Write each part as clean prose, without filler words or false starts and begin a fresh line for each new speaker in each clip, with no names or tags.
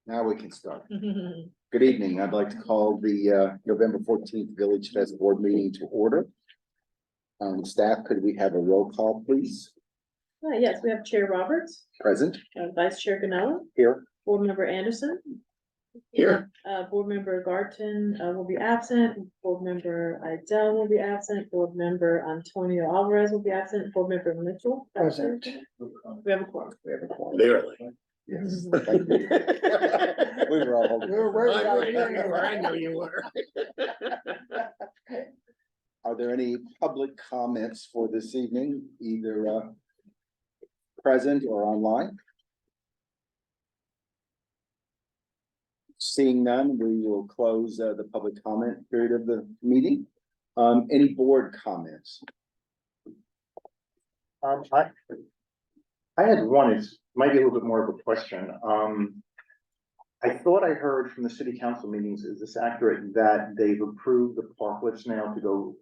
Now we can start. Good evening. I'd like to call the November 14th Village Fest Board meeting to order. Staff, could we have a roll call, please?
Yes, we have Chair Roberts,
Present.
Vice Chair Ganella,
Here.
Board Member Anderson.
Here.
Board Member Garton will be absent, Board Member Idell will be absent, Board Member Antonio Alvarez will be absent, Board Member Mitchell.
Present.
We have a quorum.
We have a quorum.
Barely.
Yes. Thank you. We were all holding.
I know you were.
Are there any public comments for this evening, either present or online? Seeing none, we will close the public comment period of the meeting. Any board comments?
I had one, it's might be a little bit more of a question. I thought I heard from the city council meetings, is this accurate, that they've approved the parklets now to go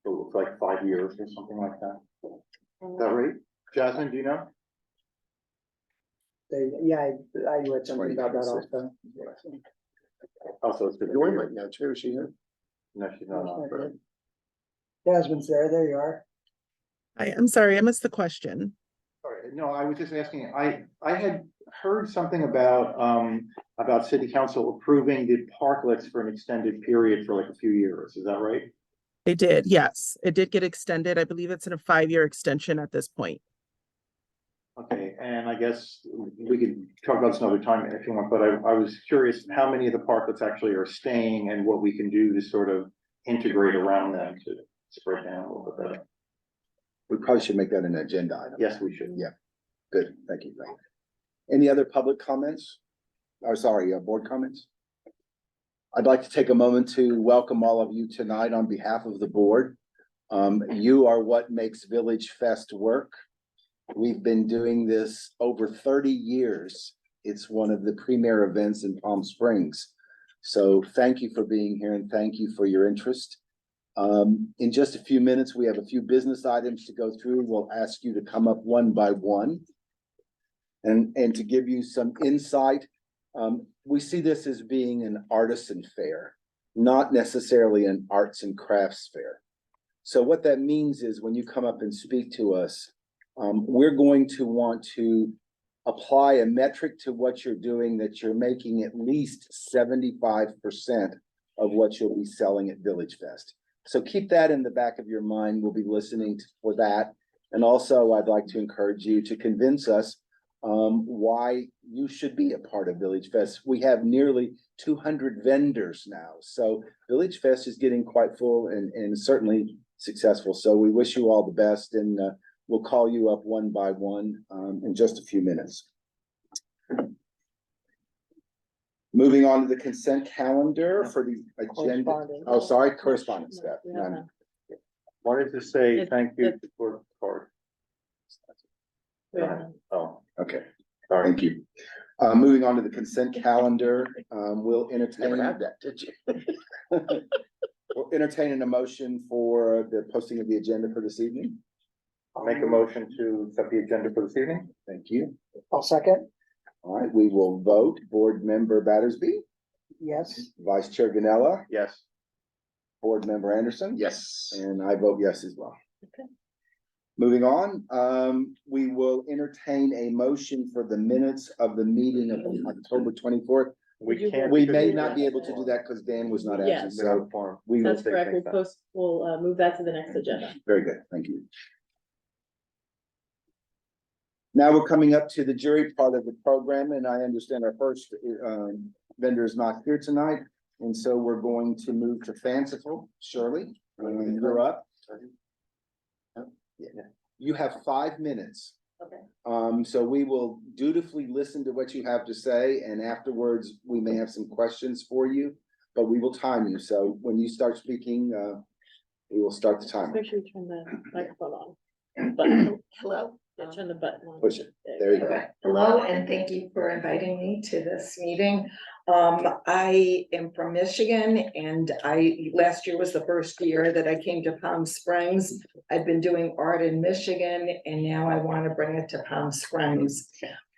for like 5 years or something like that? Is that right? Jasmine, do you know?
Yeah, I read something about that also.
Also, it's good.
Join right now, too, is she here?
No, she's not on, but
Jasmine's there you are.
I'm sorry, I missed the question.
sorry, no, I was just asking, I had heard something about city council approving the parklets for an extended period for like a few years, is that right?
They did, yes, it did get extended. I believe it's in a 5-year extension at this point.
Okay, and I guess we could talk about this another time if you want, but I was curious how many of the parklets actually are staying and what we can do to sort of integrate around them to spread down a little bit better.
We probably should make that an agenda item.
Yes, we should.
Yeah. Good, thank you. Any other public comments? Or sorry, board comments? I'd like to take a moment to welcome all of you tonight on behalf of the board. You are what makes Village Fest work. We've been doing this over 30 years. It's one of the premier events in Palm Springs. So thank you for being here and thank you for your interest. In just a few minutes, we have a few business items to go through. We'll ask you to come up one by one. And to give you some insight, we see this as being an artisan fair, not necessarily an arts and crafts fair. So what that means is when you come up and speak to us, we're going to want to apply a metric to what you're doing that you're making at least 75% of what you'll be selling at Village Fest. So keep that in the back of your mind. We'll be listening for that. And also I'd like to encourage you to convince us why you should be a part of Village Fest. We have nearly 200 vendors now. So Village Fest is getting quite full and certainly successful. So we wish you all the best and we'll call you up one by one in just a few minutes. Moving on to the consent calendar for the agenda. Oh, sorry, correspondence.
Yeah.
Wanted to say
It-
thank you
it-
for the card.
Yeah.
Oh,
Okay,
sorry.
thank you. Moving on to the consent calendar, we'll
Never
entertain.
had that, did you?
We'll entertain a motion for the posting of the agenda for this evening.
I'll make a motion to accept the agenda for this evening.
Thank you.
I'll second,
All right, we will vote. Board Member Battersby,
yes.
Vice Chair Ganella,
Yes.
Board Member Anderson.
Yes.
And I vote yes as well.
Okay.
Moving on, we will entertain a motion for the minutes of the meeting of October 24th.
We can't.
We
because
may
we
not
don't
be
have
able to do
quorum.
that because Dan was not
Yes.
absent,
We don't have
so
a quorum.
we will.
That's correct.
things
We'll move that to the next agenda.
Very good, thank you. Now we're coming up to the jury part of the program, and I understand our first vendor is not here tonight. And so we're going to move to Fanciful. Shirley, you're up. Yeah. You have 5 minutes.
Okay.
So we will dutifully listen to what you have to say, and afterwards, we may have some questions for you, but we will time you. So when you start speaking, we will start the timer.
Make sure you turn the microphone on. But,
Hello.
Yeah, turn the button on.
Push it. There you go.
Okay. Hello, and thank you for inviting me to this meeting. I am from Michigan, and last year was the first year that I came to Palm Springs. I've been doing art in Michigan, and now I want to bring it to Palm Springs.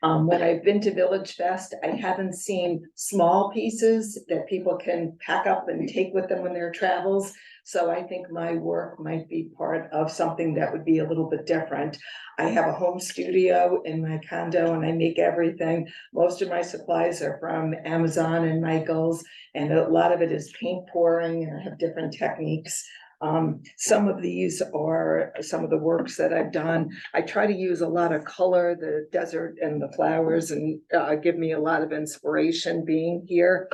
When I've been to VillageFest, I haven't seen small pieces that people can pack up and take with them on their travels. So I think my work might be part of something that would be a little bit different. I have a home studio in my condo and I make everything. Most of my supplies are from Amazon and Michaels, and a lot of it is paint pouring, and I have different techniques. Some of these are some of the works that I've done. I try to use a lot of color, the desert and the flowers, and give me a lot of inspiration being here.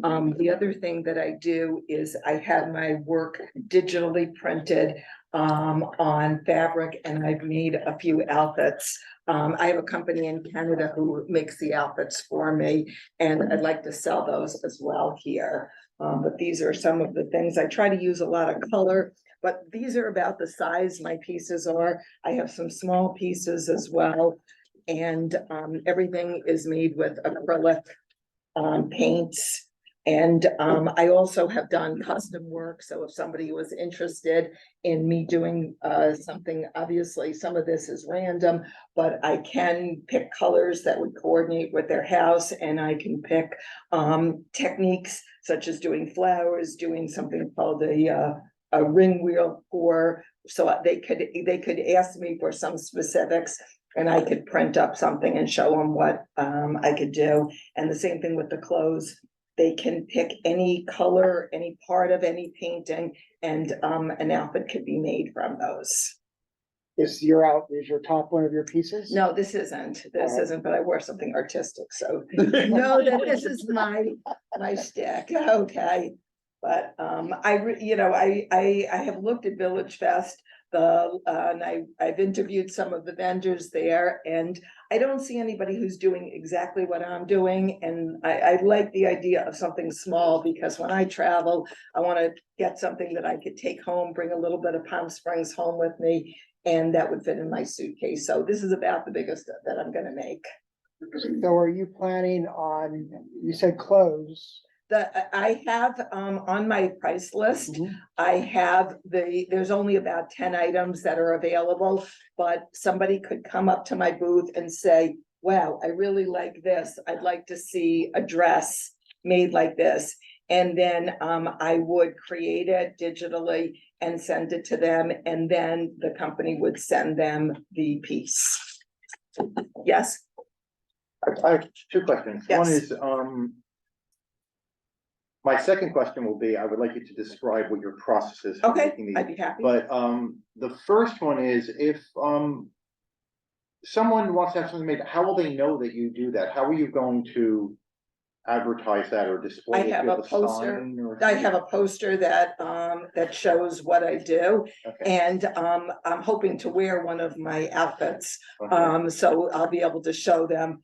The other thing that I do is I have my work digitally printed on fabric, and I've made a few outfits. I have a company in Canada who makes the outfits for me, and I'd like to sell those as well here. But these are some of the things. I try to use a lot of color, but these are about the size my pieces are. I have some small pieces as well. And everything is made with acrylic paints. And I also have done custom work. So if somebody was interested in me doing something, obviously some of this is random, but I can pick colors that would coordinate with their house, and I can pick techniques such as doing flowers, doing something called a ring wheel pour. So they could ask me for some specifics, and I could print up something and show them what I could do. And the same thing with the clothes. They can pick any color, any part of any painting, and an outfit could be made from those.
Is your top one of your pieces?
No, this isn't, but I wore something artistic, so know that this is my stick, okay? But I have looked at VillageFest, and I've interviewed some of the vendors there, and I don't see anybody who's doing exactly what I'm doing. And I like the idea of something small, because when I travel, I want to get something that I could take home, bring a little bit of Palm Springs home with me, and that would fit in my suitcase. So this is about the biggest that I'm gonna make.
So are you planning on, you said clothes?
I have on my price list,
Mhm.
I have there's only about 10 items that are available, but somebody could come up to my booth and say, wow, I really like this. I'd like to see a dress made like this. And then I would create it digitally and send it to them, and then the company would send them the piece. Yes?
I have two questions.
Yes.
One is, my second question will be, I would like you to describe what your process is for
Okay,
making these.
I'd be happy.
But the first one is, if someone wants to have something made, how will they know that you do that? How are you going to advertise that or display
I
it?
have
Do you
a poster.
sign or-
I have a poster that shows what I do,
Okay,
and I'm hoping to wear one of my outfits.
okay.
So I'll be able to show them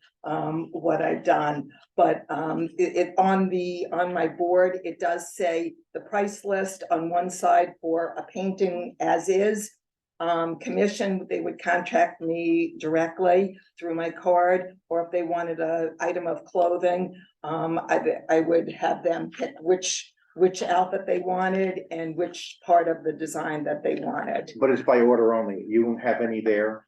what I've done. But it on my board, it does say the price list on one side for a painting as is. Commission, they would contact me directly through my card, or if they wanted an item of clothing, I would have them pick which outfit they wanted and which part of the design that they wanted.
But it's by order only. You won't have any there,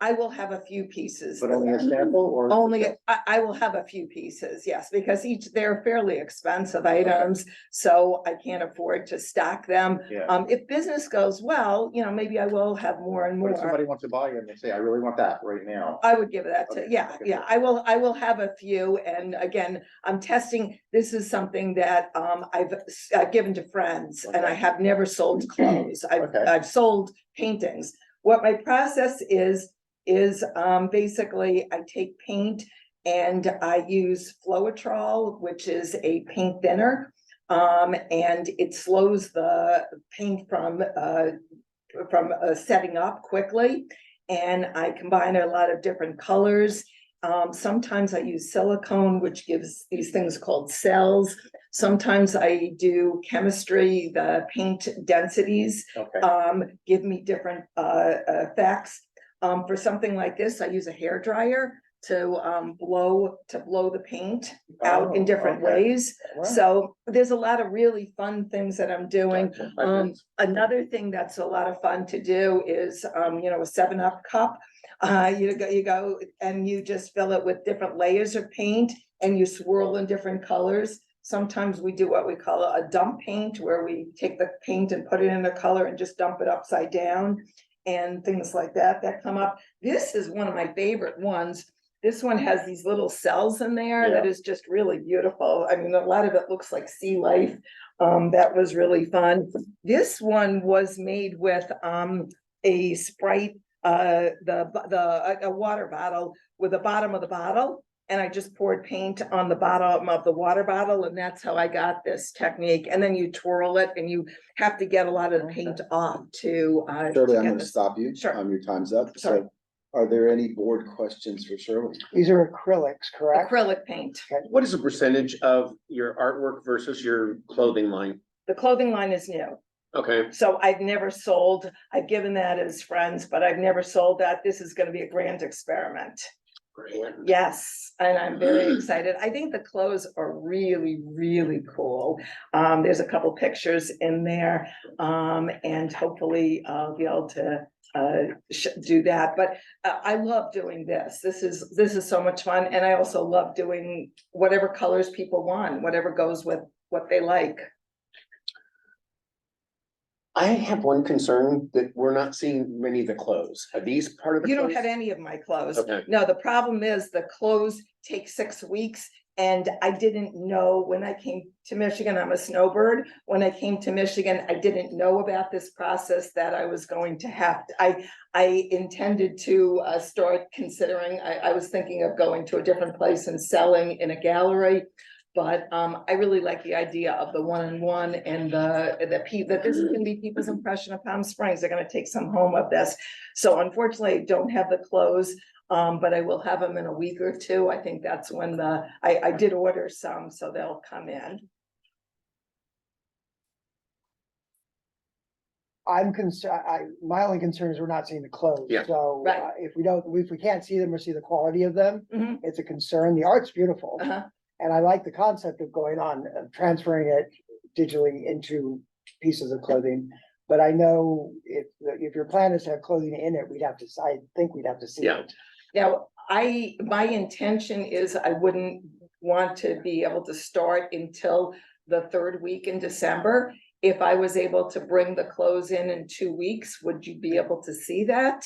I will have a few pieces.
but only a sample or?
Only, I will have a few pieces, yes, because they're fairly expensive items, so I can't afford to stack them.
Yeah.
If business goes well, maybe I will have more and
But if
more.
somebody wants to buy it and they say, I really want that right now.
I would give that to,
Okay,
yeah,
okay.
yeah, I will have a few, and again, I'm testing, this is something that I've given to friends, and I
Okay.
have never sold clothes.
Okay.
I've sold paintings. What my process is basically I take paint and I use Floetrol, which is a paint thinner, and it slows the paint from setting up quickly. And I combine a lot of different colors. Sometimes I use silicone, which gives these things called cells. Sometimes I do chemistry, the paint densities
Okay.
give me different effects. For something like this, I use a hair dryer to blow the paint out in
Oh,
different
okay.
ways.
Wow.
So there's a lot of really fun things that I'm doing.
Gotcha.
Another thing that's a lot of fun to do is, you know, a 7-Up cup. You go and you just fill it with different layers of paint and you swirl in different colors. Sometimes we do what we call a dump paint, where we take the paint and put it in a color and just dump it upside down and things like that come up. This is one of my favorite ones. This one has these little cells in there that is just really beautiful. I mean, a lot of it looks like sea life. That was really fun. This one was made with a Sprite, a water bottle with the bottom of the bottle. And I just poured paint on the bottom of the water bottle, and that's how I got this technique. And then you twirl it, and you have to get a lot of the paint off to
Shirley, I'm
get
gonna
this.
stop you.
Sure.
Your time's up.
Sorry.
So are there any board questions for Shirley?
These are acrylics, correct?
Acrylic paint.
What is the percentage of your artwork versus your clothing line?
The clothing line is new.
Okay,
So I've never sold, I've given that as friends, but I've never sold that. This is gonna be a grand experiment.
great.
Yes, and I'm very excited. I think the clothes are really, really cool. There's a couple pictures in there, and hopefully I'll be able to do that. But I love doing this. This is so much fun, and I also love doing whatever colors people want, whatever goes with what they like.
I have one concern that we're not seeing many of the clothes. Are these part of the?
You don't
clothes?
have any of my clothes.
Okay.
No, the problem is the clothes take 6 weeks. And I didn't know when I came to Michigan, I'm a snowbird. When I came to Michigan, I didn't know about this process that I was going to have. I intended to start considering, I was thinking of going to a different place and selling in a gallery. But I really like the idea of the one-on-one and that this is gonna be people's impression of Palm Springs. They're gonna take some home of this. So unfortunately, I don't have the clothes, but I will have them in a week or two. I think that's when I did order some, so they'll come in.
I'm concerned, my only concern is we're not seeing the clothes.
Yeah.
So
Right.
if we can't see them or see the quality of them,
Mhm.
it's a concern. The art's beautiful.
Uh-huh.
And I like the concept of going on, transferring it digitally into pieces of clothing. But I know if your plan is to have clothing in it, I think we'd have to see
Yeah.
it.
Now, my intention is I wouldn't want to be able to start until the 3rd week in December. If I was able to bring the clothes in 2 weeks, would you be able to see that?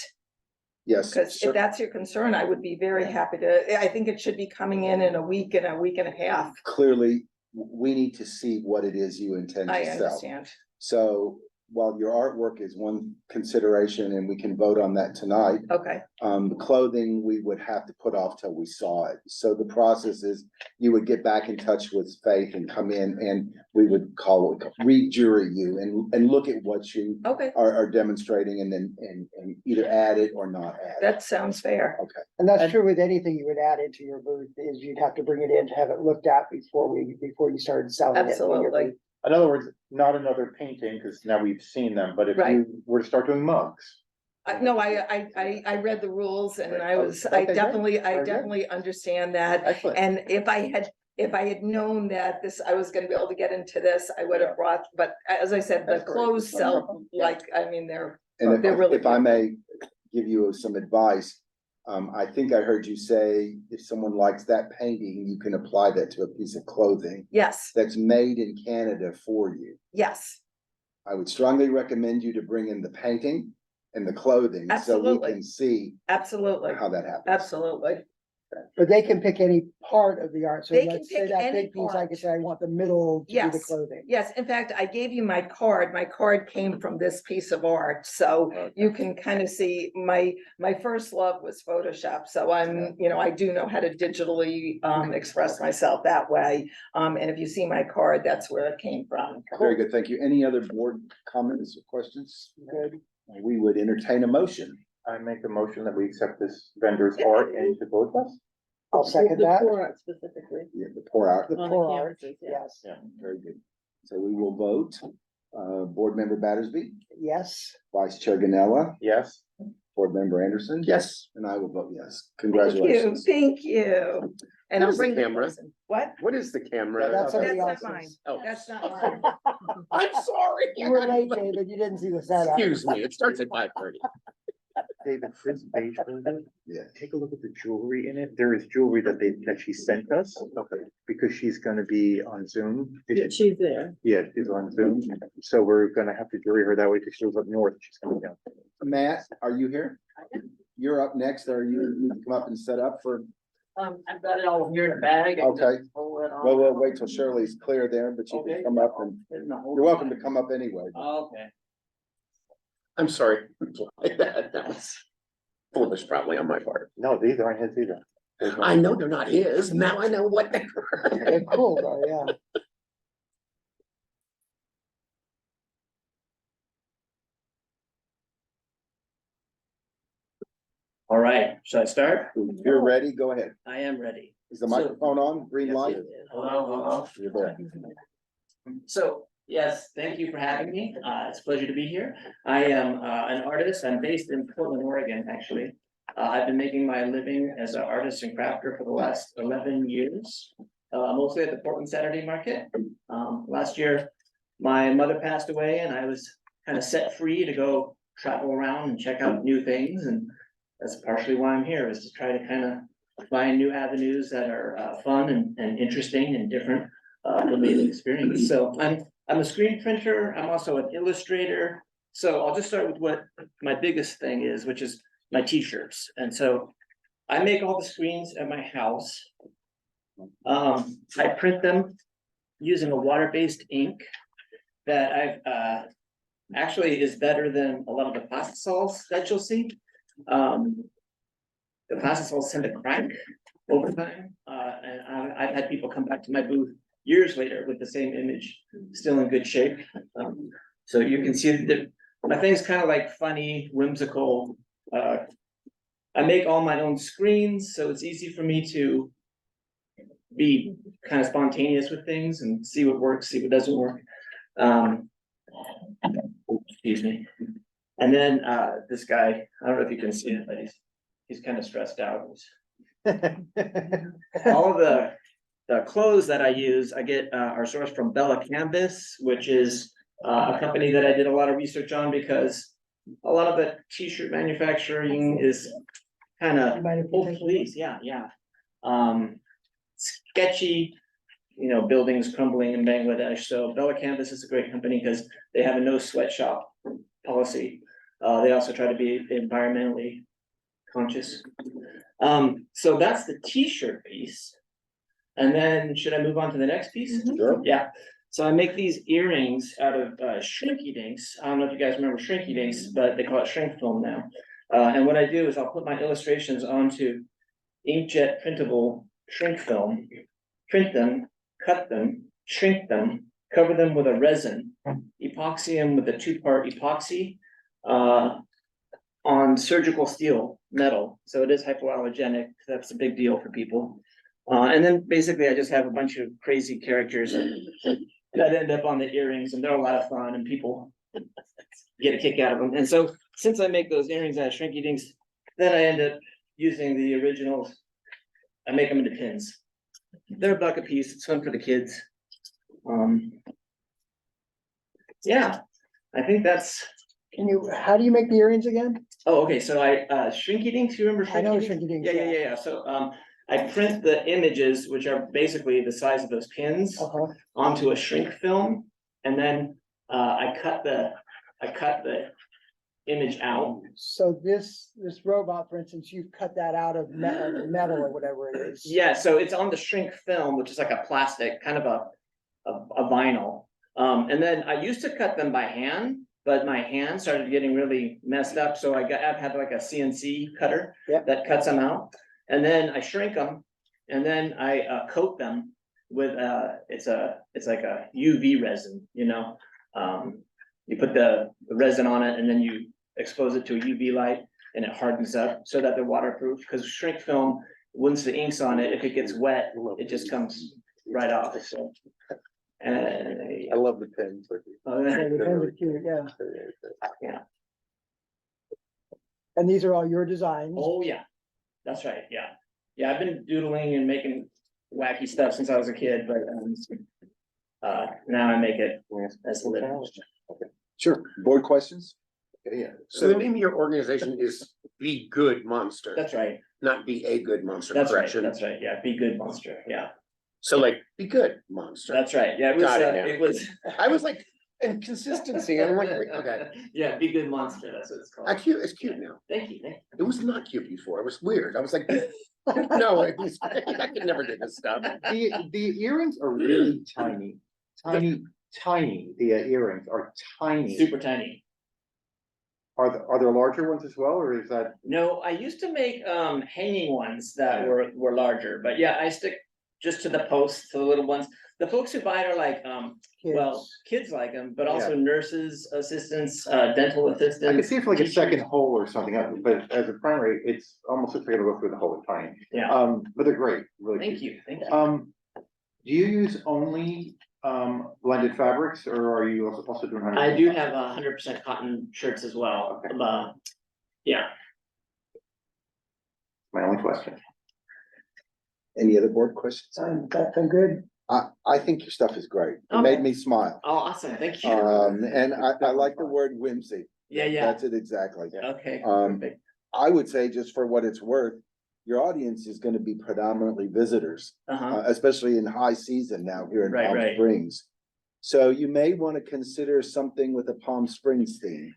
Yes.
Because if that's your concern, I would be very happy to, I think it should be coming in a week and a half.
Clearly, we need to see what it is you intend
I
to sell.
understand.
So while your artwork is one consideration and we can vote on that tonight,
Okay,
the clothing we would have to put off till we saw it. So the process is you would get back in touch with Faith and come in and we would re-jury you and look at what you
okay,
are demonstrating and then and either add it or not add it.
that sounds fair.
And that's true with anything you would add into your booth, is you'd have to bring it in to have it looked at before you started selling it. in your
Absolutely.
booth.
In other words, not another painting, because now we've seen them, but if
Right.
you were to start doing mugs.
No, I read the rules and I
Okay, great.
definitely
Very good.
understand that.
Excellent.
And if I had known that I was gonna be able to get into this, I would have brought, but as I said, the
That's great.
clothes
No
sell,
problem.
like, I mean, they're
And
really
if I may give you some advice, I think I heard you say if someone likes that painting, you can apply that to a piece of clothing
yes,
that's made in Canada for you.
yes,
I would strongly recommend you to bring in the painting and the clothing so
Absolutely.
we can see
absolutely,
how that happens.
absolutely.
But they can pick any part of the art. So
They can
let's say
pick
that
any
big piece, I
part.
could say, I want the middle to be the
Yes.
clothing.
Yes, in fact, I gave you my card. My card came from this piece of art, so you can kind of see my first love was Photoshop. So I do know how to digitally express myself that way. And if you see my card, that's where it came from.
Very good, thank you. Any other board comments or questions?
Good.
We would entertain a motion.
I make a motion that we accept this vendor's art into VillageFest.
I'll second
The
that.
pour art specifically.
Yeah, the pour out.
The
On the
pour art,
canvases, yeah.
yes,
Yeah.
Very good. So we will vote. Board Member Battersby,
yes.
Vice Chair Ganella,
Yes.
Board Member Anderson?
Yes.
And I will vote yes.
Thank you,
Congratulations.
thank you. And
What
I'll
is the
bring the
camera?
person. What?
What is the camera?
That's
That's
somebody
not mine.
else's.
Oh.
That's not mine.
I'm sorry.
You were late, David, you didn't see the setup.
Excuse me, it starts at 5:30.
David, this beige building,
Yeah.
take a look at the jewelry in it. There is jewelry that she sent us. Okay. Because she's gonna be on Zoom.
She's there.
Yeah, she's on Zoom. So we're gonna have to jury her that way because she was up north. She's coming down.
Matt, are you here? You're up next. Are you, you can come up and set up for,
I've got it all here in a bag. I can just
Okay.
pull it on.
well, we'll wait till Shirley's clear there, but you can
Okay.
come up and, you're welcome to come up anyway.
Okay.
I'm sorry. That was foolish probably on my part.
No, these aren't his either. There's no-
I know they're not his. Now I know what they
They're cool though, yeah.
All right, should I start?
If you're ready, go ahead.
I am ready.
Is the microphone on? Green light?
Hello,
You're there.
hello. So, yes, thank you for having me. It's a pleasure to be here. I am an artist. I'm based in Portland, Oregon, actually. I've been making my living as an artist and crafter for the last 11 years, mostly at the Portland Saturday Market. Last year, my mother passed away and I was kind of set free to go travel around and check out new things. And that's partially why I'm here, is to try to kind of find new avenues that are fun and interesting and different for me to experience. So I'm a screen printer. I'm also an illustrator. So I'll just start with what my biggest thing is, which is my t-shirts. And so I make all the screens at my house. I print them using a water-based ink that I've actually is better than a lot of the plastisols that you'll see. The plastisols tend to crack over time, and I've had people come back to my booth years later with the same image, still in good shape. So you can see that my thing's kind of like funny, whimsical. I make all my own screens, so it's easy for me to be kind of spontaneous with things and see what works, see what doesn't work. Excuse me. And then this guy, I don't know if you can see it, but he's kind of stressed out. All of the clothes that I use, I get are sourced from Bella Canvas, which is a company that I did a lot of research on because a lot of the t-shirt manufacturing is kind of,
You mind if we
oh,
take a
please, yeah. Sketchy, buildings crumbling in Bangladesh. So Bella Canvas is a great company because they have a no sweatshop policy. They also try to be environmentally conscious. So that's the t-shirt piece. And then should I move on to the next piece?
Sure.
Yeah. So I make these earrings out of shrinky dinks. I don't know if you guys remember shrinky dinks, but they call it shrink film now. And what I do is I'll put my illustrations onto inkjet printable shrink film, print them, cut them, shrink them, cover them with a resin, epoxy them with a 2-part epoxy on surgical steel metal. So it is hypoallergenic. That's a big deal for people. And then basically I just have a bunch of crazy characters that end up on the earrings, and they're a lot of fun and people get a kick out of them. And so since I make those earrings out of shrinky dinks, then I end up using the originals. I make them into pins. They're $1 a piece. It's fun for the kids. Yeah, I think that's.
How do you make the earrings again?
Oh, okay. So I shrinky dinks. You remember?
I know
Shrinky dinks?
shrinky dinks,
Yeah. So I print the images, which are basically the size of those pins,
Uh-huh.
onto a shrink film, and then I cut the image out.
So this robot, for instance, you've cut that out of metal or whatever it is.
Yeah, so it's on the shrink film, which is like a plastic, kind of a vinyl. And then I used to cut them by hand, but my hand started getting really messed up. So I've had like a CNC cutter that cuts them out. And then I shrink them, and then I coat them with it's like a UV resin, you put the resin on it and then you expose it to a UV light and it hardens up so that they're waterproof, because shrink film, once the ink's on it, if it gets wet, it just comes right off. So
I love the pins.
Yeah, the pins are cute, yeah.
Yeah.
And these are all your designs?
Oh, yeah, that's right, yeah. Yeah, I've been doodling and making wacky stuff since I was a kid, but, now I make it as a living.
Sure. Board questions?
Yeah, so the name of your organization is Be Good Monster,
That's right,
not Be a Good Monster,
that's right,
correction?
that's right, yeah, Be Good Monster, yeah,
So like, Be Good Monster.
that's right, yeah,
Got it,
it was.
I was like, inconsistency, I'm like, okay.
Yeah, Be Good Monster, that's what it's
I
called.
cute, it's cute now.
Thank you, thank you.
It was not cute before, it was weird, I was like, no, I could never do this stuff.
The earrings are really tiny, tiny. The earrings are tiny.
Super tiny.
Are there larger ones as well, or is that?
No, I used to make hanging ones that were larger, but yeah, I stick just to the posts, to the little ones. The folks who buy it are like, well, kids like them, but also nurses, assistants, dental assistants.
I could see it for like a
teachers.
second hole or something, but as a primary, it's almost looks like it'll go through the whole tiny.
Yeah.
But they're great, really.
Thank
cute.
you, thank you.
Do you use only blended fabrics, or are you also doing?
I do have 100% cotton shirts as well. Yeah.
My only question.
Any other board questions?
I'm good.
I think your stuff is great. It made me smile.
Oh, awesome, thank you.
And I like the word whimsy.
Yeah.
That's it exactly.
Okay.
Perfect. I would say, just for what it's worth, your audience is gonna be predominantly visitors, especially in high season now here in Palm Springs. So you may wanna consider something with a Palm Springs theme.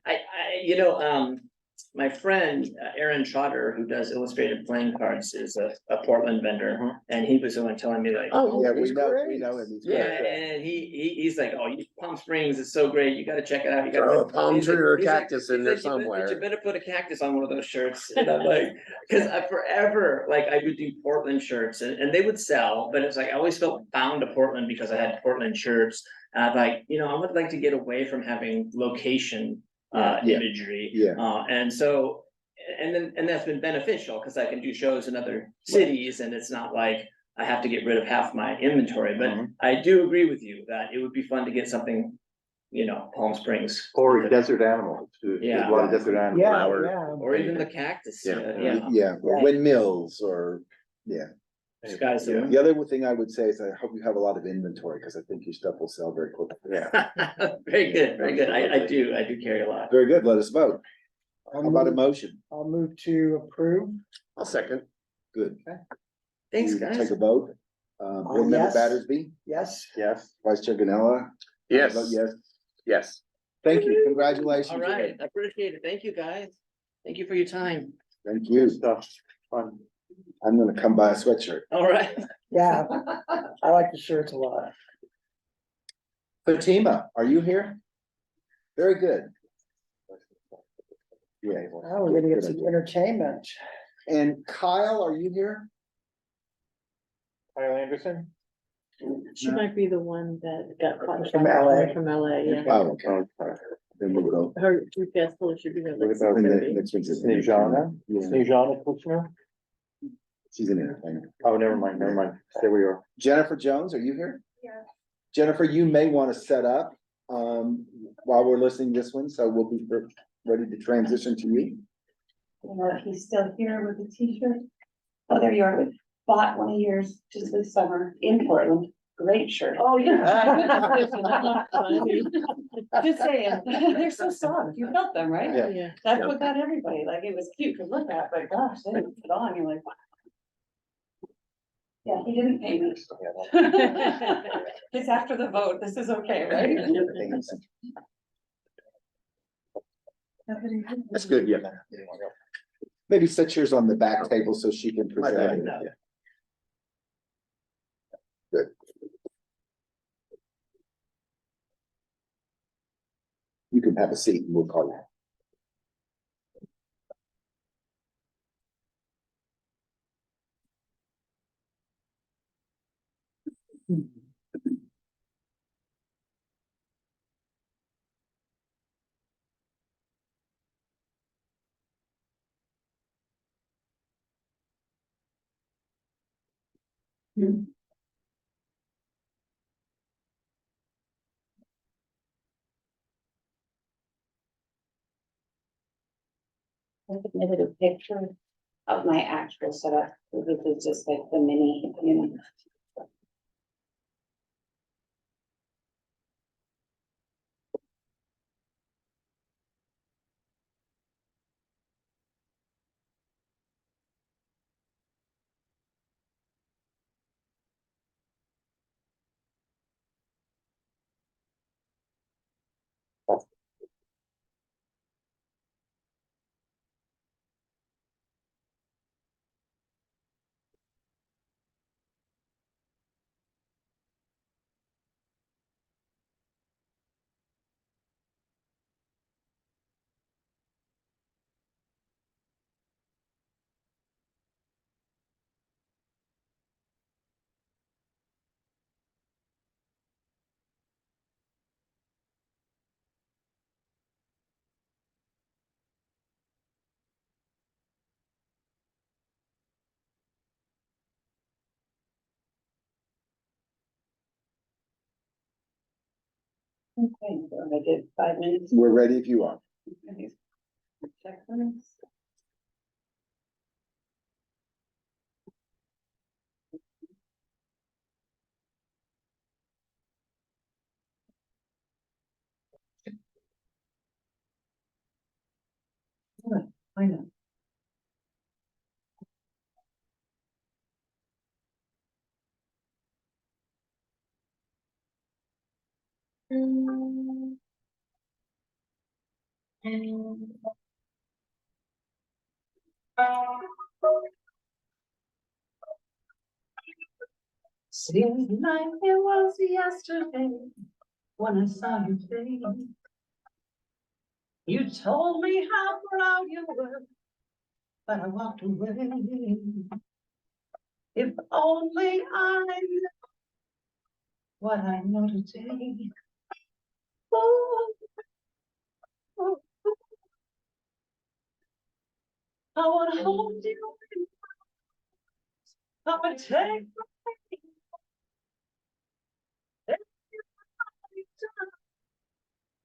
My friend, Aaron Trotter, who does illustrated playing cards, is a Portland vendor, and he was the one telling me like.
Oh, yeah, we
he's
know
great.
him. He's
Yeah,
great.
and he's like, oh, Palm Springs is so great, you gotta check it out, you
Throw a
gotta.
palm
he's
tree
like-
or a
he's like-
cactus in
he's
there
like, "You bet-
somewhere."
You better put a cactus on one of those shirts, and I'm like, cause I forever, like, I would do Portland shirts, and they would sell, but it's like, I always felt bound to Portland because I had Portland shirts. And I'm like, I would like to get away from having location imagery.
Yeah.
And so, and that's been beneficial, cause I can do shows in other cities, and it's not like I have to get rid of half my inventory, but I do agree with you that it would be fun to get something, Palm Springs.
Or desert animals. There's
Yeah.
a lot of desert animals.
Yeah,
Flower.
yeah.
Or even the cactus,
Yeah.
Yeah, windmills or,
Sky's the
The other thing I would say is I hope you have a lot of inventory, because I think your stuff will sell very quickly.
Yeah.
Very good, very good. I do carry a lot.
Very good. Let us vote. How about a motion?
I'll move to approve.
I'll second.
Good.
Thanks,
You
guys.
Take a vote. Board member
Yes.
Battersby,
Yes.
Yes.
Vice Chair Ganella.
Yes,
Vote yes.
yes.
Thank you. Congratulations.
All right, I appreciate it. Thank you, guys. Thank you for your time.
Thank
Good
you.
stuff. Fun.
I'm gonna come buy a sweatshirt.
All right.
Yeah, I like the shirts a lot.
Fatima, are you here? Very good. Yeah.
Oh, we're gonna get some entertainment.
And Kyle, are you here?
Kyle Anderson?
She might be the one that got caught.
From LA.
From LA, yeah.
Oh, okay. Then we'll go.
Her GPS told her she'd be there like
What about
And
6:30.
then next one's is-
Snejana?
Yeah,
Snejana Kushner?
she's an entertainer.
Oh, never mind. There we are.
Jennifer Jones, are you here? Yeah. Jennifer, you may want to set up, while we're listening to this one, so we'll be ready to transition to you.
If he's still here with the t-shirt. Oh, there you are. Bought one of yours just this summer in Portland. Great shirt.
Oh, yeah.
Just saying, they're so soft. You felt them, right?
Yeah.
Yeah.
That's what got everybody. Like, it was cute to look at, but gosh, they didn't put on. You're like, wow. Yeah, he didn't pay me. It's after the vote. This is okay, right?
That's good, yeah.
Maybe set yours on the back table so she can present it. Good. You can have a seat and we'll call you.
submitted a picture of my actual setup. This is just like the mini, you know. Okay, so I get 5 minutes.
We're ready if you are.
Okay. Check this. I know. Seems like it was yesterday when I saw you face. You told me how proud you were, but I walked away. If only I knew what I know today. Oh, oh, I wanna hold you. I would take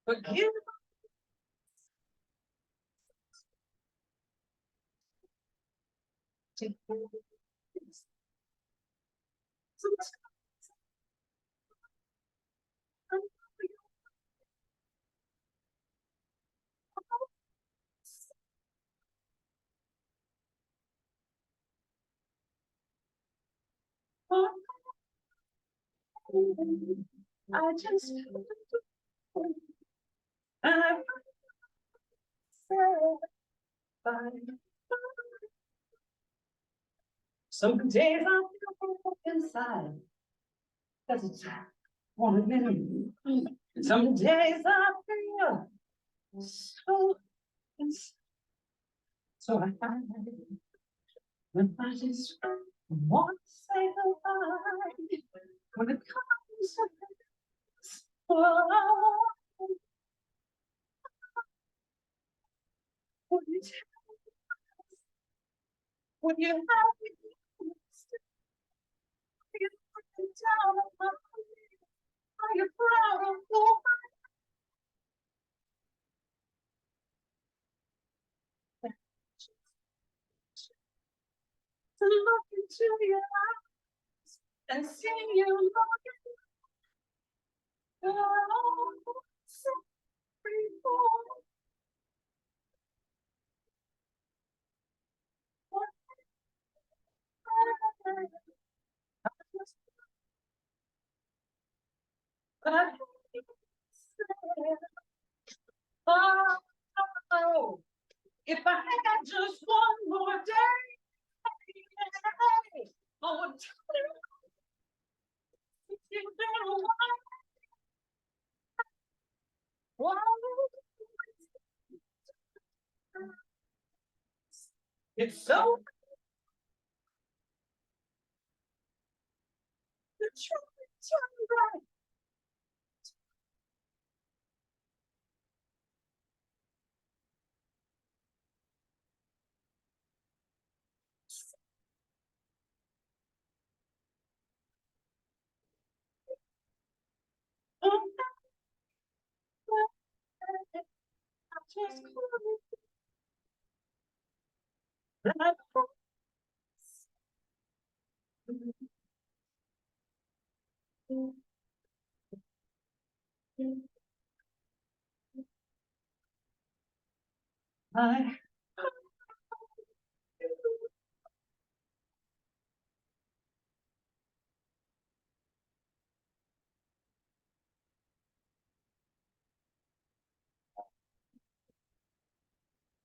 forgive. I just I said some days I feel inside, cause it's one of many. Some days I feel so inside. So I find when I just want to say goodbye. When it comes to this, oh, when you when you have me, you put me down on my feet. Are you proud of who I am? To look into your eyes and see you looking so before. But I said, oh, if I had just one more day, I would tell you if you've been a while. It's so the truth turn right. I just couldn't Hi.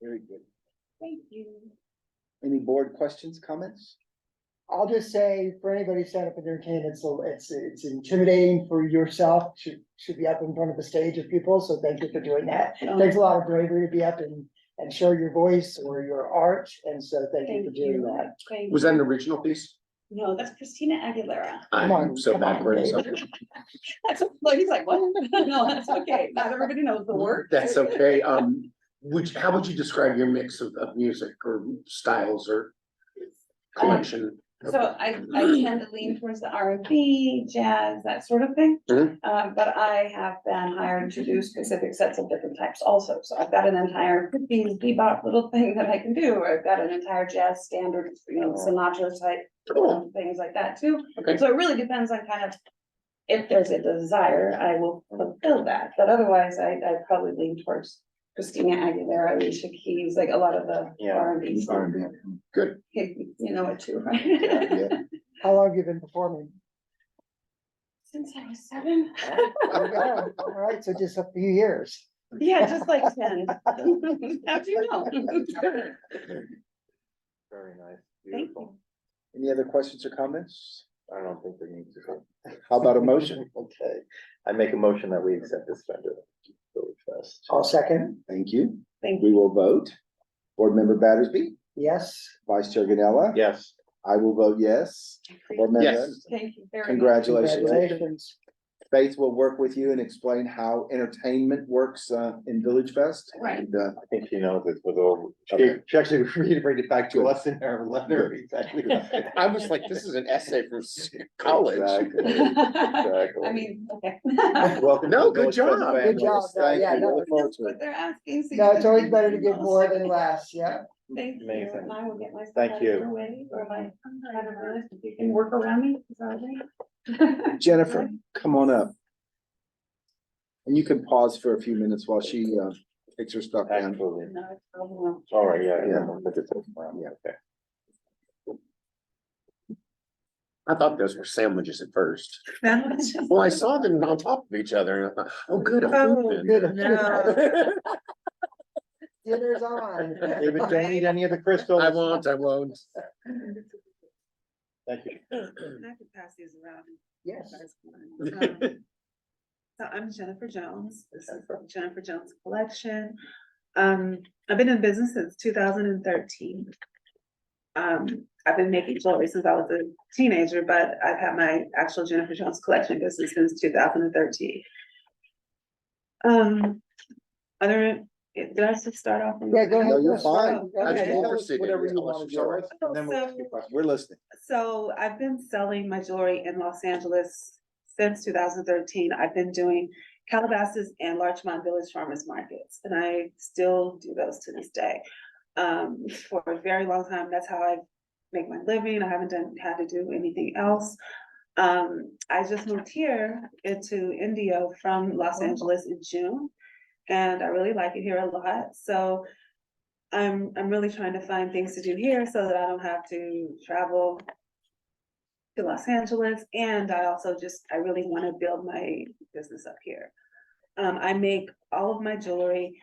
Very good.
Thank you.
Any board questions, comments?
I'll just say, for anybody stand up and entertain, it's intimidating for yourself to be up in front of a stage of people, so thank you for doing that. It takes a lot of bravery to be up and share your voice or your art, and so thank you for doing that.
Thank
Was that an
you.
original piece?
No, that's Christina Aguilera.
Come on,
I'm so
come on,
backwards.
Dave.
That's, like, he's like, what? No, that's okay. Not everybody knows the word.
That's okay. How would you describe your mix of music or styles or collection?
So I tend to lean towards the R&B, jazz, that sort of thing.
Mhm.
But I have been hired to do specific sets of different types also. So I've got an entire fifties bebop little thing that I can do, or I've got an entire jazz standard, Sinatra type,
Cool.
things like that too.
Okay.
So it really depends on kind of, if there's a desire, I will fulfill that. But otherwise, I'd probably lean towards Christina Aguilera, Alicia Keys, like a lot of the
Yeah,
R&B stuff.
R&B.
Good.
You know it too, right?
Yeah.
How long have you been performing?
Since I was 7.
There you go. All right, so just a few years.
Yeah, just like 10. How'd you know?
Very nice,
Thank
beautiful.
Any other questions or comments?
I don't think there needs to be.
How about a motion?
Okay, I make a motion that we accept this vendor. VillageFest.
I'll second,
Thank you.
Thank
We
you.
will vote. Board Member Battersby,
yes.
Vice Chair Ganella.
Yes.
I will vote yes. Board Member,
Yes.
Thank you very much.
congratulations.
Congratulations.
Faith will work with you and explain how entertainment works in Village Fest.
Right.
And,
I think she knows it was all,
Okay.
she actually agreed to bring it back to
Good.
us in her letter, exactly.
I was like, this is an essay from college.
Exactly, exactly.
I mean, okay.
Welcome.
No,
to the
good
Village
job.
Fest family.
Good job.
Thank
Yeah,
you.
no,
Look forward
That's
to
what
it.
they're asking. so
No,
you
it's
can
always
do
better to
the
give
most.
more than less, yeah.
Thank you,
Amazing.
and I will get my stuff
Thank
out of
you.
your way, or my, I don't know, if you can work around me, is that okay?
Jennifer, come on up. And you can pause for a few minutes while she takes her stuff down.
Absolutely.
No, it's probably
All right, yeah,
Yeah.
yeah, okay.
I thought those were sandwiches at first.
That
Well, I saw them on top of each other and I thought, oh, good. a food
Oh,
vendor.
Good.
no.
Dinner's on.
David, don't eat any of the crystals.
I won't.
Thank you.
I could pass these around.
Yes.
So I'm Jennifer Jones. This is Jennifer Jones Collection. I've been in business since 2013. I've been making jewelry since I was a teenager, but I've had my actual Jennifer Jones Collection business since 2013. Did I just start off?
Yeah, go ahead.
No, you're
Go
fine.
ahead.
I was
Okay.
interested
Whatever
in
you
it,
want to show us, and then we'll ask you questions.
We're listening.
So I've been selling my jewelry in Los Angeles since 2013. I've been doing Calabasas and Larchmont Village Farmers Markets, and I still do those to this day. For a very long time, that's how I make my living. I haven't had to do anything else. I just moved here into Indio from Los Angeles in June, and I really like it here a lot. So I'm really trying to find things to do here so that I don't have to travel to Los Angeles. And I really want to build my business up here. I make all of my jewelry.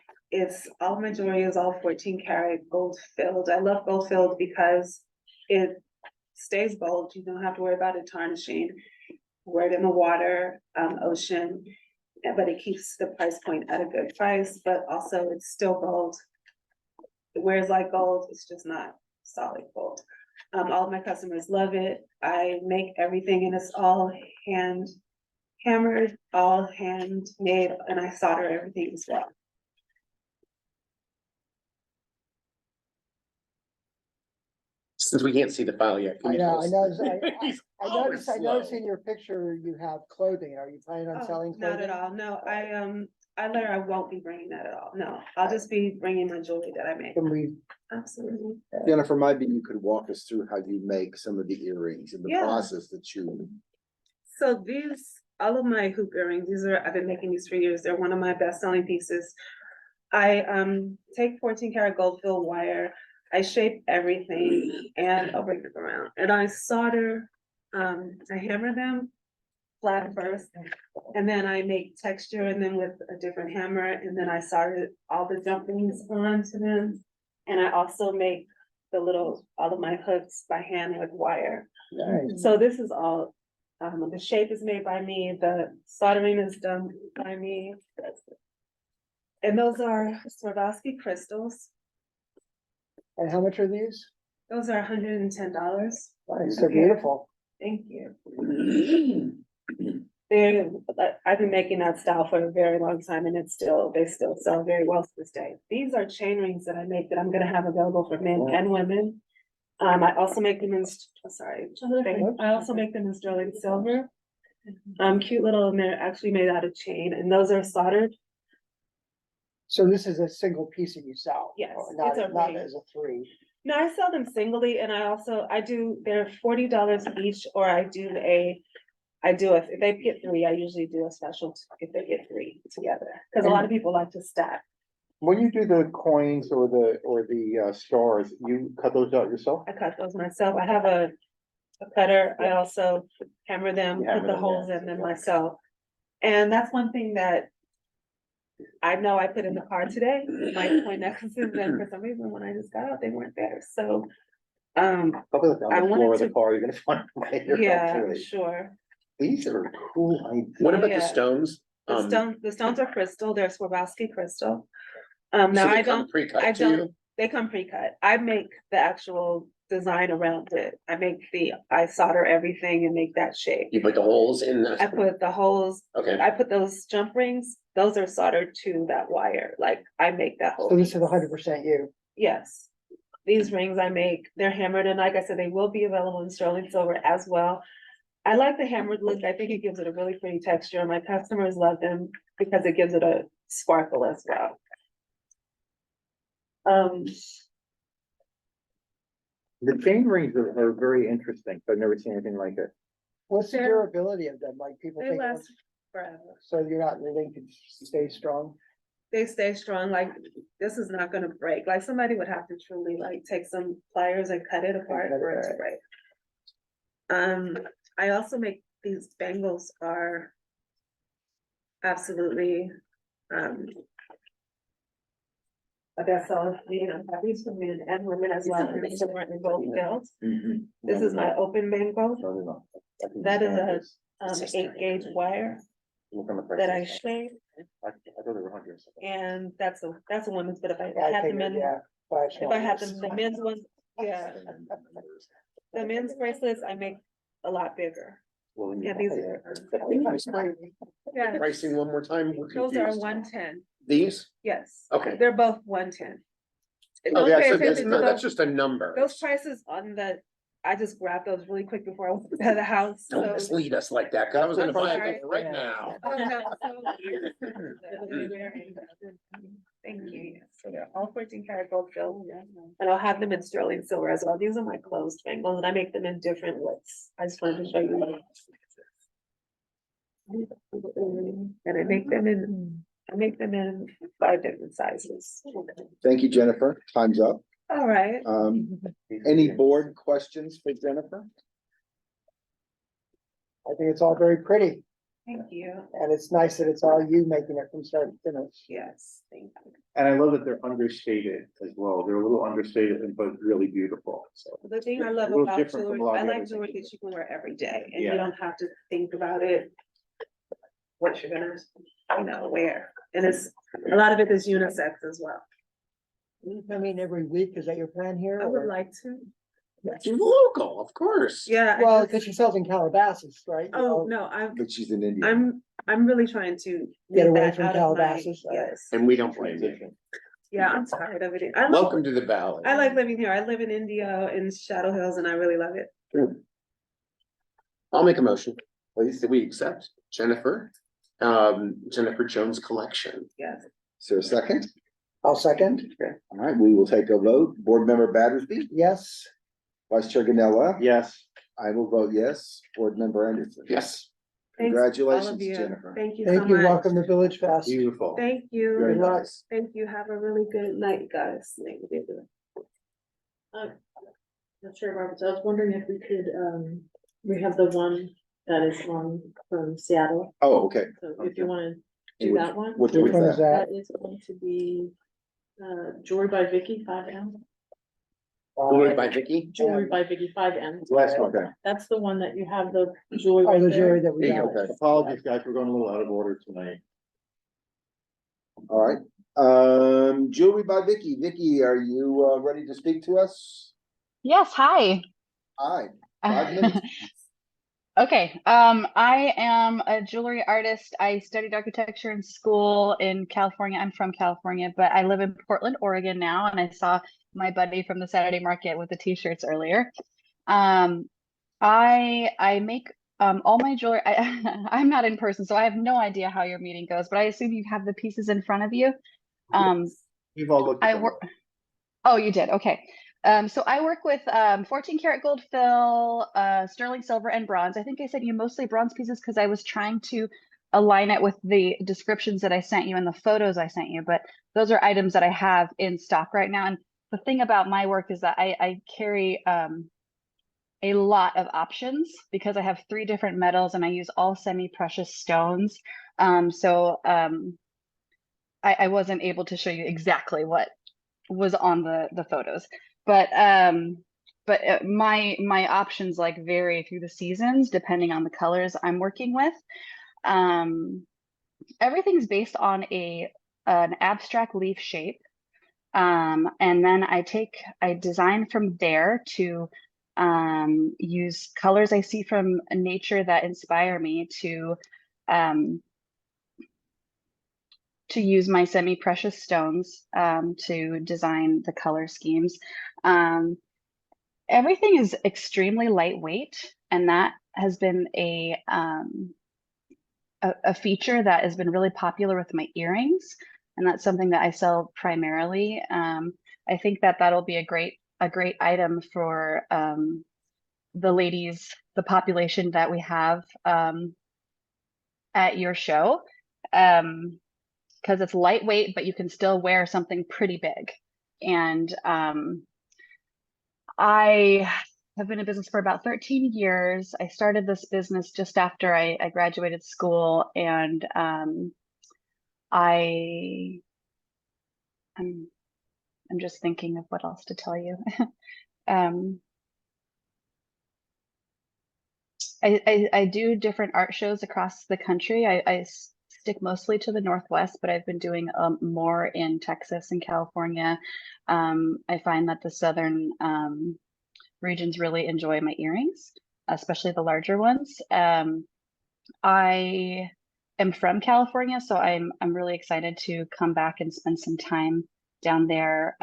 All of my jewelry is all 14 karat gold filled. I love gold filled because it stays gold. You don't have to worry about it tarnishing. Wear it in the water, ocean, but it keeps the price point at a good price, but also it's still gold. It wears like gold, it's just not solid gold. All of my customers love it. I make everything and it's all hand hammered, all handmade, and I solder everything as well.
Since we can't see the file yet. can
I
you
know,
tell
I
us?
noticed,
He's
I
always
noticed
slow.
in your picture you have clothing. Are you planning on selling
Not
clothing?
at all, no, I let her, I won't be bringing that at all. No, I'll just be bringing my jewelry that I make.
Can we,
Absolutely.
Jennifer, maybe you could walk us through how you make some of the earrings and the
Yeah.
process that you.
So these, all of my hoop earrings, I've been making these for years. They're one of my best-selling pieces. I take 14 karat gold fill wire, I shape everything and I'll bring it around and I solder, I hammer them flat first. And then I make texture and then with a different hammer and then I solder all the jumpings onto them. And I also make all of my hooks by hand with wire.
nice.
So this is all, the shape is made by me, the soldering is done by me. And those are Swarovski crystals.
And how much are these?
Those are $110.
Nice, they're beautiful.
Thank you. I've been making that style for a very long time and they still sell very well to this day. These are chain rings that I make that I'm gonna have available for men and women. I also make them in, I also make them in sterling silver. Cute little, and they're actually made out of chain and those are soldered.
So this is a single piece that you sell?
Yes,
or Not,
it's a
not
ring.
as a three.
No, I sell them singly and they're $40 each, or if they get three, I usually do a special if they get three together. Cause a lot of people like to stack.
When you do the coins or the stars, you cut those out yourself?
I cut those myself. I have a cutter. I also hammer them,
You
put
hammer
the
them,
holes
yeah.
in them myself. And that's one thing that I know I put in the car today, my coin necklaces, and for some reason, when I just got out, they weren't there. So,
Probably look
I
on the floor of
wanted
the
to-
car, you're gonna find them right here,
yeah, I'm
hopefully.
sure.
These are cool ideas.
What
Oh,
about the
yeah.
stones?
The stones are crystal. They're Swarovski crystal.
So
Now
they
I
come
don't,
pre-cut
I
to
don't,
you?
they come pre-cut. I make the actual design around it. I solder everything and make that shape.
You put the holes in the.
I put the holes,
Okay,
I put those jump rings, those are soldered to that wire, like I make that whole.
So this is
piece.
100% you.
Yes. These rings I make, they're hammered and like I said, they will be available in sterling silver as well. I like the hammered look. I think it gives it a really pretty texture. My customers love them because it gives it a sparkle as well.
The chain rings are very interesting. I've never seen anything like it.
What's the
They're-
durability of them? Like people
They
think,
last forever.
so they can stay strong?
They stay strong, like this is not gonna break. Like somebody would have to truly like take some pliers and cut it apart for it to break. I also make these bangles are absolutely, I guess I'll, have these for men and women as well, and it's different in both fields. This is my open bangle. That is a 8 gauge wire that I shape,
I thought they were hundreds.
and that's a woman's, but if I
Yeah, I
had them
figured,
in,
yeah. Five
if I had
small.
them, the men's ones, yeah, the men's bracelets, I make a lot bigger. Yeah, these are. Yeah,
pricing one more time? We're
those are
confused.
110,
These?
yes.
Okay.
They're both 110.
Oh, yeah,
Don't pay
so that's,
attention to
that's
those,
just a number.
those prices on I just grabbed those really quick before I went to the house,
Don't
so.
mislead us like that, cause I was gonna
I'm
buy
sorry.
it right now.
Oh, no, so- Thank you, yes, so they're all 14 karat gold filled, and I'll have them in sterling silver as well. These are my closed bangles, and I make them in different widths. I just wanted to show you. And I make them in 5 different sizes.
Thank you, Jennifer. Time's up.
All right.
Mm-hmm.
Any board questions for Jennifer?
I think it's all very pretty,
Thank you.
and it's nice that it's all you making it from start to finish.
Yes, thank you.
And I love that they're understated as well. They're a little understated, but really beautiful, so.
The thing I love
A little
about
different from
jewelry,
a lot of
I
the
like
other
jewelry
things.
that you can wear every day and you
Yeah.
don't have to think about it. What you're gonna, wear. And it's, a lot of it is unisex as well.
I mean, every week, is that your plan here?
I would
or-
like to.
It's local, of course.
Yeah. I
Well,
just-
because she sells in Calabasas, right? You
Oh,
know,
no,
But she's in India.
I'm really trying to.
Get away
that
from
out of my-
Calabasas,
Yes,
And we don't blame you.
yeah, I'm tired of it. I love,
Welcome to the valley.
I like living here. I live in India in Shadow Hills and I really love it.
I'll make a motion, please, that we accept Jennifer
Jennifer Jones collection.
Yes.
Is there a second?
I'll second.
All right, we will take a vote. Board Member Battersby,
Yes.
Vice Chair Ganella.
Yes.
I will vote yes. Board Member Anderson.
Yes,
Thanks, all of
Congratulations,
you.
Jennifer.
Thank you so
Thank you.
much.
Welcome to Village Fest.
Beautiful.
Thank you.
Very
Good luck.
nice.
Thank you. Have a really good night, guys.
Not sure, Robert, so I was wondering if we could, we have the one that is on from Seattle,
Oh, okay.
so if you wanna do
Which-
that one.
Which
Which
one's
one is
that?
that?
That is going to be, Jewelry by Vicky, 5M.
Jewelry by Vicky.
Jewelry by Vicky, 5M.
Last one.
Okay.
That's the one that you have the jewelry
Oh,
right
the
there.
jury that we
There you
got.
Okay.
Apologies, guys, we're going a little out of order tonight.
All right. Jewelry by Vicky. Vicky, are you ready to speak to us?
Yes, hi.
Hi, 5 minutes.
Okay, I am a jewelry artist. I studied architecture in school in California. I'm from California, but I live in Portland, Oregon now, and I saw my buddy from the Saturday market with the t-shirts earlier. I make all my jewelry. I'm not in person, so I have no idea how your meeting goes, but I assume you have the pieces in front of you.
You've all looked.
I
at them.
work. Oh, you did. Okay. So I work with 14 karat gold fill, sterling silver, and bronze. I think I sent you mostly bronze pieces because I was trying to align it with the descriptions that I sent you and the photos I sent you. But those are items that I have in stock right now. And the thing about my work is that I carry a lot of options because I have 3 different metals and I use all semi-precious stones. I wasn't able to show you exactly what was on the photos, but my options like vary through the seasons depending on the colors I'm working with. Everything's based on an abstract leaf shape, and then I design from there to use colors I see from nature that inspire me to use my semi-precious stones to design the color schemes. Everything is extremely lightweight, and that has been a feature that has been really popular with my earrings, and that's something that I sell primarily. I think that that'll be a great item for the ladies, the population that we have at your show. Because it's lightweight, but you can still wear something pretty big. And I have been in business for about 13 years. I started this business just after I graduated school, and I'm just thinking of what else to tell you. I do different art shows across the country. I stick mostly to the Northwest, but I've been doing more in Texas and California. I find that the Southern regions really enjoy my earrings, especially the larger ones. I am from California, so I'm really excited to come back and spend some time down there.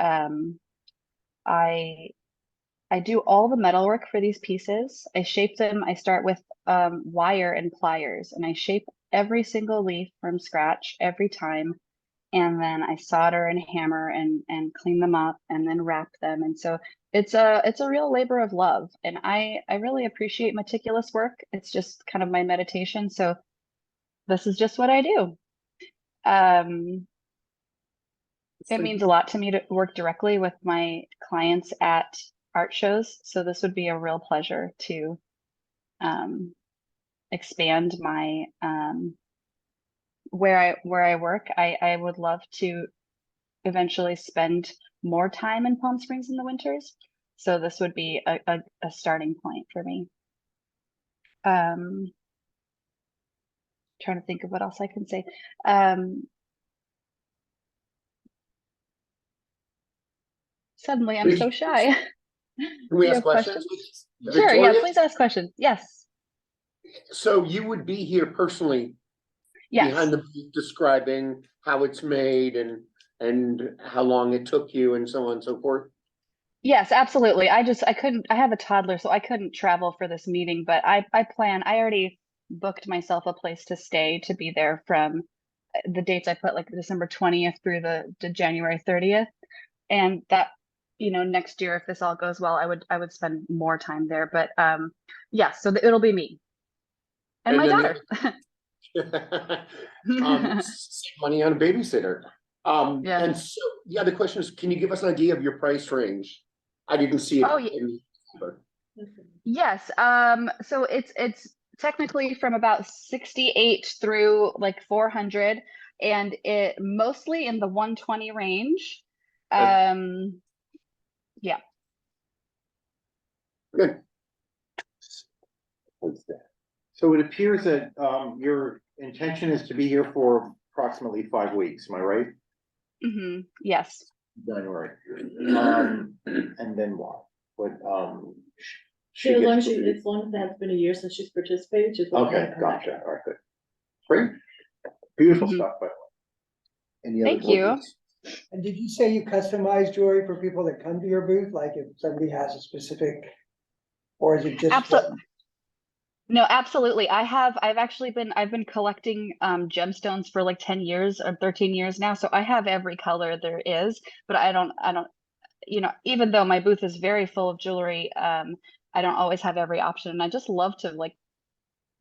I do all the metalwork for these pieces. I shape them. I start with wire and pliers, and I shape every single leaf from scratch every time. And then I solder and hammer and clean them up and then wrap them. And so it's a real labor of love. And I really appreciate meticulous work. It's just kind of my meditation. So this is just what I do. It means a lot to me to work directly with my clients at art shows. So this would be a real pleasure to expand my where I work. I would love to eventually spend more time in Palm Springs in the winters. So this would be a starting point for me. Trying to think of what else I can say. Suddenly I'm so shy.
Can we
You
ask
have
questions?
Sure, yeah,
Victoria?
please ask questions. Yes.
So you would be here personally
Yes.
behind the booth describing how it's made and how long it took you and so on and so forth?
Yes, absolutely. I have a toddler, so I couldn't travel for this meeting, but I booked myself a place to stay to be there from the dates I put, like December 20th through the January 30th. And that, next year, if this all goes well, I would spend more time there. But yeah, so it'll be me and my
then
daughter.
Save money on a babysitter.
Yeah.
And so, yeah, the question is, can you give us an idea of your price range? I didn't see it.
Oh, yeah. Yes. So it's technically from about 68 through like 400, and it mostly in the 120 range. Yeah.
Good.
So it appears that your intention is to be here for approximately 5 weeks, am I right?
Yes.
January. And then what? What,
So as long as as long as it has been a year since she's participated, she's. welcome to
okay,
come back.
gotcha, all right, good. Great, beautiful
Mhm.
stuff, by the way.
Any other
Thank
board
you.
members?
And did you say you customize jewelry for people that come to your booth? Like if somebody has a specific, or is it just?
Absolutely. No, absolutely. I've been collecting gemstones for like 10 years or 13 years now. So I have every color there is, but I don't, even though my booth is very full of jewelry, I don't always have every option. And I just love to like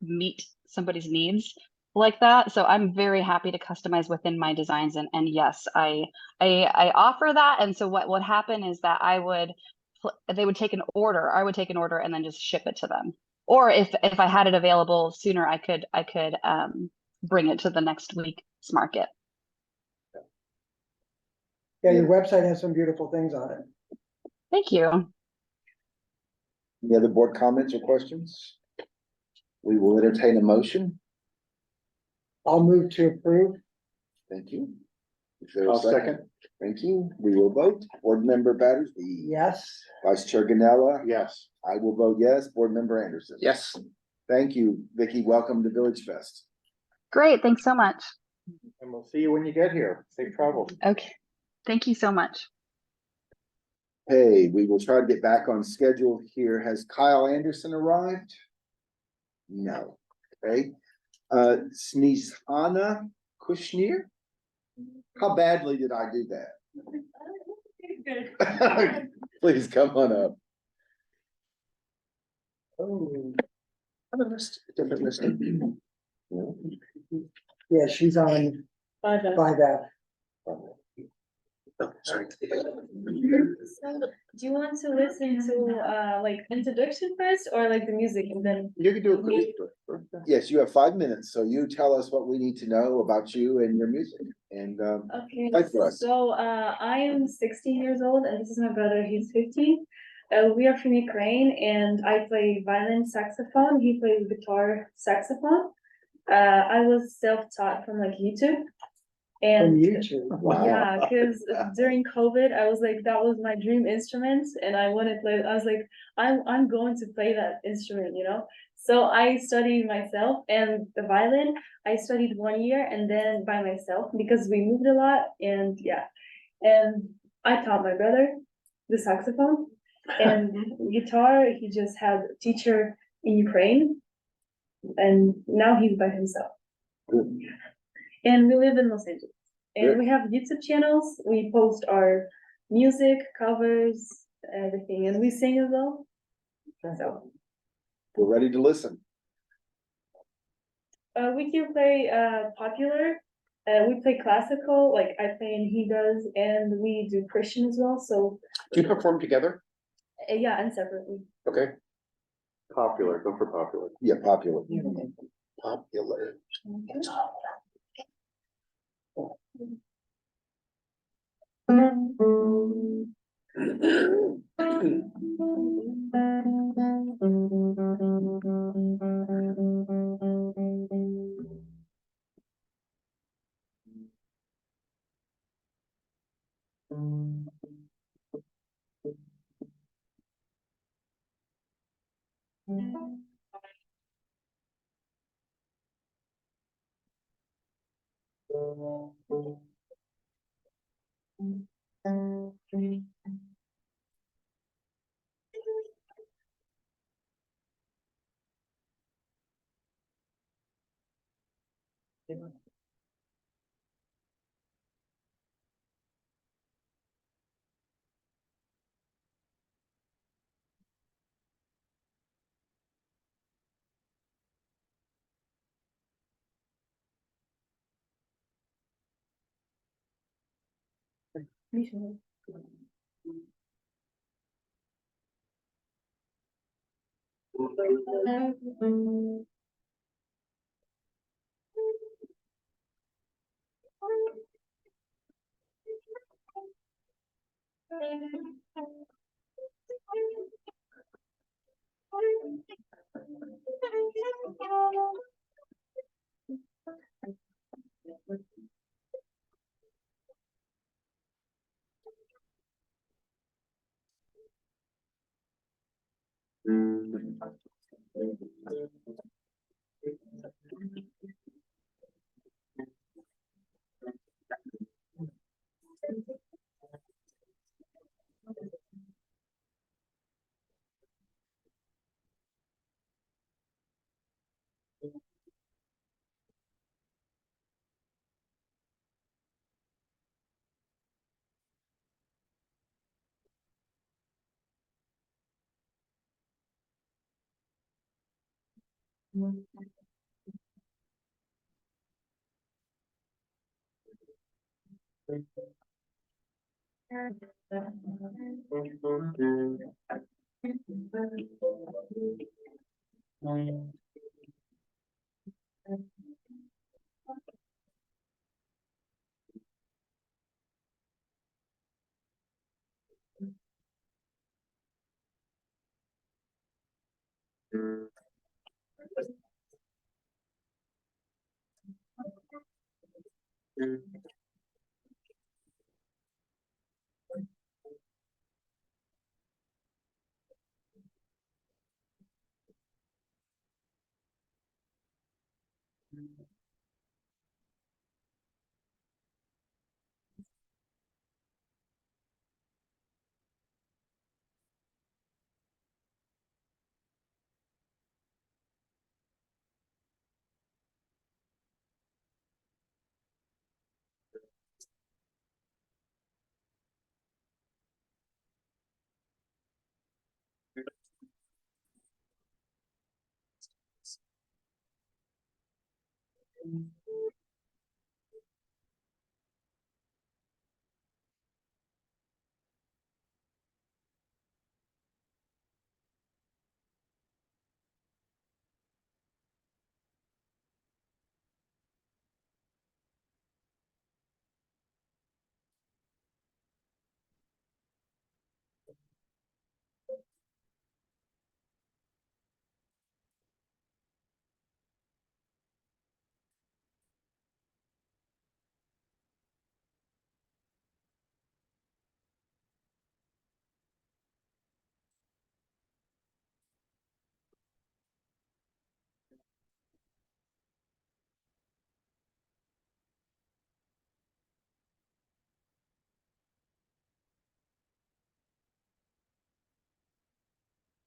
meet somebody's needs like that. So I'm very happy to customize within my designs. And yes, I offer that. And so what would happen is that they would take an order. I would take an order and then just ship it to them. Or if I had it available sooner, I could bring it to the next week's market.
Yeah, your website has some beautiful things on it.
Thank you.
Any other board comments or questions? We will entertain a motion.
I'll move to approve.
Thank you. Is there a
I'll second.
Thank you. We will vote. Board Member Battersby.
Yes.
Vice Chair Ganella.
Yes.
I will vote yes. Board Member Anderson.
Yes.
Thank you, Vicky. Welcome to VillageFest.
Great. Thanks so much.
And we'll see you when you get here. Safe travels.
Okay. Thank you so much.
Hey, we will try to get back on schedule here. Has Kyle Anderson arrived? No. Okay. Snezana Kushnir? How badly did I do that? Please come on up.
Oh. Other list, different listing.
Yeah, she's on 5F.
Oh, sorry.
So, do you want to listen to like introduction first or like the music and then?
You can do it.
Yes, you have 5 minutes, so you tell us what we need to know about you and your music, and
Okay,
Fight for us.
so I am 16 years old and this is my brother, he's 15. We are from Ukraine and I play violin saxophone, he plays guitar saxophone. I was self-taught from like YouTube.
From
And
YouTube.
Wow.
yeah, because during COVID, I was like, that was my dream instrument, and I want to play. I was like, I'm going to play that instrument, you know. So I studied myself, and the violin I studied 1 year, and then by myself because we moved a lot, and yeah, and I taught my brother the saxophone and guitar. He just had a teacher in Ukraine, and now he's by himself. And we live in Los Angeles. And we have YouTube channels. We post our music, covers, everything, and we sing as well. So
We're ready to listen.
we can play popular. We play classical, like I play and he does, and we do Christian as well. So
Do you perform together?
yeah, and separately.
Okay.
Popular, go for popular.
Yeah, popular.
Popular.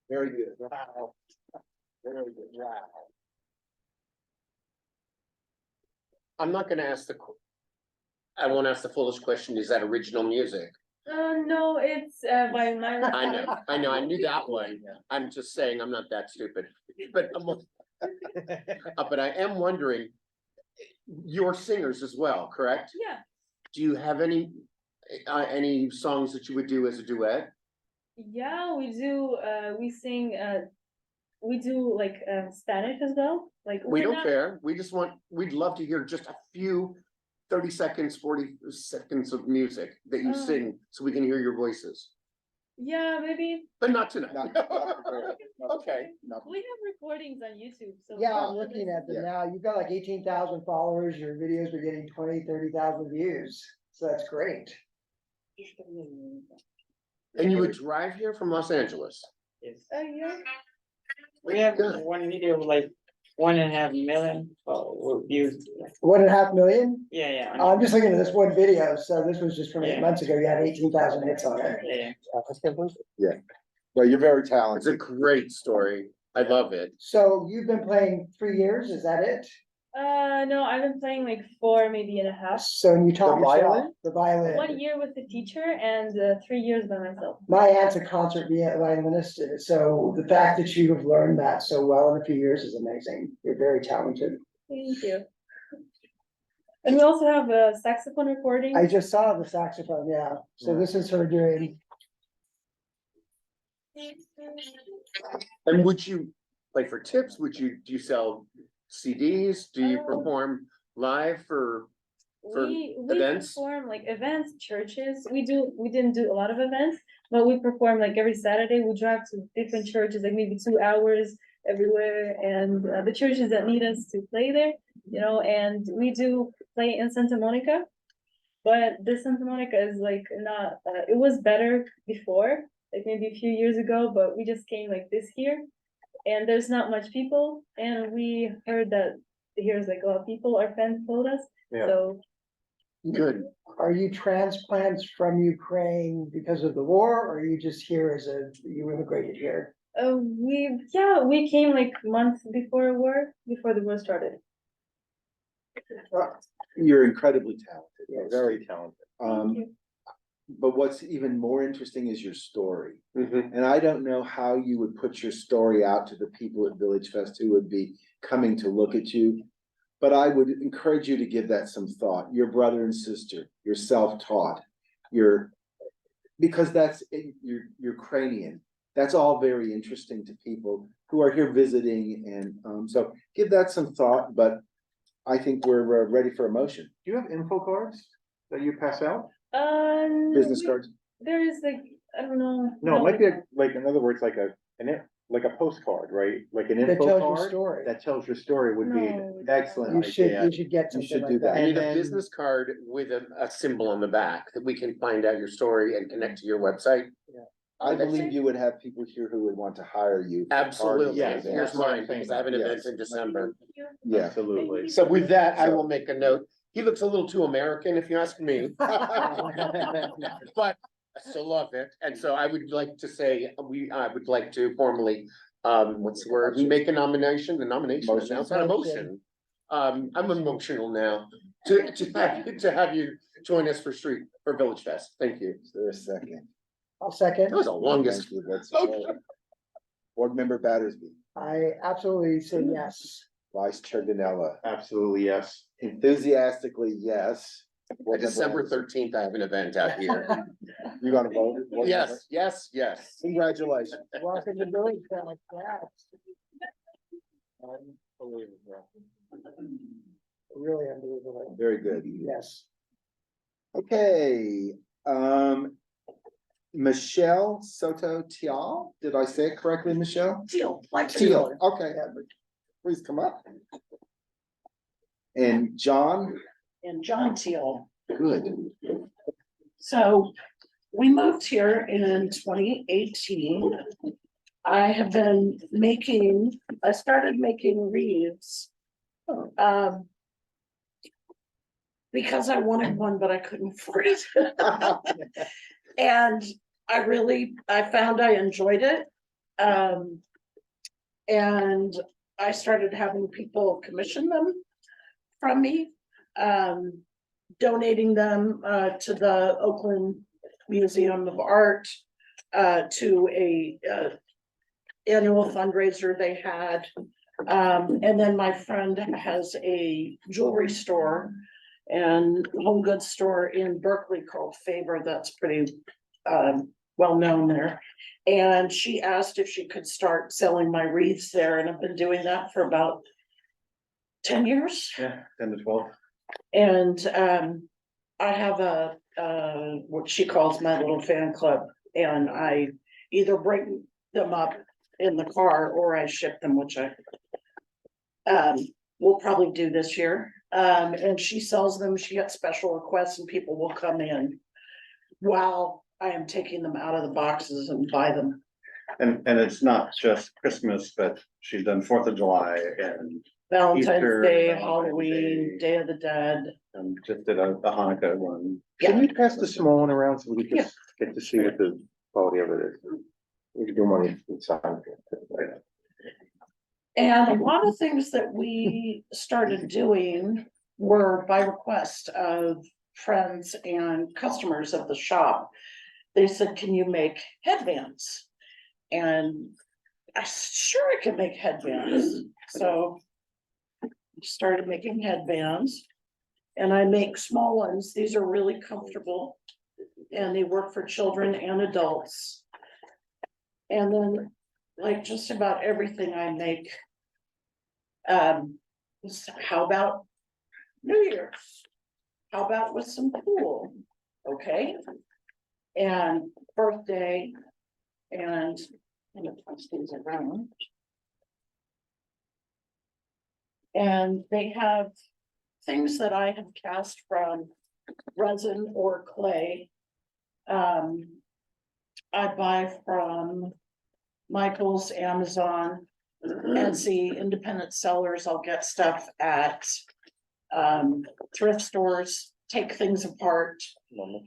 Very good. Wow. Very good. Wow.
I'm not gonna ask I won't ask the foolish question, is that original music?
No, it's by my.
I knew that one. I'm just saying, I'm not that stupid, but but I am wondering, you're singers as well, correct?
Yeah,
Do you have any songs that you would do as a duet?
yeah, we do, we sing, we do like, Spanish as well, like.
We
we're
don't
not-
care. We'd love to hear just a few 30 seconds, 40 seconds of music that you
Oh.
sing so we can hear your voices,
Yeah, maybe,
but not tonight.
Not prepared.
Okay.
Not-
we have recordings on YouTube, so.
Yeah, I'm looking at them now. You've got like 18,000 followers. Your videos are getting 20, 30,000 views. So that's great.
And you would drive here from Los Angeles?
Yeah,
We have
Good.
one video with like 1.5 million views.
1.5 million?
Yeah, yeah.
I'm just looking at this one video. So this was just from 8
Yeah.
months ago. You had 18,000 hits on it.
Yeah.
Well, you're very
It's
talented.
a great story. I love it.
So you've been playing 3 years, is that it?
No, I've been playing like 4, maybe 1.5.
So you taught
The
yourself
violin?
the violin.
1 year with the teacher and 3 years by myself.
My aunt's a concert violinist, so the fact that you have learned that so well in a few years is amazing. You're very talented.
Thank you. And we also have a saxophone recording.
I just saw the saxophone, yeah. So this is her doing,
And would you, like for tips, do you sell CDs? Do you perform live for
We
events?
perform like events, churches. We didn't do a lot of events, but we perform like every Saturday. We drive to different churches, like maybe 2 hours everywhere, and the churches that need us to play there, and we do play in Santa Monica. But this Santa Monica is like not, it was better before, like maybe a few years ago, but we just came like this year. And there's not much people, and we heard that here's like a lot of people, our friends told us,
Yeah.
so.
Good.
are you transplants from Ukraine because of the war, or are you just here you immigrated here?
We came like months before the war started.
You're incredibly talented.
Yeah, very talented.
you.
But what's even more interesting is your story.
Mhm.
And I don't know how you would put your story out to the people at VillageFest who would be coming to look at you. But I would encourage you to give that some thought. Your brother and sister, you're self-taught, because you're Ukrainian. That's all very interesting to people who are here visiting, and so give that some thought. But I think we're ready for a motion.
Do you have info cards that you pass out?
Business cards.
There is like, I don't know.
No, it might be like, in other words, like a postcard, right? Like an
That
info
tells your
card
story.
that tells your story would be
No.
an excellent
You
idea.
should get
You
something
should
like
do that.
I
that.
need a
then-
business card with a symbol on the back that we can find out your story and connect to your website.
I believe you would have people here who would want to hire you. for
Absolutely.
parties
Yes,
and
here's
events.
mine, because I have an event
Yes.
in December.
Yeah,
Absolutely.
So with that, I will make a note. He looks a little too American, if you ask me. But I still love it. And so I would like to say, I would like to formally, what's the word? Make a nomination, the nomination is now, it's not a motion. I'm emotional now to have you join us for VillageFest. Thank you.
is there a second?
I'll second.
That was the longest.
Thank you. Let's vote. Board Member Battersby,
I absolutely say yes.
Vice Chair Danella,
Absolutely, yes.
enthusiastically, yes. Board Member
December
Anderson,
13th, I have an event out here.
You gonna vote? Board Member?
Yes, yes, yes.
Congratulations.
Welcome to Village Fest, yeah. Really unbelievable.
Very good.
Yes.
Okay, Michelle Soto Tial, did I say it correctly, Michelle?
Teal, like
Teal, okay, please come up. And John,
And John Teal.
good,
So we moved here in 2018. I started making wreaths. Because I wanted one, but I couldn't afford it. And I found I enjoyed it. And I started having people commission them from me, donating them to the Oakland Museum of Art, to a annual fundraiser they had. And then my friend has a jewelry store and home goods store in Berkeley called Favor, that's pretty well known there. And she asked if she could start selling my wreaths there, and I've been doing that for about 10 years.
Yeah, 10 to 12.
And I have what she calls my little fan club, and I either bring them up in the car or I ship them, which I will probably do this year. And she sells them, she gets special requests and people will come in while I am taking them out of the boxes and buy them.
And it's not just Christmas, but she's done 4th of July and
Valentine's
Easter,
Day,
Valentine's
Halloween, Day of the Dead.
just did a Hanukkah one.
Can you pass the small one around so we can just get to see what the quality of it is? We can do one inside.
And a lot of things that we started doing were by request of friends and customers of the shop. They said, can you make headbands? And I said, sure, I can make headbands. So I started making headbands. And I make small ones. These are really comfortable. And they work for children and adults. And then, like just about everything I make. How about New Year's? How about with some pool? Okay. And birthday and toss things around. And they have things that I have cast from resin or clay. I buy from Michael's, Amazon, Etsy, independent sellers. I'll get stuff at thrift stores, take things apart. One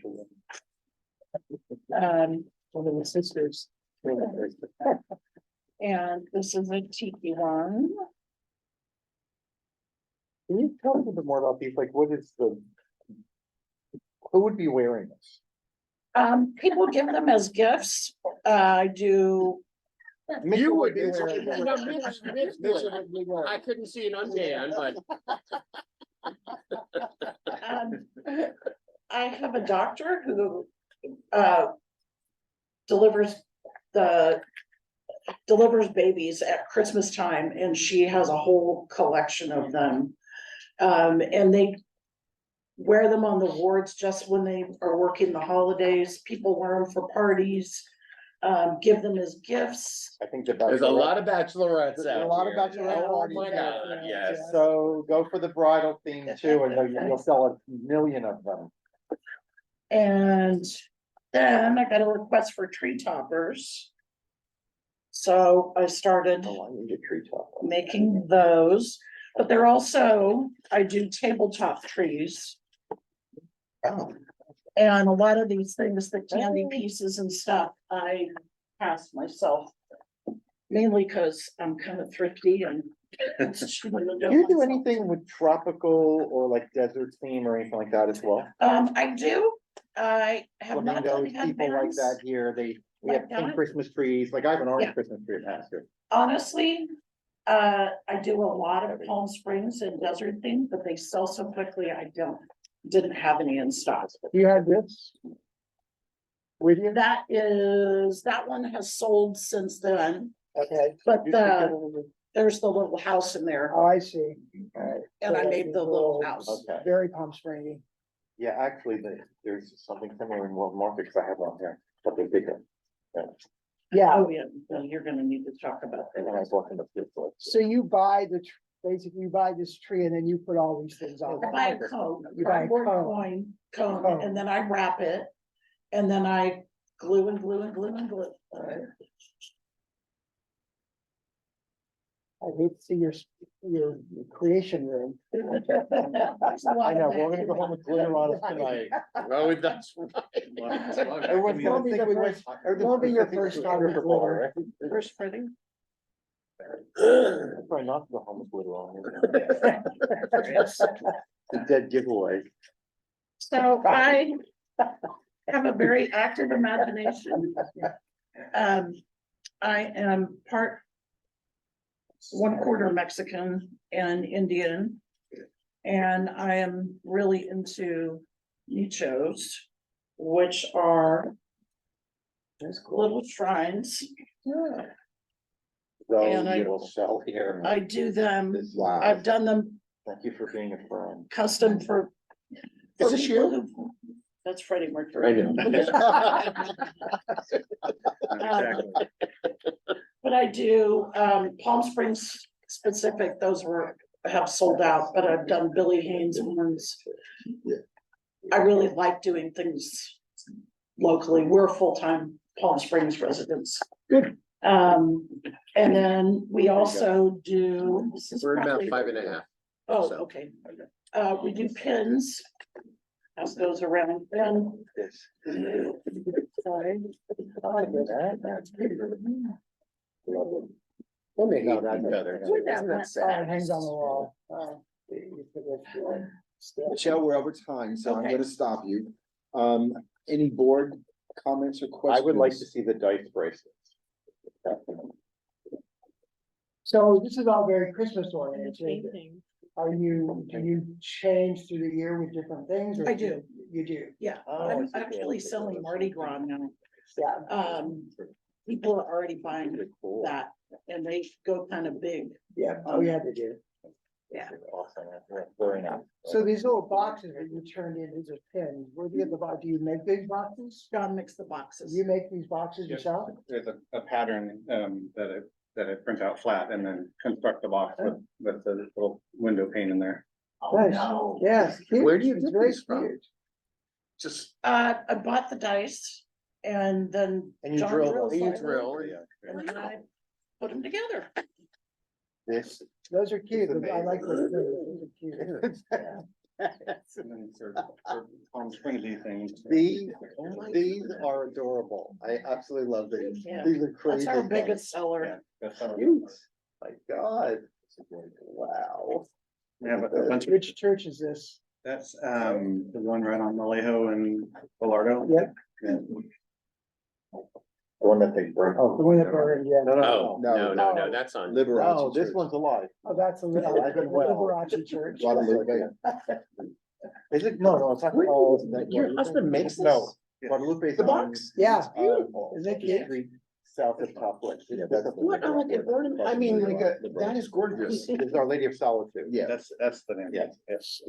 of the sisters. And this is a tiki one.
Can you tell us a little bit more about these? Like, what is who would be wearing this?
People give them as gifts. I do.
You would.
be
No,
wearing
Mitch would. I couldn't see an undan, but.
I have a doctor who delivers babies at Christmas time, and she has a whole collection of them. And they wear them on the wards just when they are working the holidays. People wear them for parties, give them as gifts.
I think
There's a lot of bachelorettes
There's
out
a lot of
here.
bachelorette
Oh
parties
my
out
God,
there.
yes.
So go for the bridal theme too, and you'll sell 1 million of them.
And then I got a request for tree toppers. So I started
Oh, I need a tree top.
making those, but they're also, I do tabletop trees.
Oh.
And a lot of these things, the candy pieces and stuff, I pass myself. Mainly because I'm kind of thrifty and.
Do you do anything with tropical or like desert theme or anything like that as well?
I do. I have not done
Flamingos, people like
headbands.
that here, we have
Like
pink
that?
Christmas trees, like I have an orange
Yeah.
Christmas tree at house here.
Honestly, I do a lot of Palm Springs and desert theme, but they sell so quickly, didn't have any in stock.
You have this? With you?
That one has sold since then,
Okay,
but
You should get a little-
there's the little house in there,
oh, I see. Alright.
and I made the little house.
Okay,
Very Palm Springy.
yeah, actually, there's something similar in World Market, because I have one here, but they're bigger. Yeah,
Yeah,
Oh, yeah, then you're gonna need to talk about
and then I
that.
was walking up this way.
so you buy basically you buy this tree and then you put all these things on.
I buy a cone,
You buy a
cardboard
cone.
cone, and then I wrap it, and then I glue and glue and glue and glue.
I hate to see your creation room.
I know, we're gonna go home with glitter on us tonight.
Oh, that's
Everyone's gonna think we went.
Won't be your first time with glitter.
First printing.
Probably not to go home with glitter on. The dead giveaway.
So I have a very active imagination. I am part 1/4 Mexican and Indian. And I am really into nichos, which are little shrines.
So
And I-
you'll sell here.
I do them,
Wow.
I've done them
Thank you for being a friend.
custom for.
Is this you?
That's Freddie Mercury.
I know.
Exactly.
But I do, Palm Springs specific, those have sold out, but I've done Billy Haynes ones. I really like doing things locally. We're full-time Palm Springs residents.
Good.
And then we also do. this is
We're at about
probably-
5.5.
Oh,
so.
okay. We do pins. House goes around then. Sorry.
Well, maybe
No,
each
that's-
other.
that's-
too.
Isn't that
Isn't that
went-
Oh, it
sad?
hangs on the wall.
Michelle, we're over time, so I'm
Okay.
gonna stop you. Any board comments or
I
questions?
would like to see the dice bracelets.
So this is all very Christmas oriented.
Painting.
Do you change through the year with different things? Or
I do.
You do?
Yeah,
Oh,
I'm
I see.
actually selling Mardi Gras now.
Yeah.
People are already buying
Really cool.
that and they go kind of big.
Yeah, oh, yeah, they do.
Yeah.
Awesome. Very nice.
So these little boxes that you turned in, these are pins. Where do you get the box? Do you make big boxes?
John makes the boxes.
You make these boxes
Yep.
yourself?
There's a pattern, that I print out flat and then construct the box with the little window pane in there.
Nice. Yes. cute.
Where do you
It's
get
very
these from?
cute.
Just,
I bought the dice and then.
And you
John
drill
drills
you
them,
drill.
And then I put them together.
This.
Those are cute.
It's
I like those.
amazing.
Those are cute. Yeah.
And then sort of Palm Springs things.
These are adorable. I absolutely love these.
Yeah.
These are crazy.
That's our
things.
biggest seller.
Yeah, that's how-
Cute. My God. Wow.
We have a bunch of,
Which church is this?
that's, the one right on Vallejo and Velardo.
Yep.
Yeah.
The one that they burn.
Oh, the one that burned, yeah.
oh, no,
no.
that's on.
Liberace
No, this
Church.
one's alive.
Oh, that's a
I've been well.
Liberace church.
Guadalupe.
Is it? No, it's not.
Where-
Oh, isn't that
Your
Guadalupe?
husband makes this?
No, Guadalupe's
The
on,
box?
Yeah.
Beautiful.
Isn't it cute?
Street south of Top Lake.
Yeah, that's-
What, I mean, like, that is gorgeous.
This is Our Lady of Solitude.
Yeah.
That's the name.
Yes.
Yes.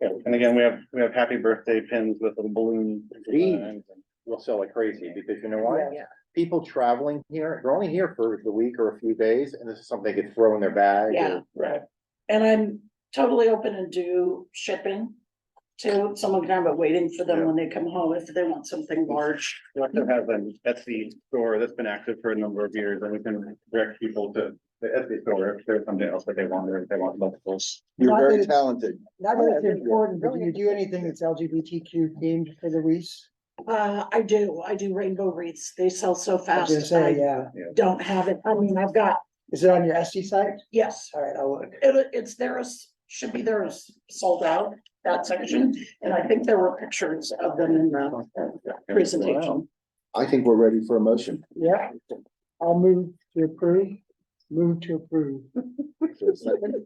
Yeah, and again, we have happy birthday pins with little balloon. designs and-
We'll sell like crazy because you know why?
Yeah.
People traveling here, they're only here for the week or a few days and this is something they could throw in their bag.
Yeah.
Right.
And I'm totally open and do shipping too. Someone can have it waiting for them
Yeah.
when they come home if they want something large.
We also have an Etsy store that's been active for a number of years, and we can direct people to the Etsy store if there's something else that they want, or if they want multiples.
You're
Not that
very
it's-
talented.
Not that it's important, but do you do anything that's LGBTQ themed for the wreaths?
I do rainbow wreaths. They sell so
I was
fast.
gonna say,
I
yeah.
don't have it. I mean, I've got,
Is it on your Etsy site?
yes,
All right, I'll look.
it's there is, should be there is sold out, that section. And I think there were pictures of them in the presentation.
I think we're ready for a motion.
Yeah. I'll move to approve. Move to approve.
Is there a second?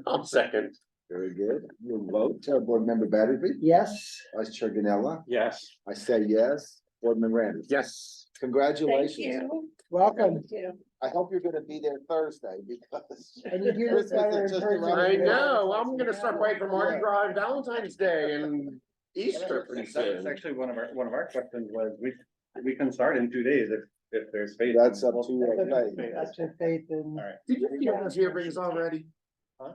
I'll second.
Very good. We'll vote. Board Member Batterby,
Yes.
Vice Chair Ganella.
Yes.
I say yes. Board Member Anderson.
Yes.
Congratulations.
Welcome.
Thank you.
I hope you're gonna be there Thursday because.
And you do this better in
Christmas is just
person.
around
I
the corner.
know, I'm gonna start praying for Mardi Gras and Valentine's Day and Easter pretty
That's
soon.
actually one of our questions was, we can start in 2 days if there's space.
That's up to you.
That's your faith in.
All right.
Did you steal those earrings already?
Huh?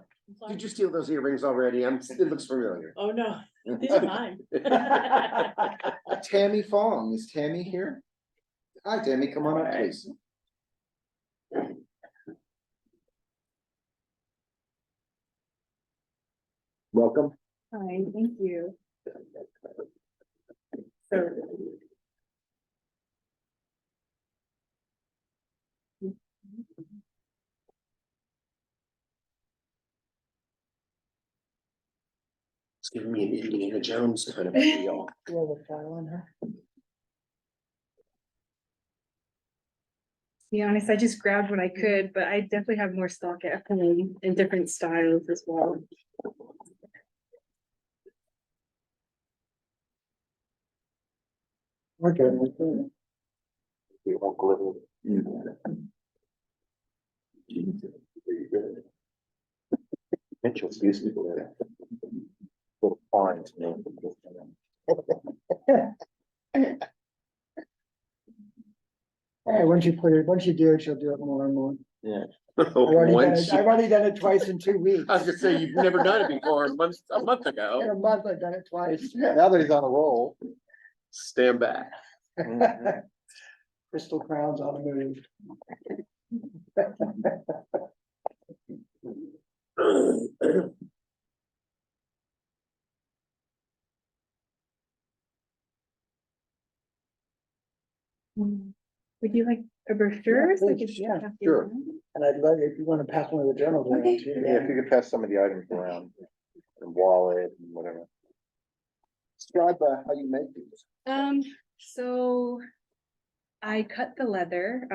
Did you steal those earrings already? It looks familiar.
Oh, no, these are mine.
Tammy Fong, is Tammy here? Hi, Tammy, come on up, please. Welcome.
Hi, thank you. So.
It's giving me an Indiana Jones kind of a deal.
You have a file on her?
To be honest, I just grabbed what I could, but I definitely have more stock at home in different styles as well.
Okay.
You won't glitter. Mitchell's used to do that. Little fines, man.
Hey, once you do it, she'll do it more and more.
Yeah.
I've already done
Once
it,
you-
I've already done it twice in 2 weeks.
I was gonna say, you've never done it before, a month
In
ago.
a month, I've done it twice.
Now that he's on a roll.
Stand back.
Crystal crowns on the move.
Would you like
A brochure,
Yeah,
so I
please,
could
yeah,
have
sure.
you-
And I'd love if you want to pass one of the journals around
Okay.
too.
Yeah, if you could pass some of the items around, and wallet and whatever.
Describe how you make these.
So I cut the leather,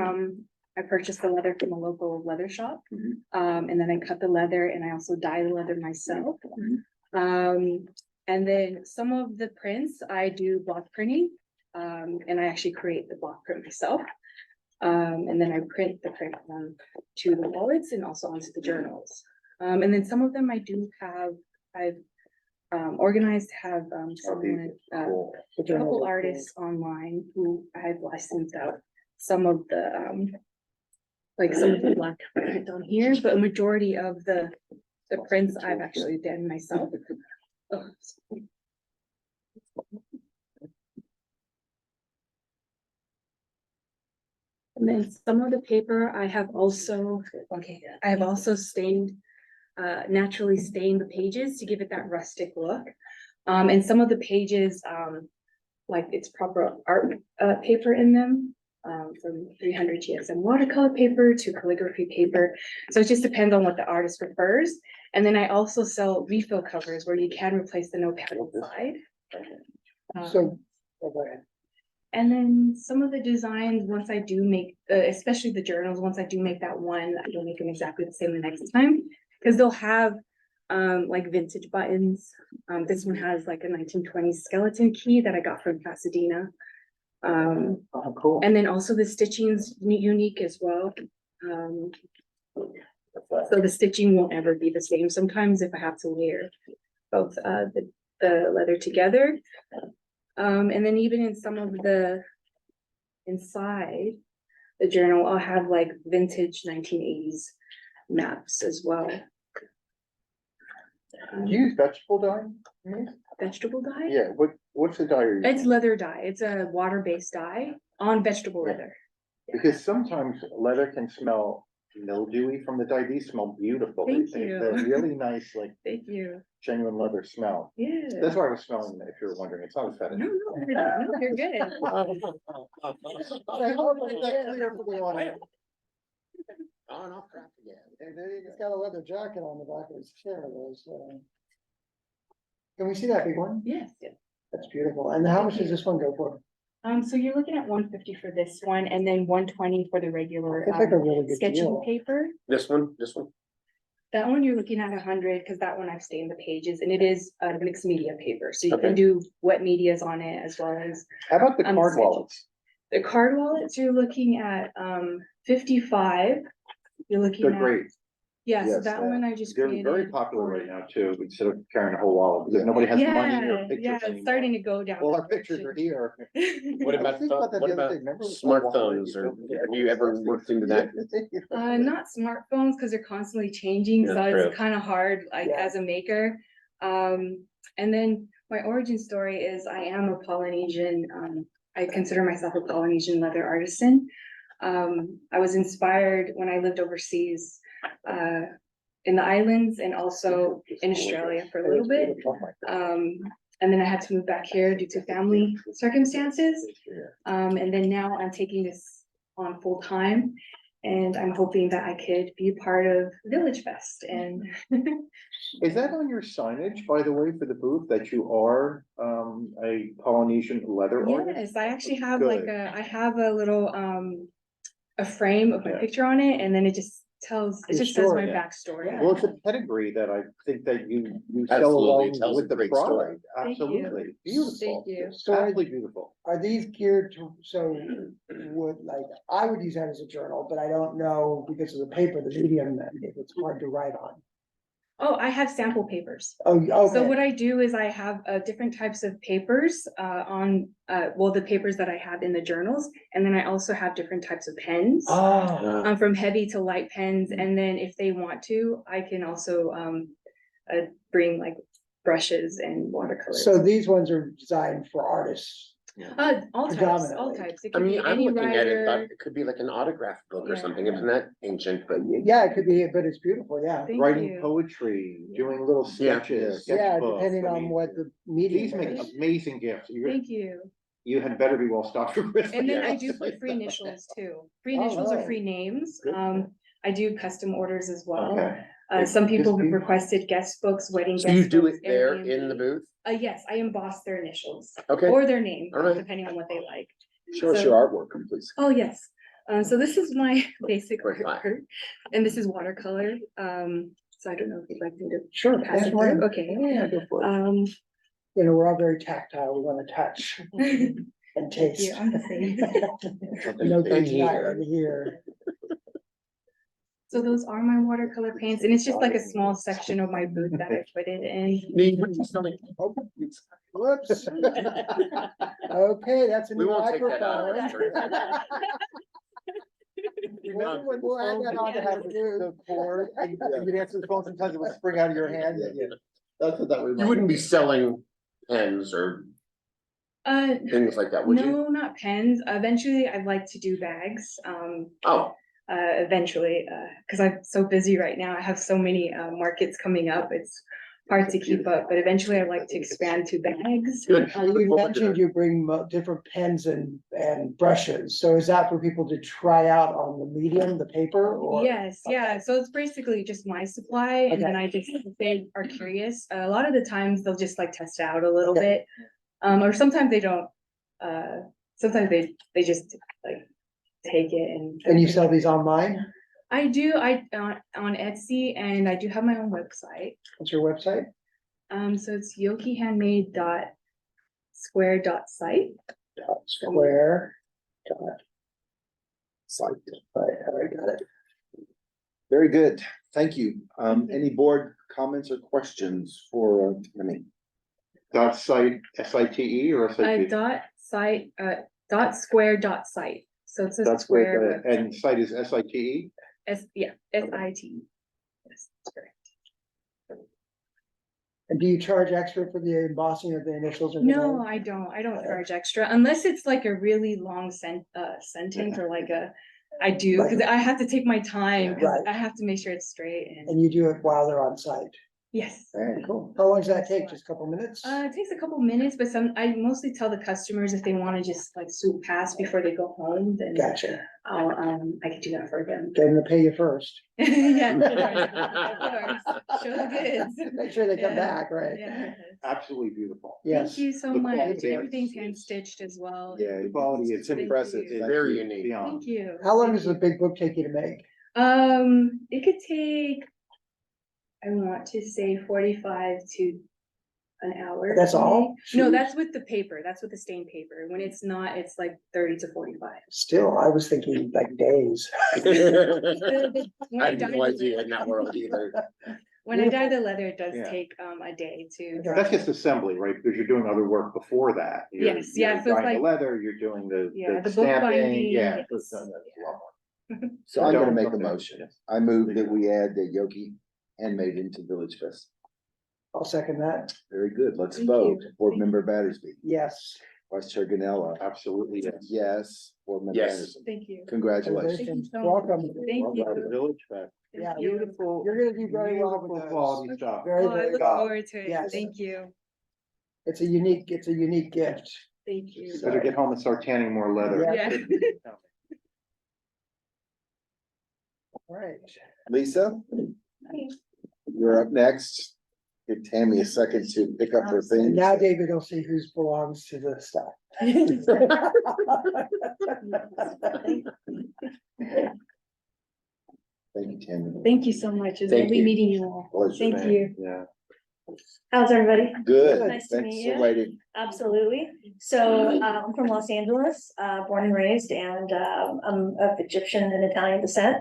I purchased the leather from a local leather shop. And then I cut the leather and I also dye the leather myself. And then some of the prints I do block printing, and I actually create the block print myself. And then I print the print to the wallets and also onto the journals. And then some of them I do have, I've organized, have someone,
Cool.
The
a
journals
couple
are
artists online who I've licensed out some of the, like some of the black print on here, but a majority of the prints I've actually done myself. Oh, sorry. And then some of the paper I have also, I have also stained, naturally stained the pages to give it that rustic look. And some of the pages, like it's proper art, paper in them, from 300 GSM watercolor paper to calligraphy paper. So it just depends on what the artist prefers. And then I also sell refill covers where you can replace the notepad inside.
So, oh, go ahead.
And then some of the designs, once I do make, especially the journals, once I do make that one, I don't make them exactly the same the next time. Because they'll have like vintage buttons. This one has like a 1920s skeleton key that I got from Pasadena.
Oh, cool.
And then also the stitching's unique as well. So the stitching won't ever be the same. Sometimes if I have to layer both the leather together. And then even in some of the inside the journal, I'll have like vintage 1980s maps as well.
Do you use vegetable dye?
Vegetable dye?
Yeah, what's the dye you're using?
It's leather dye. It's a water-based dye on vegetable
Yeah.
leather.
Because sometimes leather can smell mildewy from the dye. These smell beautiful.
Thank you.
They're really nice, like
Thank you.
genuine leather smell.
Yeah.
That's why I was smelling them, if you were wondering. It's not a fetish.
No, you're good.
I hope I made that clear for the audience.
On off track again.
It's got a leather jacket on the back of his chair, can we see that big one?
Yes, yes.
That's beautiful. And how much does this one go for?
So you're looking at 150 for this one and then 120 for the regular
It's like a really good
sketching
deal.
paper.
This one.
That one you're looking at 100 because that one I've stained the pages and it is a mixed media paper. So you
Okay.
can do wet medias on it as well as
How about the card
sketching.
wallets?
The card wallets, you're looking at 55. You're looking
They're
at,
great.
yeah, so
Yes,
that one I just
They're
created.
very popular right now too, instead of carrying a whole wallet, because nobody has money in their
Yeah,
pictures
yeah,
anymore.
it's starting to go down.
Well,
that
our pictures are here.
What
I was
about,
thinking about that
what
the other
about
day. Remember with the
smartphones
wallet?
or have you ever worked into that?
Not smartphones, because they're constantly changing, so
Yeah,
it's
true.
kind of hard, like,
Yeah.
as a maker. And then my origin story is I am a Polynesian, I consider myself a Polynesian leather artisan. I was inspired when I lived overseas, in the islands and also in Australia for a little bit. And then I had to move back here due to family circumstances. And then now I'm taking this on full time. And I'm hoping that I could be a part of VillageFest and.
Is that on your signage, by the way, for the booth, that you are a Polynesian leather artist?
Yes, I actually have like
Good.
I have a little, a frame of my
Yeah.
picture on it and then it just tells, it
Your
just says
story,
my
yeah.
backstory.
Well, it's a pedigree that I think that you sell
Absolutely,
along
it tells
with
a
the
great story.
product.
Thank you.
Absolutely, beautiful.
Thank you.
Absolutely beautiful.
Are these geared to, so would like, I would use that as a journal, but I don't know because of the paper, the medium, if it's hard to write on.
Oh, I have sample papers.
Oh,
So what
okay.
I do is I have different types of papers on, well, the papers that I have in the journals. And then I also have different types of pens.
Oh,
From heavy to light pens, and then if they want to, I can also bring like brushes and watercolors.
so these ones are designed for artists.
All types, all
predominantly.
types. It
I
could be
mean, I'm
any
looking at it, but
writer.
it could be like an autograph book or
Yeah.
something. It's not ancient, but.
Yeah, it could be, but it's beautiful, yeah.
Thank
Writing
you.
poetry, doing little
Yeah.
sketches,
Yeah,
sketchbooks.
depending
I
on
mean,
what the medium
these make
is.
amazing gifts. You're-
Thank you.
You had better be well stocked for Christmas.
And then I do put free initials too. Free initials or free names. I do custom orders as well.
Okay.
Some people have
Just-
requested guest books, wedding
So
guest
you do
books,
it there in
Airbnb.
the booth?
Yes, I emboss their initials
Okay.
or their name,
All right.
depending on what they like.
Show us
So-
your artwork, please.
Oh, yes. So this is my basic
Great.
artwork, and this is watercolor. So I don't know if you'd like me to
Sure,
pass
that's
it
fine.
through. Okay.
Yeah, go for it. You know, we're all very tactile. We want to touch and taste.
Yeah, I'm the same.
No
And
things not
here.
right here.
So those are my watercolor paints, and it's just like a small section of my booth that I put it in.
Oh, whoops.
Okay, that's a
We
new
won't take that out.
microphone. We'll add that on to have
The cord, and you'd answer the phone, sometimes it would spring out of your hand.
That's what that
You wouldn't be selling pens or things like that, would you?
No, not pens. Eventually, I'd like to do bags.
Oh,
Eventually, because I'm so busy right now. I have so many markets coming up. It's hard to keep up, but eventually I'd like to expand to bags.
good.
You mentioned you bring different pens and brushes. So is that for people to try out on the medium, the paper, or?
Yes, yeah. So it's basically just my supply, and then I just, if they are curious, a lot of the times they'll just like test it out a little bit. Or sometimes they don't, sometimes they just like take it and.
And you sell these online?
I do, on Etsy, and I do have my own website.
What's your website?
So it's yokihandmade.square.site.
Square.
Site.
Right, all right, got it.
Very good. Thank you. Any board comments or questions for,
Dot site, SITE or SIT?
Square.site. So it's a
That's
square.
where, and site is SITE?
SIT. Yes, that's correct.
And do you charge extra for the embossing of the initials? Or the
No,
name?
I don't charge extra unless it's like a really long sentence or like I do, because I have to take my time, because
Right.
I have to make sure it's straight and,
And you do it while they're on site?
yes.
Very cool. How long does that take? Just a couple minutes?
It takes a couple minutes, but I mostly tell the customers if they want to just like swoop past before they go home, then
Gotcha.
I can do that for them.
Get them to pay you first.
Yeah, of course. Show the goods.
Make sure they come
Yeah.
back, right?
Yeah.
Absolutely beautiful.
Yes.
Thank you so
The
much.
quality
Everything's
is-
hand stitched as well.
yeah,
The quality is
Thank
impressive.
you.
Very unique.
beyond.
Thank you.
How long
Thank
does the
you.
big book take you to make?
It could take, I want to say 45 to an hour.
That's all?
No,
Jeez.
that's with the paper. That's with the stained paper. When it's not, it's like 30 to 45.
Still, I was thinking like days.
I
When I
have
dye
no
the
idea
leather-
in that world either.
When I dye the leather, it does
Yeah.
take a day to.
That's just assembly, right? Because you're doing other work before that. You're-
Yes, yeah,
you're
so it's
dyeing the
like-
leather, you're doing the
Yeah, the
stamping,
bookbinding,
yeah.
yes.
That's a lot more.
So I'm gonna
Don't-
make a
don't-
motion. I move that we add the Yoki handmade into VillageFest.
I'll second that.
Very good. Let's
Thank
vote.
you.
Board
Thank
Member Battersby,
Yes.
Vice Chair Ganella.
Absolutely, yes.
Yes. Board Member
Yes.
Anderson.
Thank you.
Congratulations.
Thank you so much.
Welcome.
Thank
Well
you.
done.
Village Fest.
Thank
Yeah,
you.
Beautiful.
You're gonna do very well with
beautiful
those.
quality stuff.
Very,
Oh, I
very
look
well.
forward to it.
Yes.
Thank you.
It's a unique gift.
Thank you.
You better get home and start tanning more leather.
Yeah.
Yeah.
Right.
Lisa, you're up next. Give Tammy a second to pick up her
And
things.
now David will see whose belongs to the stuff.
Thank you, Tammy.
Thank you so much. It's
Thank
lovely
you.
meeting you all.
Pleasure,
Thank
man.
you.
Yeah.
How's everybody?
Good.
Nice to
Thanks
meet
for
you.
waiting.
Absolutely. So I'm from Los Angeles, born and raised, and I'm of Egyptian and Italian descent.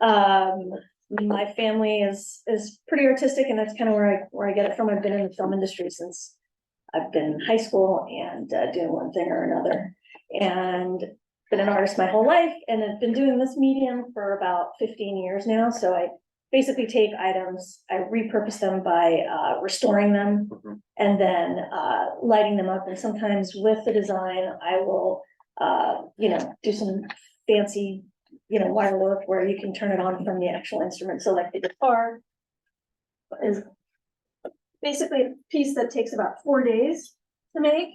My family is pretty artistic, and that's kind of where I get it from. I've been in the film industry since I've been in high school and doing one thing or another, and been an artist my whole life, and I've been doing this medium for about 15 years now. So I basically take items, I repurpose them by restoring them and then lighting them up. And sometimes with the design, I will, do some fancy, wire work where you can turn it on from the actual instrument. So like the guitar is basically a piece that takes about 4 days to make.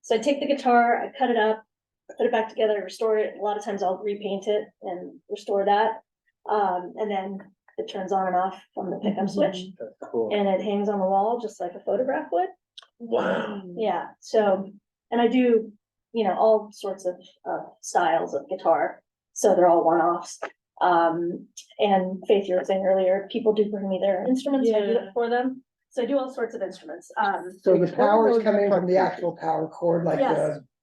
So I take the guitar, I cut it up, put it back together, restore it. A lot of times I'll repaint it and restore that. And then it turns on and off from the pickup switch,
Cool.
and it hangs on the wall just like a photograph would.
Wow.
Yeah, so, and I do, you know, all sorts of styles of guitar, so they're all one-offs. And Faith, you were saying earlier, people do bring me their instruments, I do it for them, so I do all sorts of instruments,
So the power is coming from the actual power cord, like
Yes.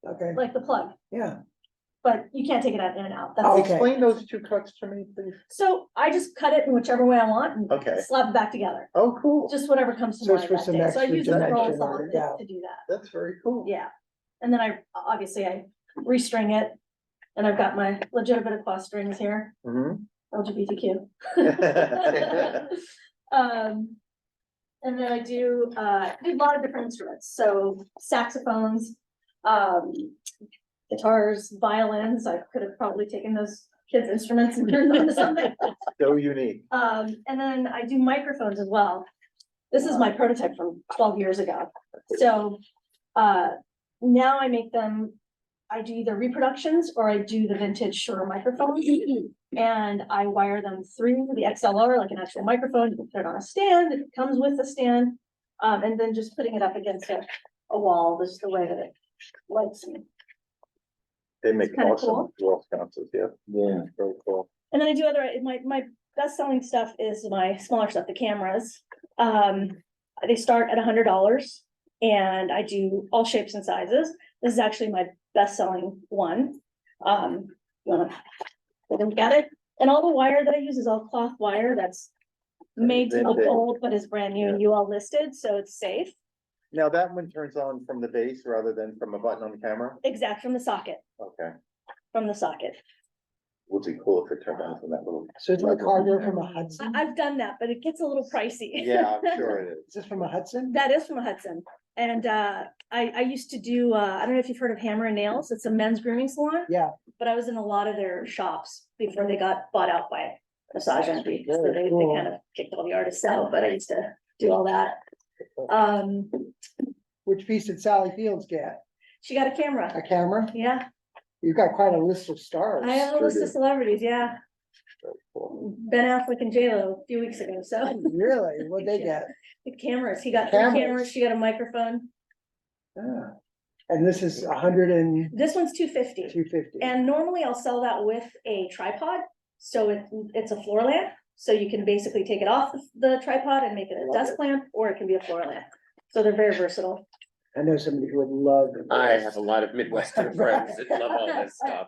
the, okay,
like the plug,
yeah.
but you can't take it out in and out.
Oh,
That's,
okay.
Explain those two cuts to me, please.
so I just cut it in whichever way I want and
Okay.
slap it back together,
Oh, cool.
just whatever comes to
So it's
mind
for
that
some
day, so I
extra
use the roll
dimension
saw
or- yeah.
to do that.
That's very cool.
Yeah, and then I restring it, and I've got my legitimate equestrian strings here,
Mhm.
LGBTQ. And then I do a lot of different instruments, so saxophones, guitars, violins. I could have probably taken those kids' instruments and turned them into something.
So unique.
And then I do microphones as well. This is my prototype from 12 years ago. So now I make them, I do either reproductions or I do the vintage Shure microphones. And I wire them through the XLR like an actual microphone. You can put it on a stand, it comes with the stand. And then just putting it up against a wall, this is the way that it lights me.
They make
kinda
awesome
cool.
dwarf sconces, yeah. Yeah, very cool.
And then I do other, my best selling stuff is my smaller stuff, the cameras. They start at $100 and I do all shapes and sizes. This is actually my best selling one. You wanna take a look at it? And all the wire that I use is all cloth wire that's made to look
Vintage.
old, but is brand new and you all listed, so it's safe.
Now that one turns on from the base rather than from a button on the camera?
Exact from the socket,
Okay.
from the socket.
Would be cool if it turned on from that little.
So it's like hardware from a Hudson?
I've done that, but it gets a little pricey.
Yeah, I'm sure it is.
Is this from a Hudson?
That is from a Hudson. And I used to do, I don't know if you've heard of Hammer and Nails. It's a men's grooming salon.
Yeah.
But I was in a lot of their shops before they got bought out by Massage Envy. So
Very
they
cool.
kind of kicked all the artists out, but I used to do all that.
Which piece did Sally Fields get?
She got a camera.
A camera?
Yeah,
You've got quite a list of stars.
I have a
Sure
list of
do.
celebrities, yeah.
Very cool.
Ben Affleck and J-Lo a few weeks ago, so.
Really? What'd they get?
The cameras, he got 3
Cameras.
cameras, she got a microphone.
Ah. And this is 100
This one's 250.
250.
And normally I'll sell that with a tripod, so it's a floor lamp. So you can basically take it off the tripod and make it a
Love
desk
it.
lamp, or it can be a floor lamp. So they're very versatile.
I know somebody who would love.
I have a lot of Midwestern friends that love all this stuff.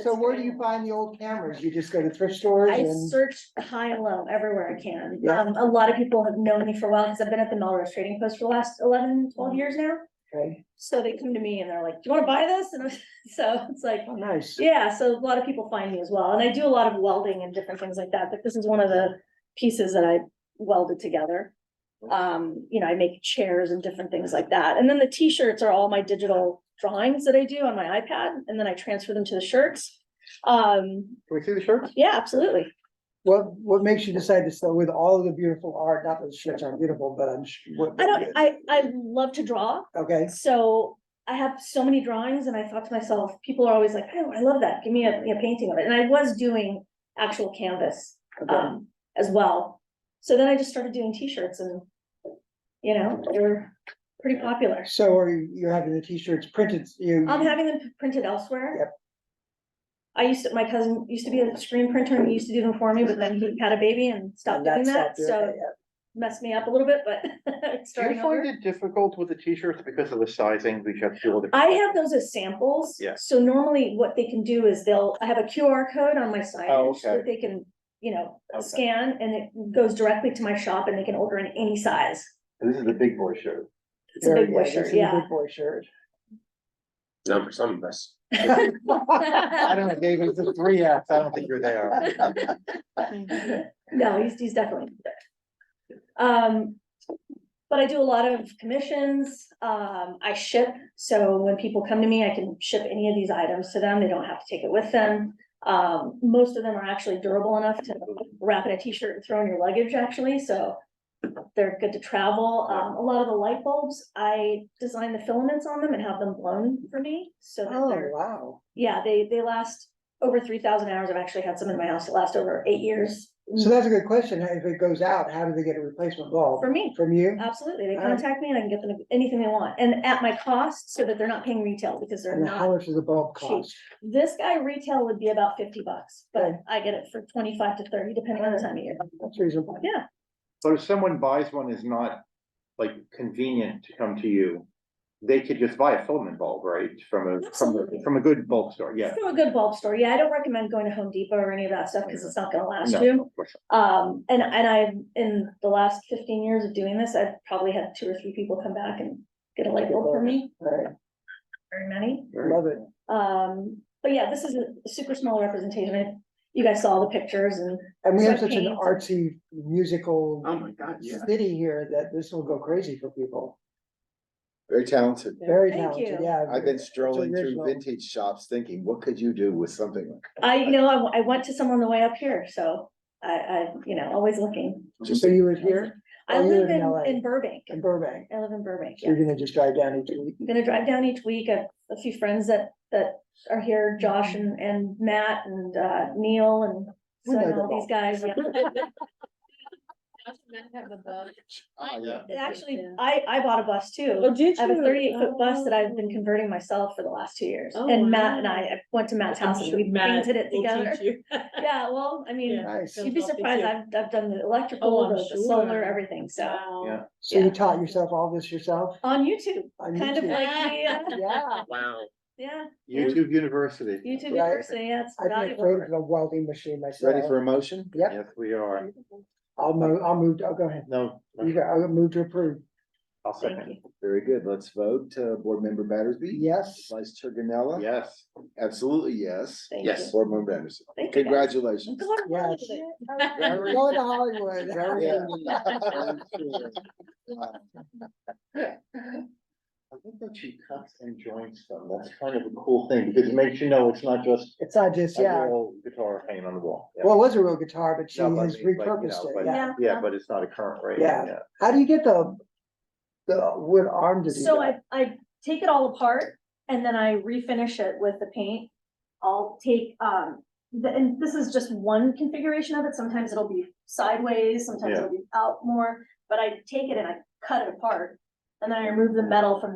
So where do you find the old cameras? You just go to thrift stores
I
and,
search high and low everywhere I can.
Yeah.
A lot of people have known me for a while because I've been at the Melrose Trading Post for the last 11, 12 years now.
okay,
So they come to me and they're like, do you want to buy this? And so it's like,
oh, nice.
yeah, so a lot of people find me as well. And I do a lot of welding and different things like that, but this is one of the pieces that I welded together. You know, I make chairs and different things like that. And then the t-shirts are all my digital drawings that I do on my iPad, and then I transfer them to the shirts.
Can we see the shirts?
Yeah, absolutely.
What makes you decide to sell with all of the beautiful art? Not that the shirts aren't beautiful, but I'm sure.
I love to draw.
Okay,
So I have so many drawings and I thought to myself, people are always like, oh, I love that. Give me a painting of it. And I was doing actual canvas,
okay.
as well. So then I just started doing t-shirts and, you know, they were pretty popular.
So are you having the t-shirts printed?
I'm having them printed elsewhere.
Yep.
My cousin used to be a screen printer and he used to do them for me, but then he had a baby and stopped doing that, so messed me up a little bit, but
Do
starting
you find
over.
it difficult with the t-shirts because of the sizing? We have to do all the.
I have those as samples.
Yeah.
So normally what they can do is I have a QR code on my site
Oh, okay.
that they can, you know,
Okay.
scan and it goes directly to my shop and they can order in any size.
And this is the big boy shirt.
It's a big boy
this
shirt,
is a
yeah.
Big boy shirt.
Not for some of us.
I don't know, David, it's a 3X. I don't think you're there.
No, he's definitely. But I do a lot of commissions, I ship, so when people come to me, I can ship any of these items to them, they don't have to take it with them. Most of them are actually durable enough to wrap in a t-shirt and throw in your luggage, actually, so They're good to travel. A lot of the light bulbs, I design the filaments on them and have them blown for me, so that
Oh,
they're,
wow.
yeah, they last over 3,000 hours. I've actually had some in my house that last over 8 years.
So that's a good question. If it goes out, how do they get a replacement bulb?
For me.
From you?
Absolutely, they
All right.
contact me and I can get them anything they want, and at my cost, so that they're not paying retail, because they're
And how
not
much does the bulb
cheap.
cost?
This guy retail would be about $50,
Okay.
but I get it for 25 to 30, depending on the time of year.
That's reasonable.
Yeah,
But if someone buys one is not like convenient to come to you, they could just buy a filament bulb, right? From a good bulb store, yeah.
from a good bulb store. Yeah, I don't recommend going to Home Depot or any of that stuff, because it's not gonna last
No,
you.
of course not.
And I've, in the last 15 years of doing this, I've probably had 2 or 3 people come back and get a light bulb for me.
All right,
Very many.
love it.
But yeah, this is a super small representation. You guys saw the pictures and.
And we have
some
such an
paints.
artsy musical
Oh, my God, yeah.
city here that this will go crazy for people.
Very talented.
Very
Thank
talented,
you.
yeah.
I've been strolling through
original.
vintage shops thinking, what could you do with something like
I went to some on the way up here, so always looking.
So you live here?
I
Oh, you
live
live in LA.
in Burbank.
In Burbank?
I live in Burbank,
So
yeah.
you're gonna just drive down each week?
I'm gonna drive down each week. I have a few friends that are here, Josh and Matt and Neil, and
We
so I
know
know
them
all these guys. yeah.
Oh, yeah.
Actually, I bought a bus too.
Oh, did
I have a
you?
38-foot bus that I've been
Oh.
converting myself for the last 2 years.
Oh,
And Matt and
wow.
I went to Matt's
I'm
house and
sure
we
Matt
painted it
will
together.
teach you.
Yeah, well, I mean,
Yeah.
Nice.
you'd be
Help you
surprised.
too.
I've done the electrical,
Oh, I'm
the solar,
sure.
everything, so
Wow.
Yeah.
So you
Yeah.
taught yourself all this yourself?
on YouTube,
On
kind of
YouTube?
like the,
Yeah.
Wow.
yeah,
YouTube University.
YouTube
Right.
University, yeah, it's
I'd be
valuable.
afraid of the welding machine myself.
Ready for a motion?
Yep,
Yes, we are.
I'll move, oh, go ahead.
No,
I'll move to approve.
I'll
Thank
second.
you.
Very good. Let's vote. Board Member Battersby?
Yes.
Vice Chair Ganella?
Yes.
Absolutely, yes.
Thank
Yes.
you.
Board Member Anderson?
Thank you, guys.
Congratulations.
Yes.
Very-
Going to Hollywood.
Yeah.
I think that she cuts and joins them. That's kind of a cool thing because it makes you know it's not just
It's not just,
a
yeah,
real guitar hanging on the wall. Yeah.
well, it was a real guitar, but she
No, but I
has
mean, like, you
repurposed
know,
it,
but-
yeah.
Yeah.
but it's not a current rate.
Yeah. How do you get the wood arm to do
So
that?
I take it all apart and then I refinish it with the paint. I'll take, and this is just one configuration of it. Sometimes it'll be sideways, sometimes
Yeah.
it'll be out more, but I take it and I cut it apart. And then I remove the metal from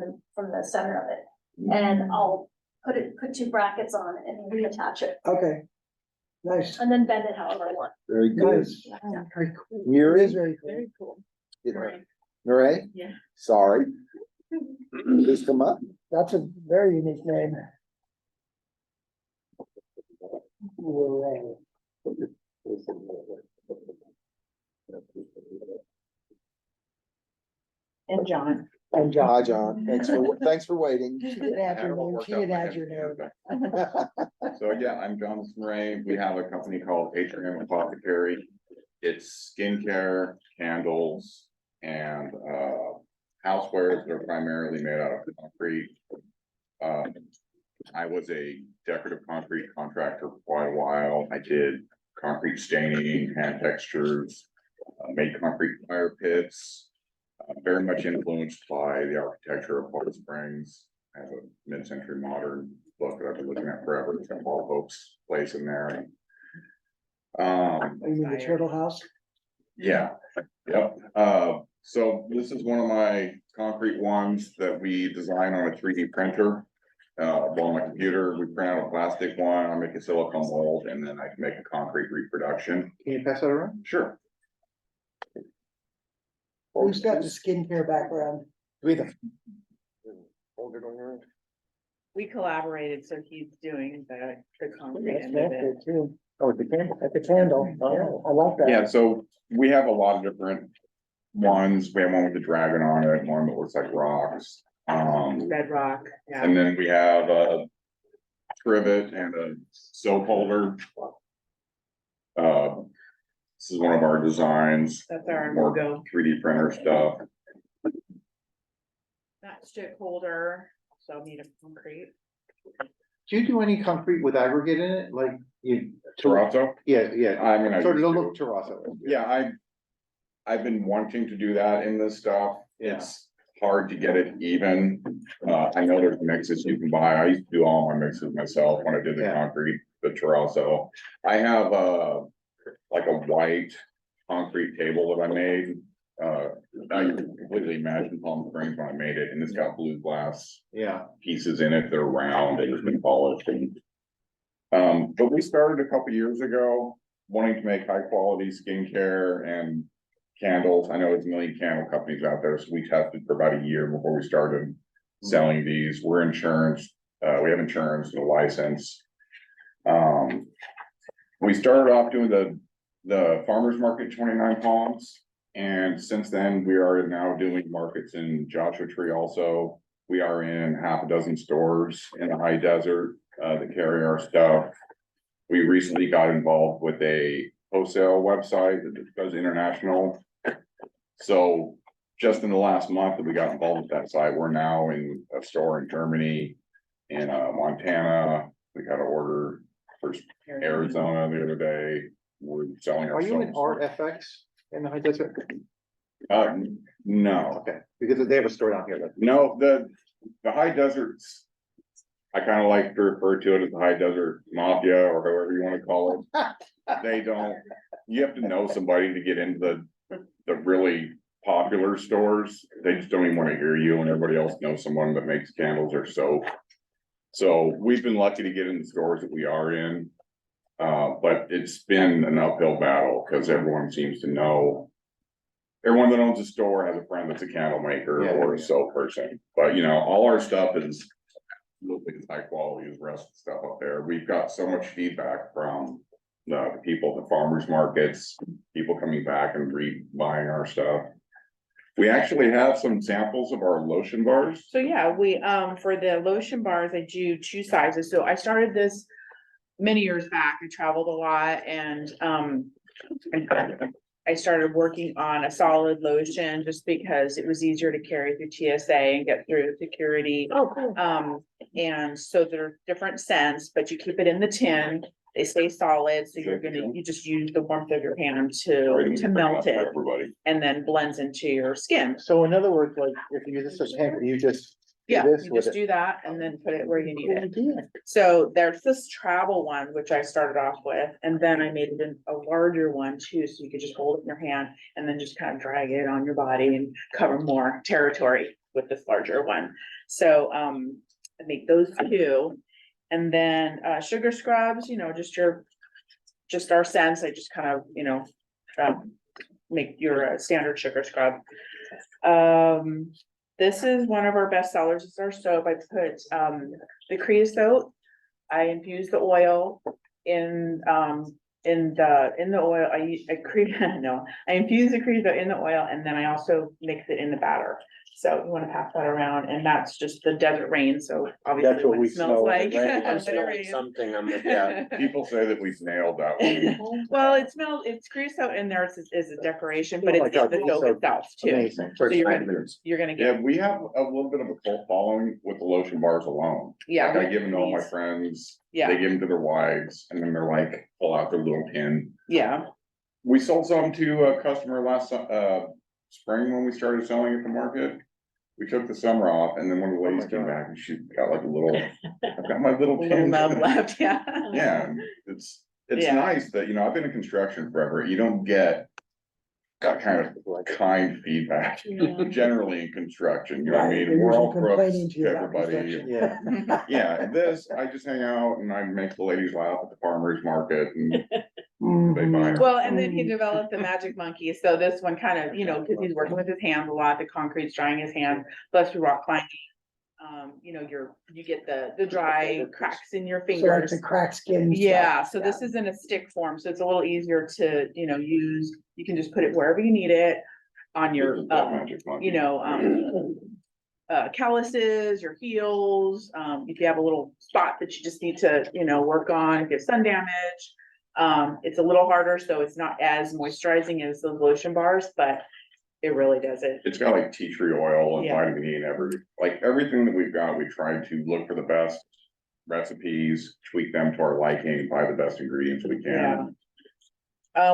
the center of it. And I'll put 2 brackets on it and reattach it
Okay. Nice.
and then bend it however I want.
Very good.
Nice. Very cool. It
Muri?
is very cool.
Very cool.
Murray?
Yeah.
Sorry. Please come up.
That's a very unique name.
And John.
And
Hi,
John.
John. Thanks for waiting.
She didn't add your name, she didn't add your name.
So yeah, I'm John Smray. We have a company called Atrium Apothecary. It's skincare, candles, and housewares that are primarily made out of concrete. I was a decorative concrete contractor for quite a while. I did concrete staining, hand textures, made concrete fire pits. Very much influenced by the architecture of Palm Springs. I have a mid-century modern look that I've been looking at forever. It's got Paul Hope's place in there. And,
You mean the Turtle House?
yeah, yep. So this is one of my concrete ones that we design on a 3D printer. On my computer, we print out a plastic one, I make a silicone mold, and then I can make a concrete reproduction.
Can you pass that around?
Sure.
Who's got the skincare background?
We collaborated, so he's doing the concrete
That's
end of it.
good too.
Oh, with the candle.
At the candle, yeah, I like that.
Yeah, so we have a lot of different ones. We have one with the dragon on it, one that looks like rocks.
Bedrock, yeah.
And then we have a trivet and a soap holder. This is one of our designs,
That's our
more
logo.
3D printer stuff.
That stick holder, so made of concrete.
Do you do any concrete with aggregate in it? Like you?
Terrazzo?
Yeah, yeah.
I mean, I
Sort of
used
the
to.
look terrazzo.
Yeah, I've been wanting to do that in this stuff.
Yeah.
It's hard to get it even. I know there's mixes you can buy. I used to do all my mixes myself when I did the
Yeah.
concrete, the terrazzo. I have like a white concrete table that I made. I completely imagined Palm Springs when I made it, and it's got blue glass
Yeah.
pieces in it. They're round and it's been polished. But we started a couple years ago wanting to make high quality skincare and candles. I know there's a million candle companies out there, so we tested for about a year before we started selling these. We're insurance, we have insurance and a license. We started off doing the farmers market 29 Palms, and since then we are now doing markets in Joshua Tree also. We are in half a dozen stores in the high desert that carry our stuff. We recently got involved with a wholesale website that does international. So just in the last month that we got involved with that site, we're now in a store in Germany, in Montana. We got an order for Arizona the other day. We're selling our.
Are you in RFX in the high desert?
No.
Okay, because they have a store down here.
No, the high deserts, I kind of like to refer to it as the high desert mafia or however you want to call it. They don't, you have to know somebody to get into the really popular stores. They just don't even want to hear you, and everybody else knows someone that makes candles or soap. So we've been lucky to get in the stores that we are in. But it's been an uphill battle because everyone seems to know. Everyone that owns a store has a friend that's a candle maker or a soap person, but you know, all our stuff is as high quality as the rest of the stuff up there. We've got so much feedback from the people at the farmers markets, people coming back and buying our stuff. We actually have some samples of our lotion bars.
So yeah, we, for the lotion bars, I do 2 sizes. So I started this many years back. I traveled a lot and, I started working on a solid lotion just because it was easier to carry through TSA and get through security.
Oh, cool.
And so they're different scents, but you keep it in the tin. They stay solid, so you just use the warmth of your hand to melt it.
Everybody.
And then blends into your skin.
So in other words, like if you use this as hand, you just. do
Yeah,
this
you
with
just
it.
do that and then put it where you need it. So there's this travel one, which I started off with, and then I made it in a larger one too, so you could just hold it in your hand and then just kind of drag it on your body and cover more territory with this larger one. So, I make those 2. And then, sugar scrubs, you know, just our scents. I just kind of, make your standard sugar scrub. This is one of our best sellers. It's our soap. I put the creosote. I infuse the oil in the oil. I infuse the creosote in the oil, and then I also mix it in the batter. So you want to pass that around, and that's just the desert rain. So obviously
That's what we
it smells
smell
like.
when it rains.
when
I'm
it
smelling
rains.
something, yeah.
People say that we've nailed that one.
Well, it's creosote in there is a decoration, but
Oh my
it's
God,
the soap
creosote.
itself too.
Amazing.
So you're gonna
Yeah,
get,
we have a little bit of a cult following with the lotion bars alone.
yeah.
Like I give them to all my
please.
friends.
Yeah.
They give them to their wives, and then they're like, pull out their little pin.
Yeah,
We sold some to a customer last spring when we started selling at the market. We took the summer off, and then one of the ladies came back and she got like a little, I've got my little
a little
pin.
nub left, yeah.
Yeah, and it's
Yeah.
nice that, you know, I've been in construction forever. You don't get that kind of kind feedback generally in construction, you know what I mean? We're all crooks
Complaining to
to
you about
everybody.
construction.
Yeah.
Yeah, this, I just hang out and I make the ladies laugh at the farmer's market and they buy it.
Well, and then he developed the magic monkey. So this one kind of, you know, because he's working with his hands a lot, the concrete's drying his hand, plus through rock climbing. You know, you get the dry cracks in your
So like
fingers.
the cracked skin.
Yeah, so this is in a stick form, so it's a little easier to, you know, use. You can just put it wherever you need it on your,
Magic monkey.
you know, calluses, your heels. If you have a little spot that you just need to, you know, work on, if you have sun damage. It's a little harder, so it's not as moisturizing as those lotion bars, but it really does it.
It's got like tea tree oil and
Yeah.
vitamin E and everything that we've got, we try to look for the best recipes, tweak them to our liking, buy the best ingredients we
Yeah.
can.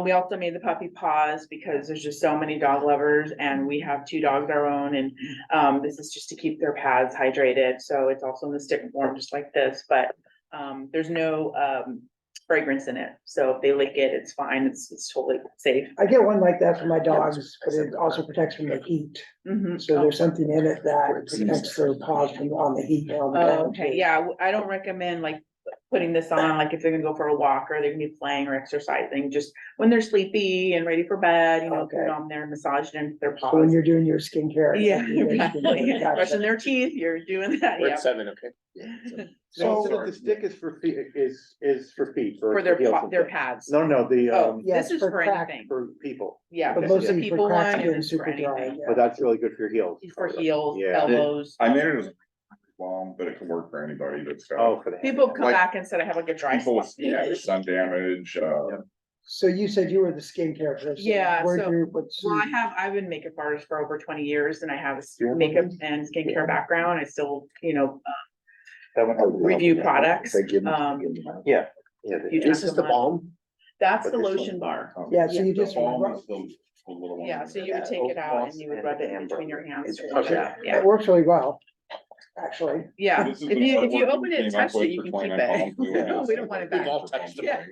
We also made the puppy paws because there's just so many dog lovers and we have 2 dogs our own and this is just to keep their pads hydrated. So it's also in the stick form, just like this, but there's no fragrance in it. So if they lick it, it's fine. It's totally safe.
I get one like that for my dogs, but it also protects from the heat.
Mhm.
So there's something in it that protects their paws from on the heat. and on the
Oh,
ground,
okay,
too.
yeah, I don't recommend like putting this on, like if they're gonna go for a walk or they're gonna be playing or exercising, just when they're sleepy and ready for bed, you know, put it
Okay.
on there and massage it into their
So when
paws.
you're doing your skincare.
Yeah,
your
exactly.
skincare, gotcha.
Brushing their teeth, you're doing that,
We're
yeah.
at 7, okay?
So
So,
the stick is for feet, is for feet.
For their
heels
pa-
and
their
things.
pads.
No, the,
Oh,
Yeah,
this
it's
is
for
for
crack-
anything.
for people.
Yeah,
But
this is
mostly
the
for
people
cracked
one
skin,
and this is for
super dry,
anything.
yeah.
But that's really good for your heels.
For heels,
Yeah.
elbows.
I made it as long, but it can work for anybody that's.
Oh, for the.
People come
Like-
back and said I have like a dry
People
spot.
with, yeah, sun damage,
So you said you were the skincare person.
Yeah,
Where'd
so-
you, what's?
Well, I've been makeup artist for over 20 years and I have a makeup and skincare background. I still, review products.
Yeah.
few
This
times
is
a
the
month.
balm?
That's the
But this one-
lotion bar.
Yeah, so you
the
just.
balm is the little one.
Yeah, so you would take it out and you would rub it in between your hands. to wash it
Okay.
out. Yeah,
It works really well, actually.
yeah.
This is
If
the
you
artwork
open
we
it and
came up
touched it,
with
you can
for
keep
29
it.
pounds. We
No,
want
we don't want it
We've
back.
all touched the
Yeah.
brain.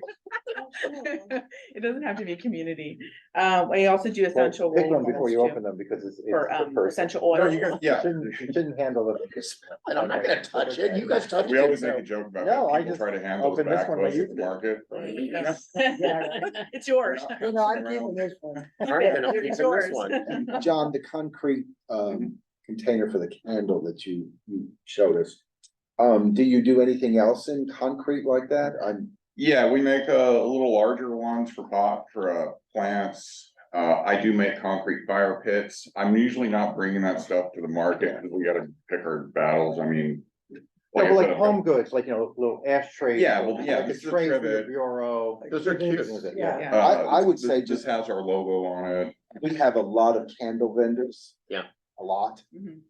It doesn't have to be community. I also do essential.
Pick one
oils
before you
too,
open them because it's.
For
the person.
essential
No,
oils.
you're gonna,
You
yeah.
shouldn't handle it.
And I'm not gonna touch it. You guys touch it.
We always make a joke about
No, I
that. People
just
try to hand those
opened this
back
one
to
when
us
you
at the
did.
market.
It's yours.
You know, I'm keeping this one.
All right, then I'm
It's
keeping this
yours.
one.
John, the concrete container for the candle that you showed us. Do you do anything else in concrete like that?
Yeah, we make a little larger ones for plants. I do make concrete fire pits. I'm usually not bringing that stuff to the market because we gotta pick our battles. I mean.
Like,
I
like
said,
home goods, like, little ashtrays.
Yeah, well, yeah,
like a
this is a
tray for your
trivet.
bureau.
Those are cute.
Yeah.
Yeah.
I would say
This
just,
has our logo on it.
we have a lot of candle vendors.
Yeah.
A lot,
Mhm.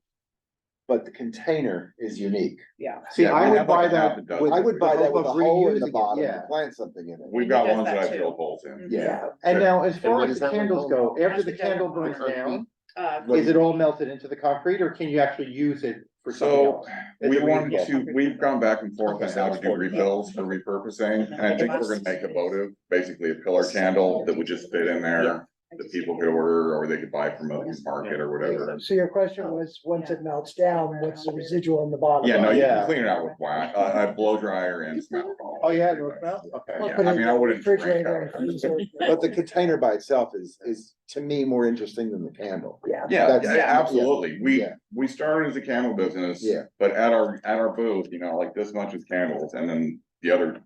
but the container is unique.
Yeah.
See,
Yeah,
I
we
would
have like
buy
a half
that
a dozen.
with.
I would buy that with a
hope of
hole in
reusing
the
it,
bottom
yeah.
and plant something in it.
We've
And
got
he does
ones that
that
I
too.
drill holes in.
Yeah.
And now, as far
what
as
is
the
that one
candles
called?
go, after
Has
the
to go
candle
on
burns down,
What
is it all melted into the concrete or can you actually use it for something
So
else? As
we
a
wanted
refill?
to, we've gone back and forth
Okay,
on
so
how
it's
to do
40.
refills for repurposing, and I think we're gonna make a votive, basically a pillar candle that would just fit in there. That people could order, or they could buy from a market or whatever.
So your question was, once it melts down, what's the residual in the bottom?
Yeah, no, you
Yeah.
can clean it out with wax, blow dryer and some alcohol.
Oh, you had it worked out? Okay.
Or
Yeah,
put it
I
in
mean,
the
I wouldn't drink
refrigerator
out
and
of it.
freeze it.
But the container by itself is to me more interesting than the candle.
Yeah.
Yeah,
That's-
yeah, absolutely.
Yeah.
We started as a candle business.
Yeah.
But at our booth, like this much is candles, and then the other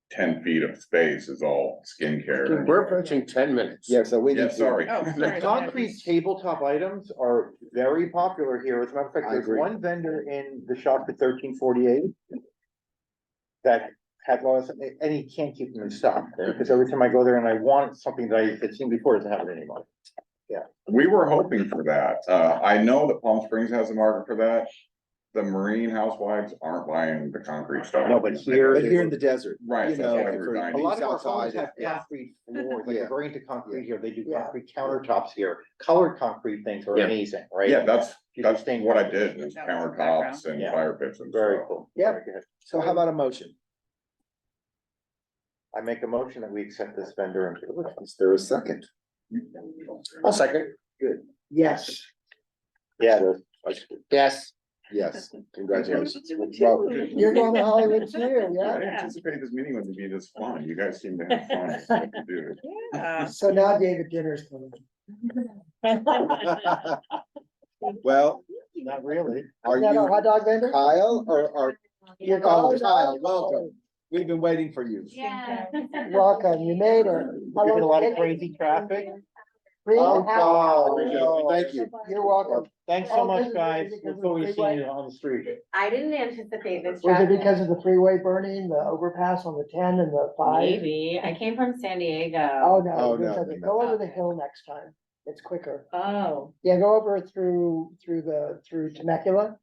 10 feet of space is all skincare.
We're approaching 10 minutes.
Yeah, so we
Yeah,
need.
sorry.
Oh, sorry.
Concrete tabletop items are very popular here. As a matter of fact,
I
there's
agree.
one vendor in the shop at 1348. That has all this, and he can't keep them in stock, because every time I go there and I want something that I had seen before, it doesn't have it anymore.
We were hoping for that. I know that Palm Springs has a market for that. The Marine housewives aren't buying the concrete stuff.
No, but here-
But here in the desert.
Right,
you
that's
know,
why
for
we're dying.
A lot of our
outside,
homes have
yeah.
concrete floors, like
Yeah.
we're going to concrete here, they do
Yeah.
concrete countertops here, colored concrete things are
Yeah.
amazing, right?
Yeah, that's
Distinct
what I
concrete.
did, was
That was the
countertops and
Yeah.
fire pits and
Very
stuff.
cool.
Yep.
Very good.
So how about a motion?
I make a motion that we accept this vendor.
Is there a second?
I'll second.
Yes.
Yeah, it is.
Yes.
Yes, congratulations.
You're
Well,
going to Hollywood too,
I
yeah?
didn't anticipate this meeting would be this fun. You guys seem to have fun. Dude.
Yeah.
So now David Dinner's coming.
Well,
Not really.
are
Is that our
you
hot dog vendor?
Kyle or,
You're
oh,
going?
Kyle, welcome. We've been waiting for you.
Welcome, you made it.
You're getting a lot of crazy traffic.
Oh, God. Thank you.
You're welcome.
Thanks so much, guys. Look forward to seeing you on the street.
I didn't anticipate this.
Was it
traffic.
because of the freeway burning, the overpass on the 10 and the 5?
Maybe. I came from San Diego.
Oh, no,
Oh,
it's
no,
okay.
no,
Go
no.
over the hill next time. It's quicker.
Oh,
Yeah, go over through Temecula.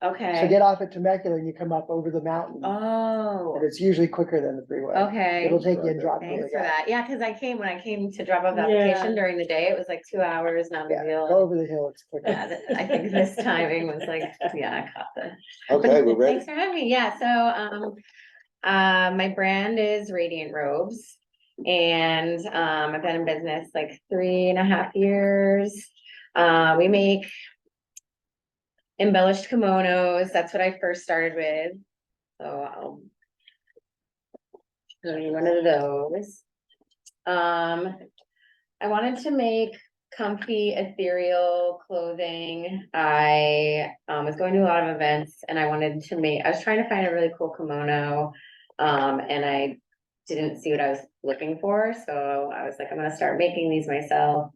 So
Okay.
get off at Temecula and you come up over the mountain.
Oh,
And it's usually quicker than the freeway.
okay.
It'll take you and drop really
Thanks for
fast.
that. Yeah, cause when I came to drop off the
Yeah.
application during the day, it was like 2 hours, not a big
Yeah,
deal.
go over the hill, it's quicker.
Yeah, I think this timing was like, yeah, I caught the.
Okay, we're ready.
Thanks for having me. Yeah, so, my brand is Radiant Robes. And, I've been in business like 3.5 years. We make embellished kimonos. That's what I first started with. So I'll show you one of those. I wanted to make comfy, ethereal clothing. I was going to a lot of events and I was trying to find a really cool kimono. And I didn't see what I was looking for. So I was like, I'm gonna start making these myself.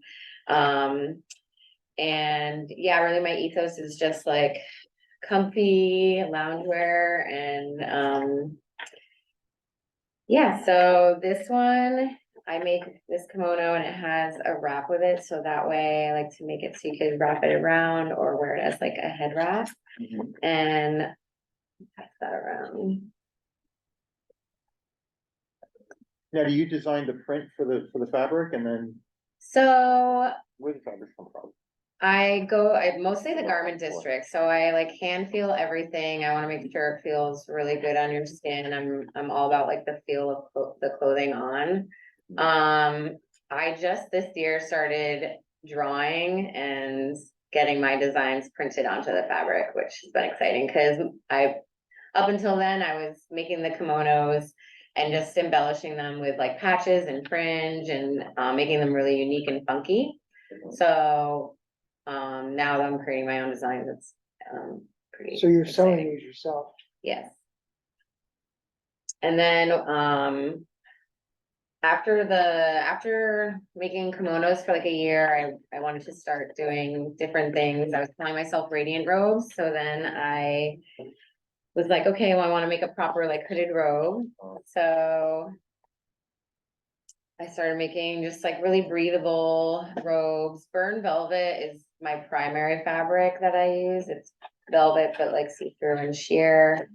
And yeah, really my ethos is just like comfy loungewear and yeah, so this one, I make this kimono and it has a wrap with it, so that way I like to make it so you can wrap it around or wear it as like a head wrap. And pass that around.
Now, do you design the print for the fabric and then
So
where the fabric come from?
I mostly the garment district, so I like hand feel everything. I wanna make sure it feels really good on your skin. I'm all about like the feel of the clothing on. I just this year started drawing and getting my designs printed onto the fabric, which has been exciting, cause up until then, I was making the kimonos and just embellishing them with like patches and fringe and, making them really unique and funky. So, now that I'm creating my own designs, it's, pretty.
So you're selling
exciting.
these yourself.
Yes. And then, after making kimonos for like a year, I wanted to start doing different things. I was calling myself Radiant Robes, so then I was like, okay, well, I wanna make a proper like hooded robe, so I started making just like really breathable robes. Burn velvet is my primary fabric that I use. It's velvet, but like see-through and sheer,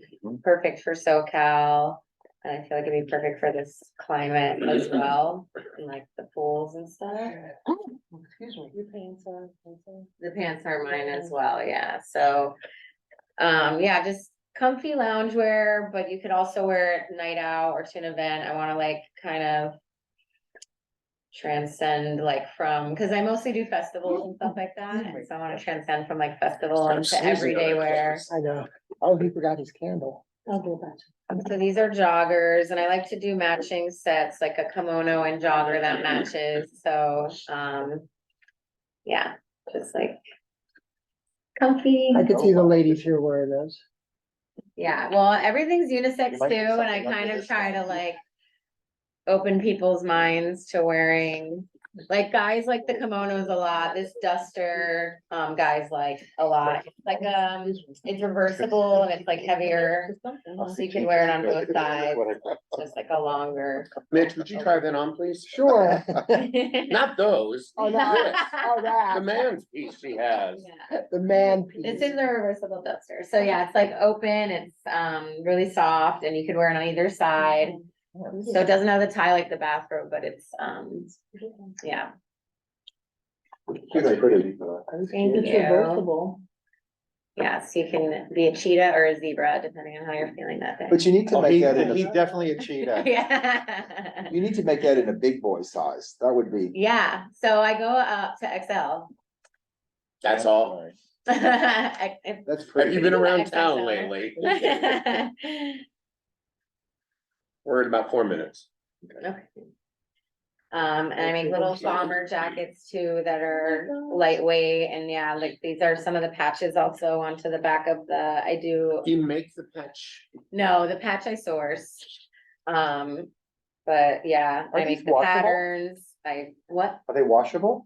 perfect for SoCal. And I feel like it'd be perfect for this climate as well, and like the pools and stuff.
Excuse me.
Your pants are, the pants are mine as well, yeah, so. Yeah, just comfy loungewear, but you could also wear it night out or to an event. I wanna like kind of transcend like because I mostly do festivals and stuff like that, and so I wanna transcend from like festival into everyday wear.
I know. Oh, he forgot his candle.
I'll do that. So these are joggers, and I like to do matching sets, like a kimono and jogger that matches, so, yeah, just like comfy.
I could see the ladies here wearing those.
Yeah, well, everything's unisex too, and I kind of try to like open people's minds to wearing, like guys like the kimonos a lot, this duster, guys like a lot. Like, it's reversible and it's like heavier, so you can wear it on both sides, just like a longer.
Mitch, would you try that on, please?
Sure.
Not those.
Oh, that,
This.
oh,
The
that,
man's piece she has.
Yeah.
the man piece.
This is a reversible duster, so yeah, it's like open, it's really soft, and you could wear it on either side. So it doesn't have the tie like the bathrobe, but it's, yeah.
That's pretty.
Thank you. Yeah, so you can be a cheetah or a zebra, depending on how you're feeling that day.
But you need to
Oh,
make that in
he's
a,
definitely a cheetah.
Yeah.
you need to make that in a big boy size. That would be.
Yeah, so I go up to XL.
That's all.
That's
Have
pretty.
you been around
XXL.
town lately? We're at about 4 minutes.
Okay. And I make little bomber jackets too that are lightweight, and yeah, like these are some of the patches also onto the back of I do.
Do you make the patch?
No, the patch I source. But yeah,
Are
I
these
make the
washable?
patterns. What?
Are they washable?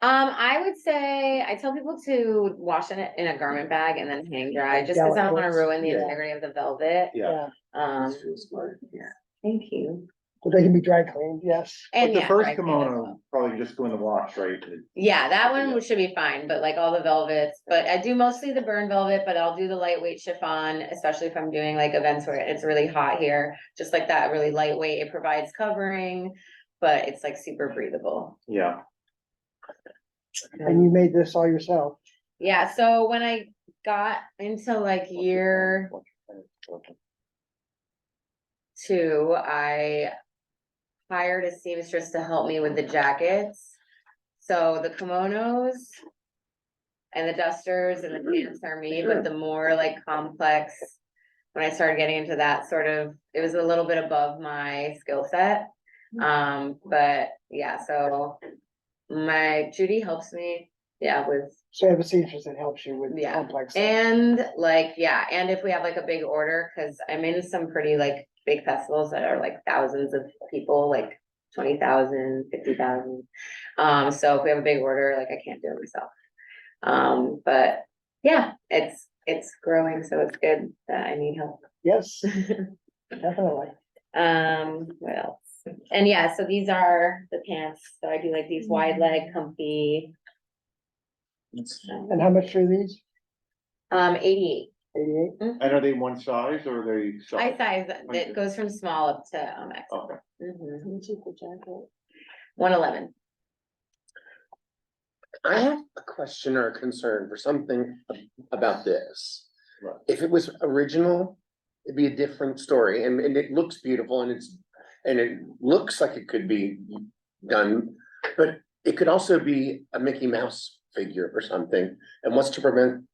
I would say, I tell people to wash it in a garment bag and then hang dry, just because I don't want to ruin the
Yeah.
integrity of the velvet.
Yeah.
Yeah, thank you.
But they can be dry cleaned, yes.
But
And
the
yeah,
first
dry clean as
kimono,
well.
probably just go in the wash, right?
Yeah, that one should be fine, but like all the velvets, but I do mostly the burn velvet, but I'll do the lightweight chiffon, especially if I'm doing like events where it's really hot here. Just like that, really lightweight, it provides covering, but it's like super breathable.
Yeah.
And you made this all yourself.
Yeah, so when I got into like year 2, I hired a seamstress to help me with the jackets. So the kimonos and the dusters and the pants are me, but the more like complex, when I started getting into that sort of, it was a little bit above my skill set. But yeah, so my Judy helps me, with.
So you have a seamstress that helps you with
Yeah.
complex. stuff.
And like, and if we have like a big order, cause I'm in some pretty like big festivals that are like thousands of people, like 20,000, 50,000. So if we have a big order, like I can't do it myself. But yeah, it's growing, so it's good that I need help.
Yes, definitely.
What else? And yeah, so these are the pants. So I do like these wide leg, comfy.
And how much are these?
88.
88?
And are they one size or are they?
I size, it goes from small up to XL.
Okay.
Mhm. 111.
I have a question or a concern for something about this.
Right.
If it was original, it'd be a different story, and it looks beautiful, and it looks like it could be done, but it could also be a Mickey Mouse figure or something, and what's to prevent?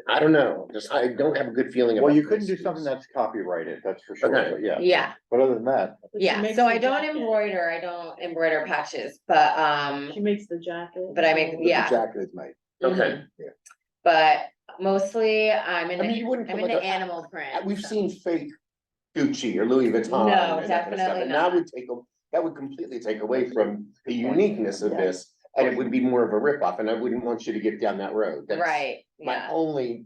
I don't know, I don't have a good feeling about.
Well, you couldn't
this.
do something that's copyrighted, that's for sure,
Okay.
but yeah.
Yeah,
But other than that,
yeah, so I don't embroider patches, but,
She makes the jacket.
but I make,
But the
yeah.
jacket is made.
Okay.
But mostly I'm
I mean, you wouldn't
I'm
put like
into
a-
animal print.
We've
so.
seen fake Gucci or Louis Vuitton.
No,
and that kind of stuff,
definitely
and that
not.
that would completely take away from the uniqueness of
Yeah.
this, and it would be more of a ripoff, and I wouldn't want you to get down that road. That's
Right,
My
yeah,
only,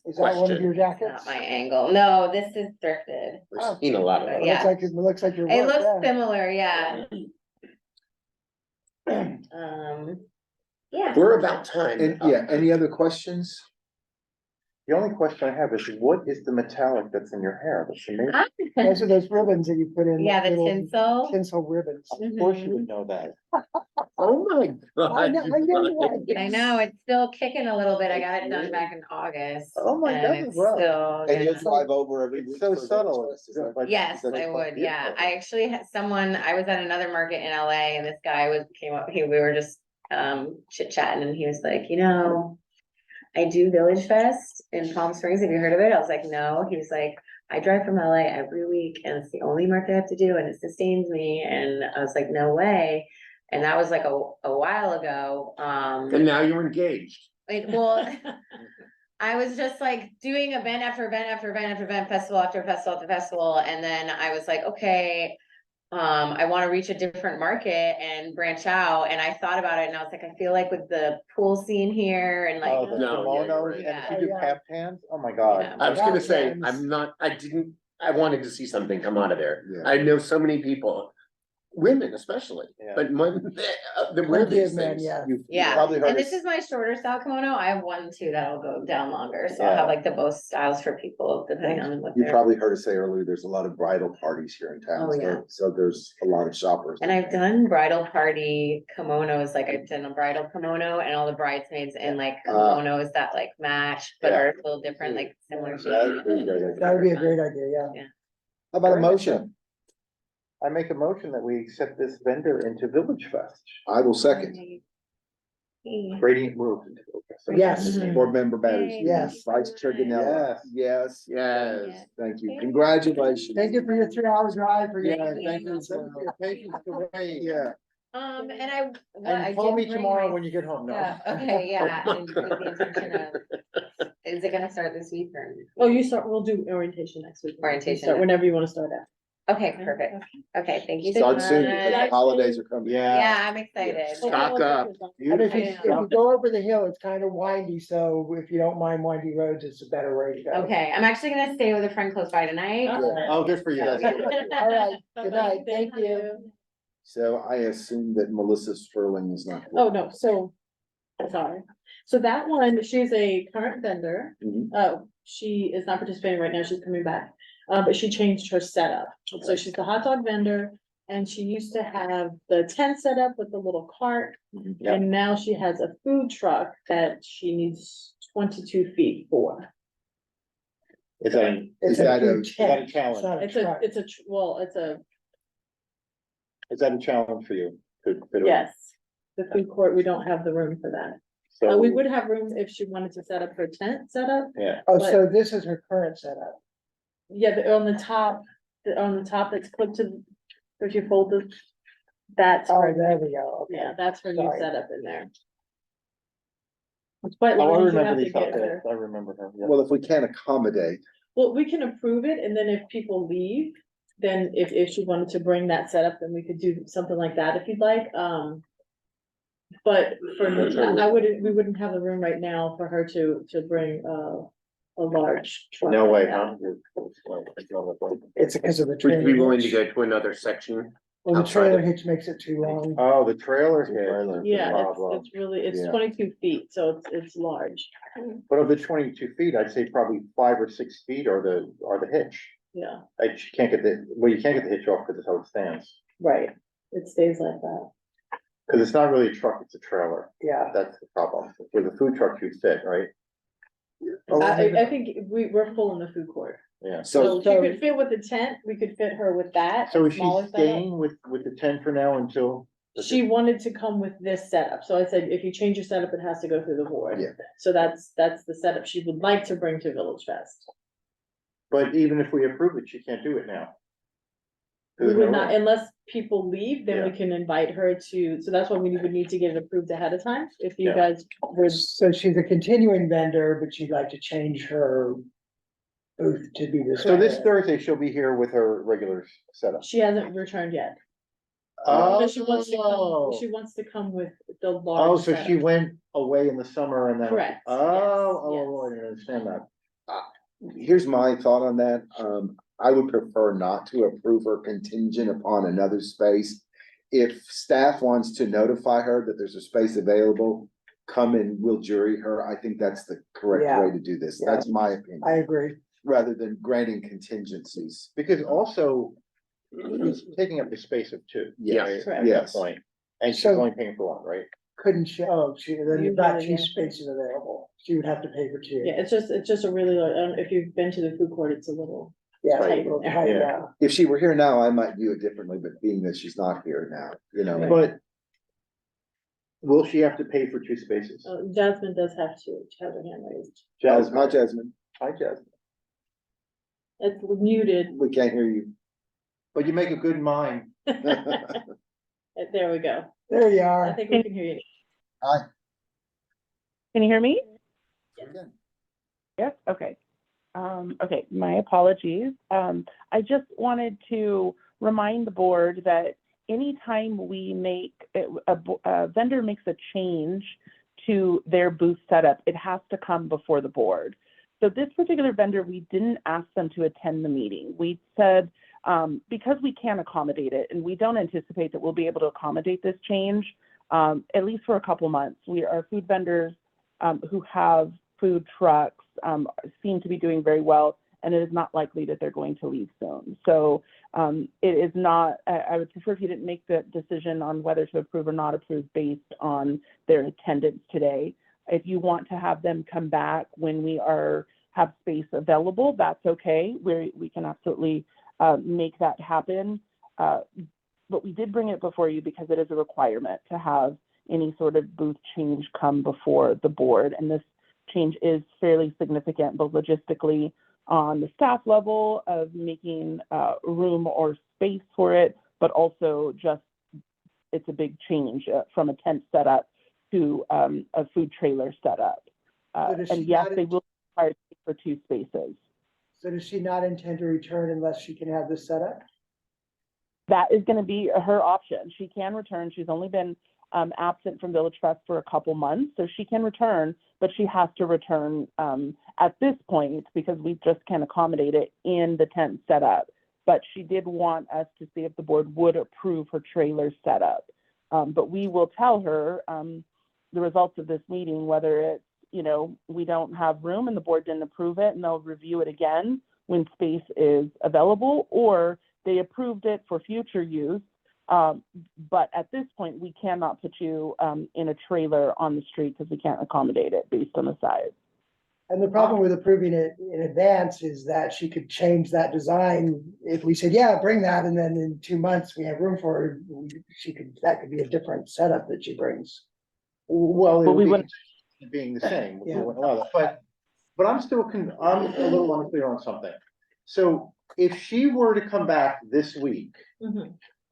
Is that one of
Question.
your
it's
jackets?
not my angle. No, this is thrifted.
we've seen a lot of
But
those.
yeah.
It looks like your
It
work,
looks
yeah.
similar, yeah. Yeah.
We're about time.
And any other questions?
the only question I have is, what is the metallic that's in your hair? That's amazing.
Those are those ribbons that you put in.
Yeah, the
little
tinsel.
Tinsel ribbons.
Of course you would know that.
Oh my God.
I know,
I know, it's still kicking a little bit. I got it done back in August.
Oh my
and
God,
it's
wow.
still
And you'll
gonna-
drive over every
It's
week.
so
for the
subtle.
Village Fest, is that-
Like,
Yes,
is that
I would, yeah.
beautiful.
I actually had someone, I was at another market in LA and this guy came up, we were just chit chatting and he was like, I do VillageFest in Palm Springs. Have you heard of it? I was like, no. He was like, I drive from LA every week and it's the only market I have to do and it sustains me. And I was like, no way. And that was like a while ago.
And now you're engaged.
Well, I was just like doing event after event after event after event, festival after festival after festival. And then I was like, okay, I want to reach a different market and branch out. And I thought about it and I was like, I feel like with the pool scene here and like.
Oh, the
No, yeah, you're
kimonos,
right.
and if you do
Yeah.
caftans, oh my God.
Yeah.
I was gonna say,
Caftans.
I wanted to see something come out of there.
Yeah.
I know so many people, women especially,
Yeah.
but the wear
Plenty
these
of men,
things.
yeah.
You've
Yeah,
probably heard
and this
us-
is my shorter style kimono. I have one too that'll go down longer, so I'll have like the both styles for people depending on what
You
they're.
probably heard us say earlier, there's a lot of bridal parties here in town.
Oh,
so-
yeah.
So there's a lot of shoppers.
And I've done bridal party kimonos, like I've done a bridal kimono and all the bridesmaids in like kimonos that like match, but
Yeah.
are a little different, like similar.
That would be a great idea.
That would be a great idea, yeah.
Yeah.
How about a motion?
I make a motion that we accept this vendor into VillageFest.
I will second.
Radiant Roof. into VillageFest.
Yes.
Board member matters.
Yay.
Yes.
Vice Chair Ganella.
Yes.
Yes.
Thank you. Congratulations.
Thank you for your 3 hours drive for your.
Yeah, thank you for your patience to wait. Yeah.
And I
And call
did
me
bring
tomorrow
my-
when you get home, no?
Yeah, okay, yeah, and with the intention of, is it gonna start this week or?
Oh, we'll do orientation next week.
Orientation.
Start whenever you wanna start at.
Okay, perfect. Okay, thank you so
Start
much.
soon, because the holidays are coming.
Yeah, I'm excited.
Stock up.
And if you go over the hill, it's kind of windy, so if you don't mind windy roads, it's a better way to go.
Okay, I'm actually gonna stay with a friend close by tonight.
Oh, good for you.
All right, good night, thank you.
So I assume that Melissa Sterling is not.
Oh, no, so, sorry. So that one, she's a current vendor.
Mhm.
She is not participating right now, she's coming back. But she changed her setup. So she's the hot dog vendor and she used to have the tent set up with the little cart.
Yeah.
And now she has a food truck that she needs 22 feet for.
Is that,
Is that a,
is that a challenge? Is that a challenge for you?
Yes, the food court, we don't have the room for that.
So
We would have room if she wanted to set up her tent setup.
Yeah.
Oh, so this is her current setup.
Yeah, on the top that's clipped to, if you fold it, that's.
Oh,
her-
there we go. Okay.
Yeah, that's her new
Sorry.
setup in there. It's quite
Oh, I
large, you
remember
have to
these
get
out there.
her.
I remember her. Yeah.
well, if we can't accommodate,
Well, we can approve it, and then if people leave, then if she wanted to bring that setup, then we could do something like that if you'd like, But we wouldn't have the room right now for her to bring, a large truck.
No way,
like that.
huh?
It's because of the
Would you be
trailer
willing to
hitch.
go to another section?
Well, the
outside
trailer
of-
hitch makes it too long.
Oh, the trailer hit.
Yeah,
Blah, blah.
it's really, it's
Yeah.
22 feet, so it's large,
But of the 22 feet, I'd say probably 5 or 6 feet are the hitch.
yeah,
You can't get you can't get the hitch off because it's how it stands.
right, it stays like that.
Cause it's not really a truck, it's a trailer.
Yeah.
That's the problem. With a food truck, you'd fit, right?
I think we're full in the food court.
Yeah.
So she could fit with the tent, we could fit her with that.
So
a
is she
smaller setup.
staying with the tent for now until?
She wanted to come with this setup, so I said, if you change your setup, it has to go through the board.
Yeah.
So that's the setup she would like to bring to Village Fest.
But even if we approve it, she can't do it now.
We would not, unless people leave, then we
Yeah.
can invite her to, so that's why we would need to get it approved ahead of time, if you
Yeah.
guys were.
So she's a continuing vendor, but she'd like to change her booth to be this.
So this Thursday, she'll be here with her regular setup.
She hasn't returned yet.
Oh.
But she wants to come with the large.
Oh, so she
setup.
went away in the summer and then.
Correct,
Oh, I didn't understand that.
here's my thought on that. I would prefer not to approve her contingent upon another space. If staff wants to notify her that there's a space available, come and we'll jury her. I think that's the correct
Yeah.
way to do this.
Yeah.
That's my opinion,
I agree.
rather than granting contingencies.
Because also, she's taking up the space of 2.
Yes,
right,
correct.
at that
yes.
point. And she's
So-
only paying for 1, right?
Couldn't she, then you've got
Usually,
2
yeah.
spaces available. She would have to pay for 2.
Yeah, it's just a really, if you've been to the food court, it's a little.
Yeah.
tight in there.
Yeah.
If she were here now, I might view it differently, but being that she's not here now, you know.
But will she have to pay for 2 spaces?
Jasmine does have to have her hand raised.
Hi, Jasmine.
Hi, Jasmine.
It's muted.
We can't hear you.
But you make a good mime.
There we go.
There you
I
are.
think we can hear you.
Hi.
Can you hear me?
Okay.
Yes, okay. Okay, my apologies. I just wanted to remind the board that anytime we make, a vendor makes a change to their booth setup, it has to come before the board. So this particular vendor, we didn't ask them to attend the meeting. We said, because we can't accommodate it, and we don't anticipate that we'll be able to accommodate this change, at least for a couple months. Our food vendors who have food trucks seem to be doing very well, and it is not likely that they're going to leave soon. So it is not, I would prefer if you didn't make the decision on whether to approve or not approve based on their attendance today. If you want to have them come back when we have space available, that's okay. We can absolutely make that happen. But we did bring it before you because it is a requirement to have any sort of booth change come before the board. And this change is fairly significant, both logistically on the staff level of making room or space for it, but also just it's a big change from a tent setup to a food trailer setup. And yes, they will require for 2 spaces.
So does she not intend to return unless she can have this set up?
that is gonna be her option. She can return. She's only been absent from VillageFest for a couple months, so she can return, but she has to return at this point because we just can't accommodate it in the tent setup. But she did want us to see if the board would approve her trailer setup. But we will tell her the results of this meeting, whether it's, you know, we don't have room and the board didn't approve it and they'll review it again when space is available, or they approved it for future use. But at this point, we cannot put you in a trailer on the street because we can't accommodate it based on the size.
And the problem with approving it in advance is that she could change that design. If we said, yeah, bring that, and then in 2 months we have room for her, that could be a different setup that she brings.
Well,
But we
it would
wouldn't.
be being the same.
Yeah.
But I'm still, I'm a little unclear on something. So if she were to come back this week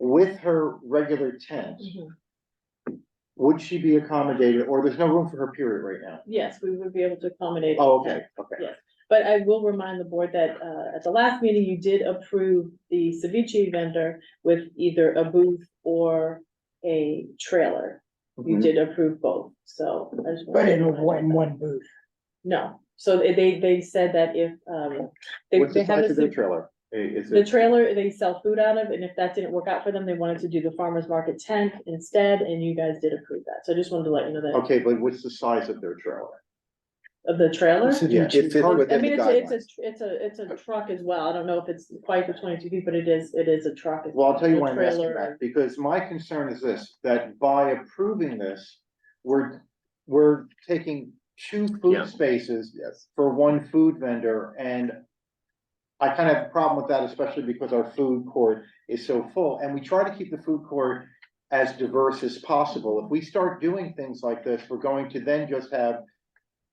with her regular tent, would she be accommodated, or there's no room for her period right now?
Yes, we would be able to accommodate.
Oh, okay, okay.
Yes, but I will remind the board that at the last meeting, you did approve the ceviche vendor with either a booth or a trailer. You did approve both, so. I just
But
wanted to
in
remind you.
one booth.
No, so they said that if
What's
they
the
have
size
a
of their trailer? Is
the
it,
trailer, they sell food out of, and if that didn't work out for them, they wanted to do the farmer's market tent instead, and you guys did approve that, so I just wanted to let you know that.
okay, but what's the size of their trailer?
Of the trailer?
Yeah.
It fits
I
within
mean,
the guidelines.
it's a truck as well, I don't know if it's quite the 22 feet, but it is a truck.
Well, I'll tell you
A
why I'm asking
trailer.
that, because my concern is this, that by approving this, we're taking 2 food
Yeah.
spaces
Yes.
for 1 food vendor, and I kind of have a problem with that, especially because our food court is so full, and we try to keep the food court as diverse as possible. If we start doing things like this, we're going to then just have,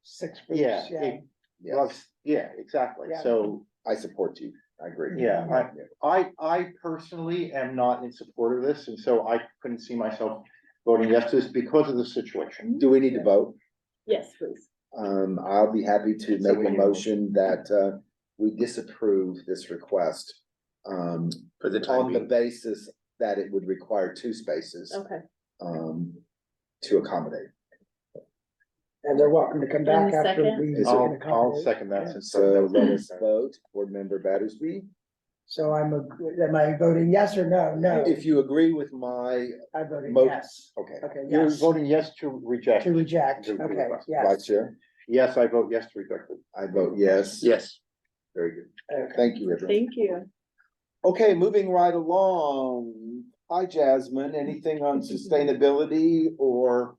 6 booths,
yeah,
Yes,
yeah, exactly,
Yeah.
so.
I support you. I agree.
Yeah, I personally am not in support of this, and so I couldn't see myself voting yes to this because of the situation.
Do we need to vote?
Yes, please.
I'll be happy to
So
make
we
a
need a
motion that we disapprove this request.
For the time
On the
being.
basis that it would require 2 spaces.
Okay.
To accommodate.
And they're welcome to come back
Any
after
second?
we.
I'll second that
Yeah.
since.
So let us vote, Board Member Battersby.
So am I voting yes or no? No,
If you agree with my,
I voted
mo-
yes.
okay,
Okay,
You're
yes,
voting yes to reject.
to reject,
To
okay,
request.
yes.
Vice Chair,
Yes, I vote yes to reject it.
I vote yes.
Yes.
Very good.
Okay.
Thank you, everyone.
Thank you.
Okay, moving right along. Hi, Jasmine. Anything on sustainability or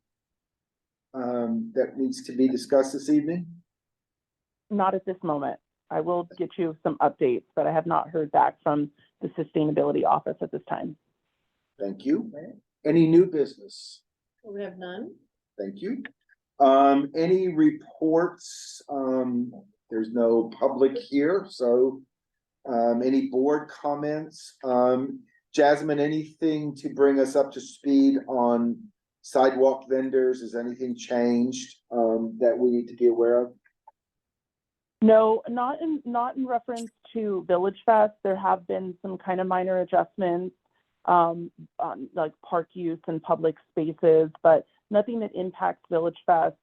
that needs to be discussed this evening?
Not at this moment. I will get you some updates, but I have not heard back from the Sustainability Office at this time.
Thank you. Any new business?
We have none.
Thank you. Any reports? There's no public here, so any board comments? Jasmine, anything to bring us up to speed on sidewalk vendors? Has anything changed that we need to be aware of?
No, not in reference to VillageFest. There have been some kind of minor adjustments on like park use and public spaces, but nothing that impacts VillageFest.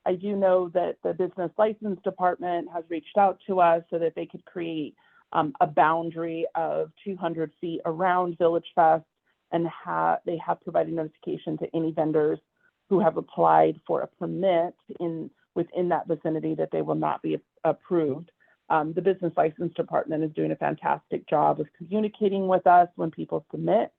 I do know that the business license department has reached out to us so that they could create a boundary of 200 feet around VillageFest, and they have provided notification to any vendors who have applied for a permit within that vicinity that they will not be approved. The business license department is doing a fantastic job of communicating with us when people submit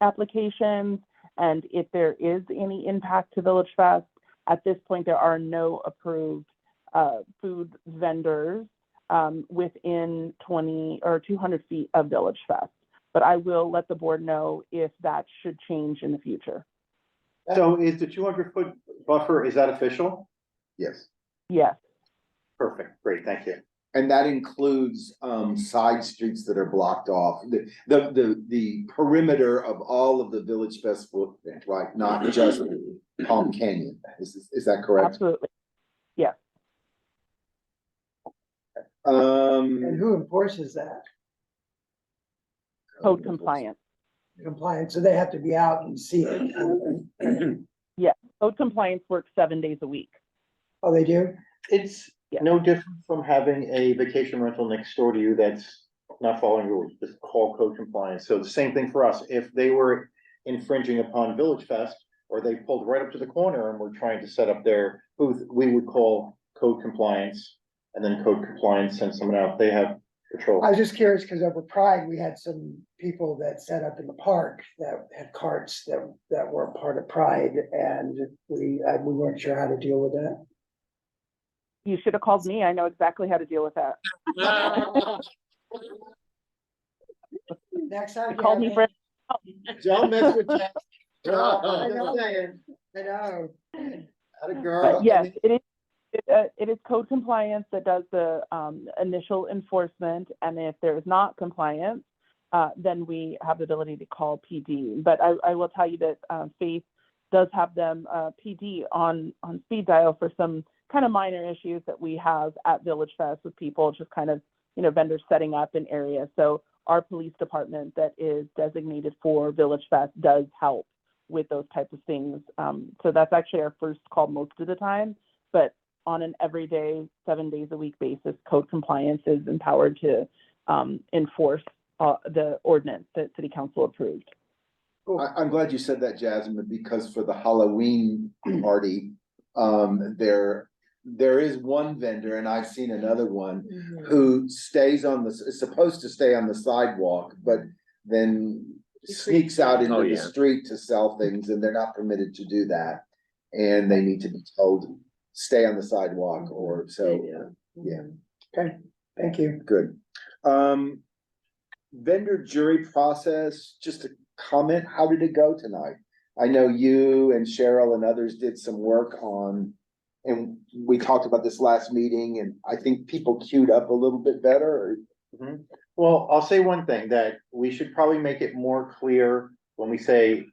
applications, and if there is any impact to VillageFest, at this point there are no approved food vendors within 20 or 200 feet of VillageFest. But I will let the board know if that should change in the future.
So is the 200-foot buffer, is that official?
Yes.
Yes.
Perfect, great, thank you.
And that includes side streets that are blocked off, the perimeter of all of the Village Festival, right? Not just Palm Canyon. Is that correct?
Absolutely. Yes.
And who enforces that?
Code compliance.
compliant, so they have to be out and see it.
Yeah, code compliance works 7 days a week.
Oh, they do?
It's no different from having a vacation rental next door to you that's not following rules, just call code compliance. So the same thing for us. If they were infringing upon VillageFest, or they pulled right up to the corner and were trying to set up their booth, we would call code compliance, and then code compliance sends someone out. They have patrol.
I was just curious, because over Pride, we had some people that set up in the park that had carts that were part of Pride, and we weren't sure how to deal with that.
You should have called me. I know exactly how to deal with that.
Next time.
You called me for.
Don't mess with Jack.
I
Just
know.
saying.
I know.
Atta girl.
But yes, it is code compliance that does the initial enforcement, and if there is not compliance, then we have the ability to call PD. But I will tell you that Faith does have them PD on speed dial for some kind of minor issues that we have at VillageFest with people just kind of, vendors setting up an area. So our police department that is designated for VillageFest does help with those types of things. So that's actually our first call most of the time, but on an everyday, 7 days a week basis, code compliance is empowered to enforce the ordinance that City Council approved.
I'm glad you said that, Jasmine, because for the Halloween party, there is one vendor, and I've seen another one, who stays is supposed to stay on the sidewalk, but then sneaks out into the street to sell things, and they're not permitted to do that. And they need to be told, stay on the sidewalk, or so, yeah.
Okay, thank you.
Good. Vendor jury process, just a comment, how did it go tonight? I know you and Cheryl and others did some work on, and we talked about this last meeting, and I think people queued up a little bit better.
Well, I'll say one thing, that we should probably make it more clear when we say,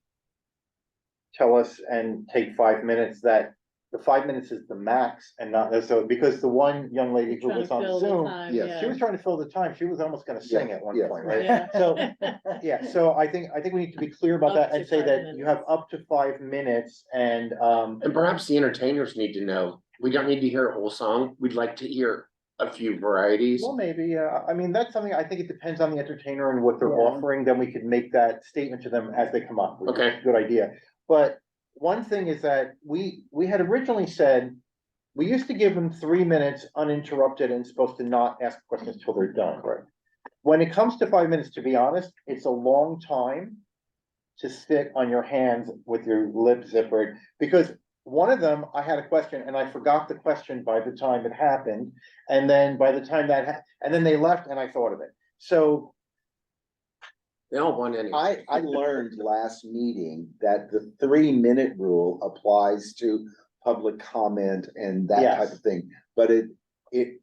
tell us and take 5 minutes, that the 5 minutes is the max and not necessarily, because the one young lady who was on Zoom, she was trying to fill the time. She was almost gonna sing at one point, right? So, so I think we need to be clear about that and say that you have up to 5 minutes, and
perhaps the entertainers need to know, we don't need to hear a whole song. We'd like to hear a few varieties.
well, maybe, I mean, that's something, I think it depends on the entertainer and what they're offering, then we could make that statement to them as they come up. Which is a good idea. But one thing is that we had originally said, we used to give them 3 minutes uninterrupted and supposed to not ask questions till they're done, right? When it comes to 5 minutes, to be honest, it's a long time to sit on your hands with your lip zippered, because one of them, I had a question and I forgot the question by the time it happened. And then by the time and then they left and I thought of it. So
they don't want any.
I learned last meeting that the 3-minute rule applies to public comment and that type of thing. But it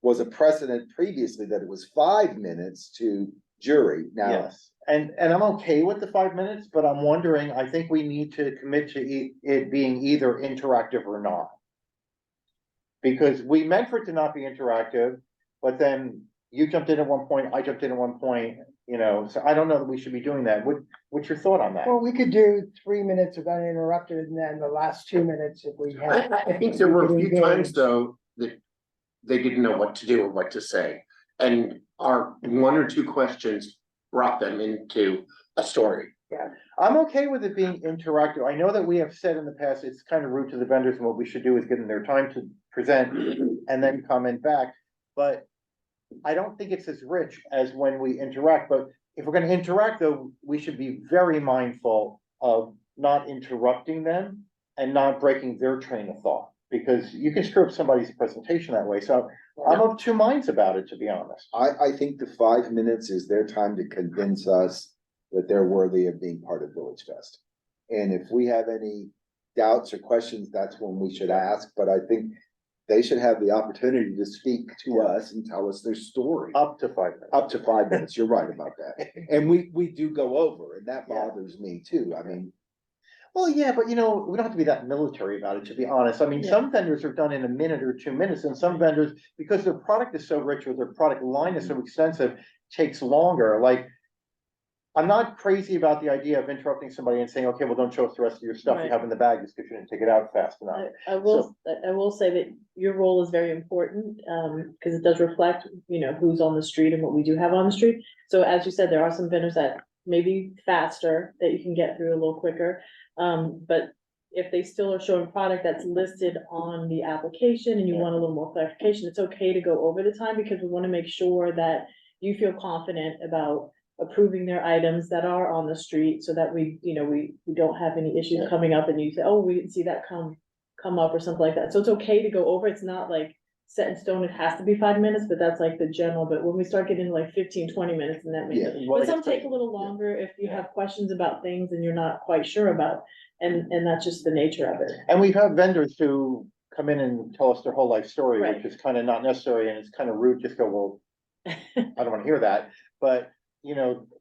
was a precedent previously that it was 5 minutes to jury. Now,
and I'm okay with the 5 minutes, but I'm wondering, I think we need to commit to it being either interactive or not. Because we meant for it to not be interactive, but then you jumped in at one point, I jumped in at one point, so I don't know that we should be doing that. What's your thought on that?
Well, we could do 3 minutes of uninterrupted, and then the last 2 minutes if we have.
I think there were a few times though that they didn't know what to do or what to say. And our 1 or 2 questions brought them into a story.
Yeah, I'm okay with it being interactive. I know that we have said in the past, it's kind of rude to the vendors, and what we should do is give them their time to present and then comment back. But I don't think it's as rich as when we interact. But if we're gonna interact though, we should be very mindful of not interrupting them and not breaking their train of thought, because you can screw up somebody's presentation that way. So I'm of 2 minds about it, to be honest.
I think the 5 minutes is their time to convince us that they're worthy of being part of VillageFest. And if we have any doubts or questions, that's when we should ask, but I think they should have the opportunity to speak to us and tell us their story.
Up to 5 minutes.
Up to 5 minutes, you're right about that. And we do go over, and that bothers me too, I mean.
Well, yeah, but we don't have to be that military about it, to be honest. I mean, some vendors are done in a minute or 2 minutes, and some vendors, because their product is so rich or their product line is so extensive, takes longer. Like, I'm not crazy about the idea of interrupting somebody and saying, okay, well, don't show us the rest of your stuff you
Right.
have in the bag, just because you didn't take it out fast enough.
I will say that your role is very important, because it does reflect, who's on the street and what we do have on the street. So as you said, there are some vendors that may be faster, that you can get through a little quicker. But if they still are showing product that's listed on the application and you want a little more clarification, it's okay to go over the time, because we want to make sure that you feel confident about approving their items that are on the street, so that we don't have any issues coming up and you say, oh, we didn't see that come up or something like that. So it's okay to go over. It's not like set in stone, it has to be 5 minutes, but that's like the general. But when we start getting like 15, 20 minutes, and that makes it, but some take a little longer if you have questions about things and you're not quite sure about, and that's just the nature of it.
And we've had vendors who come in and tell us their whole life story,
Right.
which is kind of not necessary, and it's kind of rude, just go, well, I don't want to hear that, but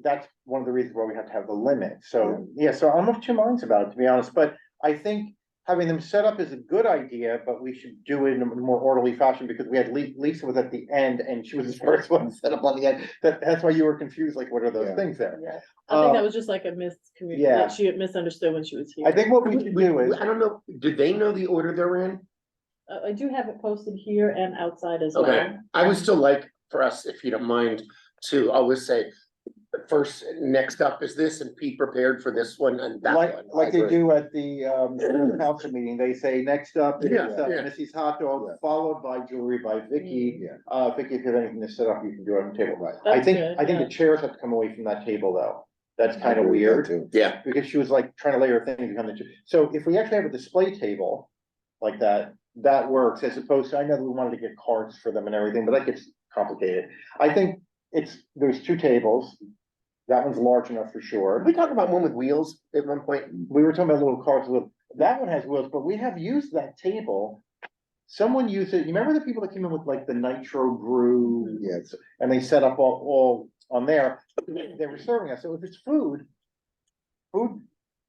that's one of the reasons why we have to have the limit. So, so I'm of two minds about it, to be honest, but I think having them set up is a good idea, but we should do it in a more orderly fashion, because we had Lisa was at the end and she was the first one set up on the end. That's why you were confused, like, what are those things there?
Yeah, I think that was just like a miscommunication.
Yeah.
She had misunderstood when she was here.
I think what we should do is,
I don't know, do they know the order they're in?
I do have it posted here and outside as well.
Okay, I would still like for us, if you don't mind, to always say, first, next up is this, and be prepared for this one and that one.
like they do at the council meeting, they say, next up is
Yeah.
Missy's hot dog, followed by jewelry by Vicky. Vicky, if you have anything to set up, you can do it on the table. I
That's
think,
good,
I think
yeah.
the chairs have to come away from that table, though. That's
I
kind of
agree with that
weird,
too.
Yeah,
because she was like trying to lay her thing behind the chair. So if we actually have a display table like that, that works, as opposed to, I know we wanted to get cards for them and everything, but that gets complicated. I think there's two tables. That one's large enough for sure.
we talked about one with wheels at one point.
We were talking about little cars, that one has wheels, but we have used that table. Someone used it, you remember the people that came in with like the nitro brew?
Yes.
And they set up all on there, they were serving us, so if it's food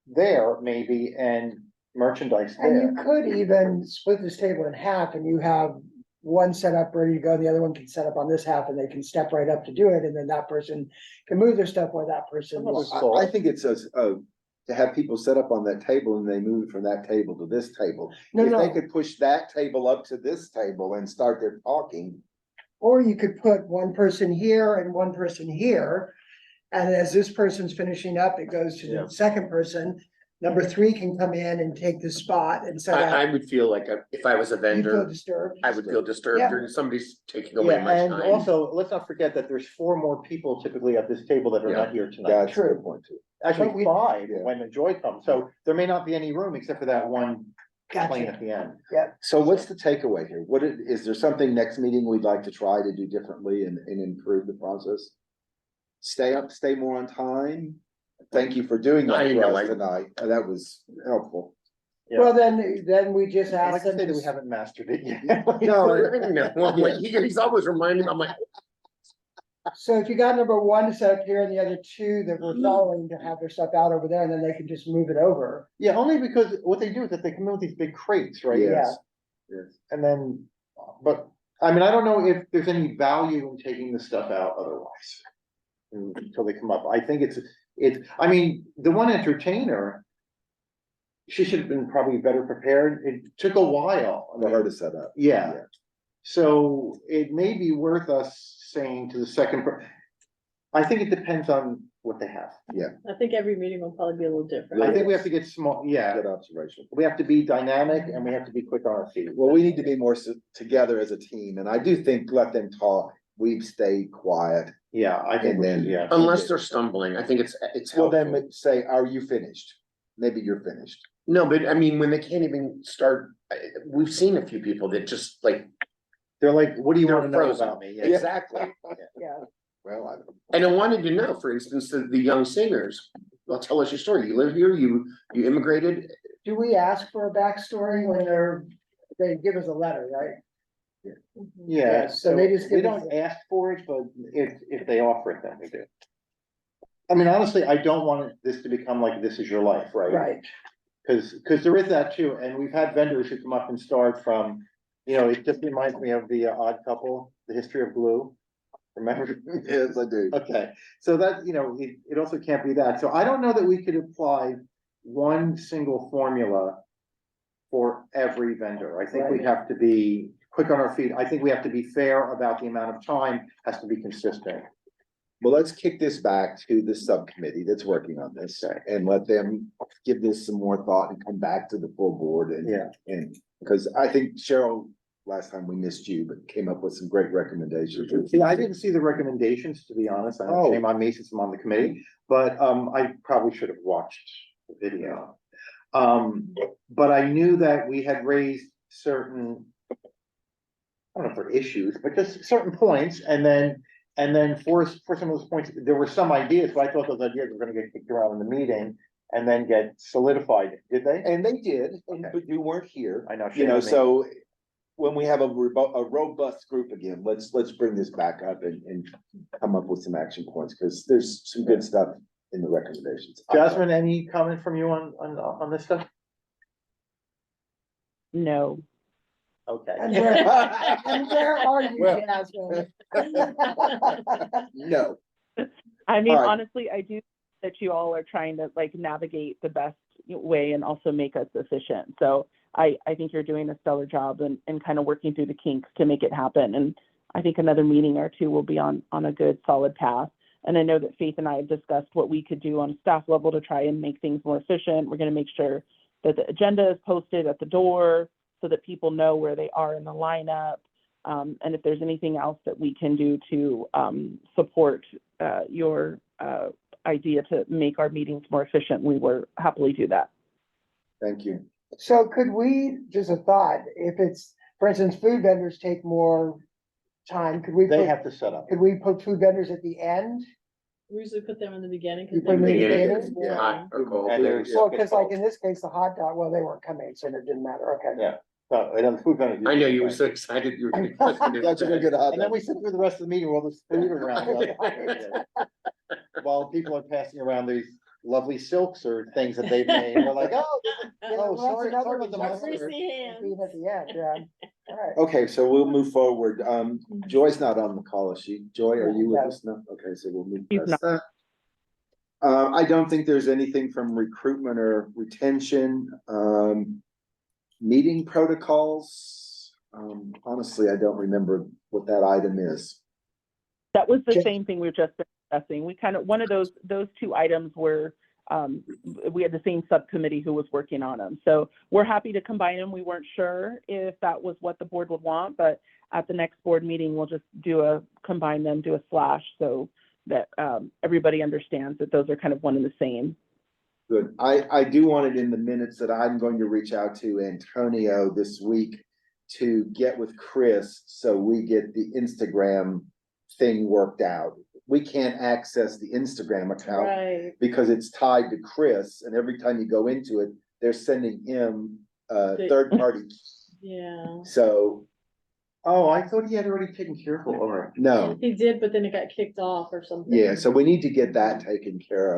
there maybe, and merchandise
And
there.
you could even split this table in half and you have one set up ready to go, the other one can set up on this half and they can step right up to do it, and then that person can move their stuff while that person.
I think it's to have people set up on that table and they move from that table to this table.
No,
If they
no.
could push that table up to this table and start their talking.
Or you could put one person here and one person here. And as this person's finishing up, it goes to the second person. Number 3 can come in and take the spot and set up.
I would feel like if I was a
You feel
vendor,
disturbed.
I would feel disturbed,
Yeah.
or somebody's taking away
Yeah,
my
and
time.
also, let's not forget that there's 4 more people typically at this table that are not here tonight.
That's a good point too.
Actually, 5
Yeah.
when the Joy comes, so there may not be any room except for that one plane at the end.
So what's the takeaway here? Is there something next meeting we'd like to try to do differently and improve the process? Stay more on time. Thank you for doing that
I
for
know,
us tonight. That was helpful.
Well, then we just
I'd like
ask
to
them.
say that we
to-
haven't mastered it yet.
No, well, like, he's always reminding, I'm like,
So if you got number 1 to set up here and the other 2 that we're following to have their stuff out over there, and then they can just move it over.
Yeah, only because what they do is that they come in with these big crates, right?
Yes. Yes.
And then, but, I mean, I don't know if there's any value in taking the stuff out otherwise. Until they come up, I think I mean, the one entertainer. She should have been probably better prepared, it took a while.
For her to set up.
Yeah. So it may be worth us saying to the second, I think it depends on what they have.
Yeah.
I think every meeting will probably be a little different.
I think we have to get small,
Good observation.
we have to be dynamic and we have to be quick on our feet.
Well, we need to be more together as a team, and I do think let them talk. We've stayed quiet.
Yeah, I think,
And then-
yeah.
unless they're stumbling, I think it's
Well,
helpful.
then say, are you finished? Maybe you're finished.
No, but I mean, when they can't even start, we've seen a few people that just like,
They're like, what do you want to
They're
know
frozen.
about me? Yeah.
exactly.
Yeah.
Well,
And I wanted to know, for instance, the young singers, well, tell us your story. You live here, you immigrated.
Do we ask for a backstory when they give us a letter, right?
Yeah,
So they just
we
give us
don't ask for it, but if they offer it, then we do. I mean, honestly, I don't want this to become like, this is your life, right?
Right.
Cause there is that too, and we've had vendors who come up and start from, it just reminds me of the Odd Couple, The History of Glue. Remember?
Yes, I do.
Okay, so that, you know, it also can't be that. So I don't know that we could apply one single formula for every vendor. I think we have to be quick on our feet. I think we have to be fair about the amount of time, has to be consistent.
Well, let's kick this back to the subcommittee that's working on this and let them give this some more thought and come back to the full board and.
Yeah.
And, because I think Cheryl, last time we missed you, but came up with some great recommendations.
See, I didn't see the recommendations, to be honest. I don't
Oh.
shame on me since I'm on the committee, but I probably should have watched the video. But I knew that we had raised certain, I don't know if they're issues, but just certain points, and then for some of those points, there were some ideas, but I thought those ideas were gonna get kicked around in the meeting and then get solidified, did they?
And they did, but you weren't here.
I know.
You
shame
know,
on me.
so when we have a robust group again, let's bring this back up and come up with some action points, because there's some good stuff in the recommendations.
Jasmine, any comment from you on this stuff?
No.
Okay.
And where are you,
Well.
Jasmine?
No.
I mean,
All right.
honestly, I do that you all are trying to like navigate the best way and also make us efficient. So I think you're doing a stellar job and kind of working through the kinks to make it happen. And I think another meeting or two will be on a good solid path. And I know that Faith and I have discussed what we could do on a staff level to try and make things more efficient. We're going to make sure that the agenda is posted at the door so that people know where they are in the lineup. And if there's anything else that we can do to support your idea to make our meetings more efficient, we will happily do that.
Thank you.
So could we, just a thought, if it's, for instance, food vendors take more time, could we
They
put,
have to set up.
could we put food vendors at the end?
We usually put them in the beginning. 'cause
You put them in the
they're
beginning?
warm.
Hot or cold.
And there's-
Well, cause like in this case, the hot dog, well, they weren't coming, so it didn't matter, okay.
Yeah. And then the food vendors.
I know you were so excited you were gonna question it.
Thought you were gonna get a hot
And then
dog.
we sit through the rest of the meeting, while there's food around. While people are passing around these lovely silks or things that they've made, we're like, oh,
Well, that's
sorry
another
about the
one.
mustard.
Being at the end, yeah. All right.
Okay, so we'll move forward. Joy's not on the call, is she? Joy, are you with us now? Okay, so we'll move
She's
past that. I don't think there's anything from recruitment or retention, meeting protocols. Honestly, I don't remember what that item is.
That was the same thing we've just been discussing. We kind of, one of those two items were, we had the same subcommittee who was working on them. So we're happy to combine them. We weren't sure if that was what the board would want, but at the next board meeting, we'll just combine them, do a slash so that everybody understands that those are kind of one and the same.
Good. I do want it in the minutes that I'm going to reach out to Antonio this week to get with Chris, so we get the Instagram thing worked out. We can't access the Instagram account
Right.
because it's tied to Chris, and every time you go into it, they're sending him third party.
Yeah.
So,
Oh, I thought he had already taken care of it, all right.
no,
He did, but then it got kicked off or something.
yeah, so we need to get that taken care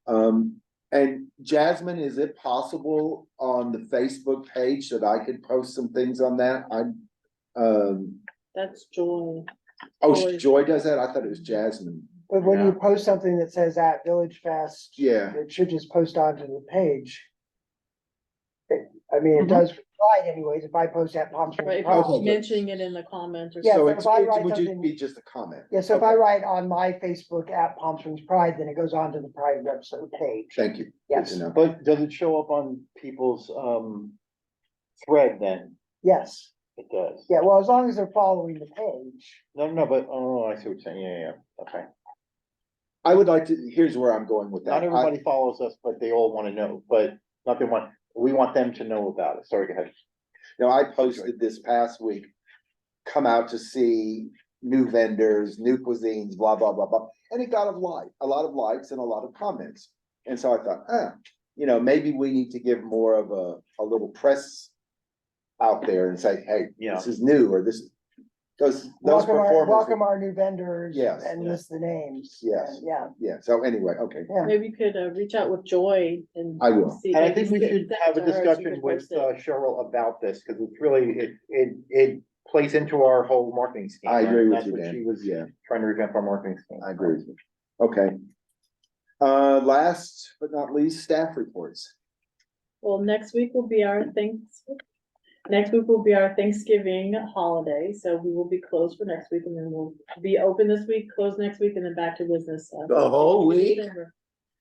of. And Jasmine, is it possible on the Facebook page that I could post some things on that?
That's Joy.
Oh, Joy does that? I thought it was Jasmine.
But when you post something that says at VillageFest,
Yeah.
it should just post onto the page. I mean, it does right anyways, if I post at Palm Springs
Right, if
Pride.
you're mentioning it in the comments or
Yeah,
So
something.
but
it's,
if I
it
write
would just
something-
be just a comment.
Yeah, so if I write on my Facebook at Palm Springs Pride, then it goes on to the Pride website page.
Thank you. Good
Yes.
to know.
But does it show up on people's thread then?
Yes,
It does.
yeah, well, as long as they're following the page.
No, but, oh, I see what you're saying, yeah, okay.
I would like to, here's where I'm going with that.
Not everybody follows us, but they all wanna know, but not they want, we want them to know about it, sorry, go ahead.
Now, I posted this past week, come out to see new vendors, new cuisines, blah, blah, blah, blah. And it got a lot of likes and a lot of comments. And so I thought, maybe we need to give more of a little press out there and say, hey, this is new, or this, those performers.
Welcome our new vendors.
Yes.
And list the names.
Yes.
Yeah.
Yeah, so anyway, okay.
Maybe you could reach out with Joy and.
I will.
see-
And I
maybe
think we
send
should
that
have a
to her so she
discussion
can
with
post it.
Cheryl about this, cause it's really, it plays into our whole marketing scheme.
I agree
right?
with
That's
you,
what
Dan.
She was
Yeah.
trying to revamp our marketing scheme.
I agree with you. Okay. Last but not least, staff reports.
Well, next week will be our Thanksgiving holiday, so we will be closed for next week, and then we'll be open this week, closed next week, and then back to business.
The whole week?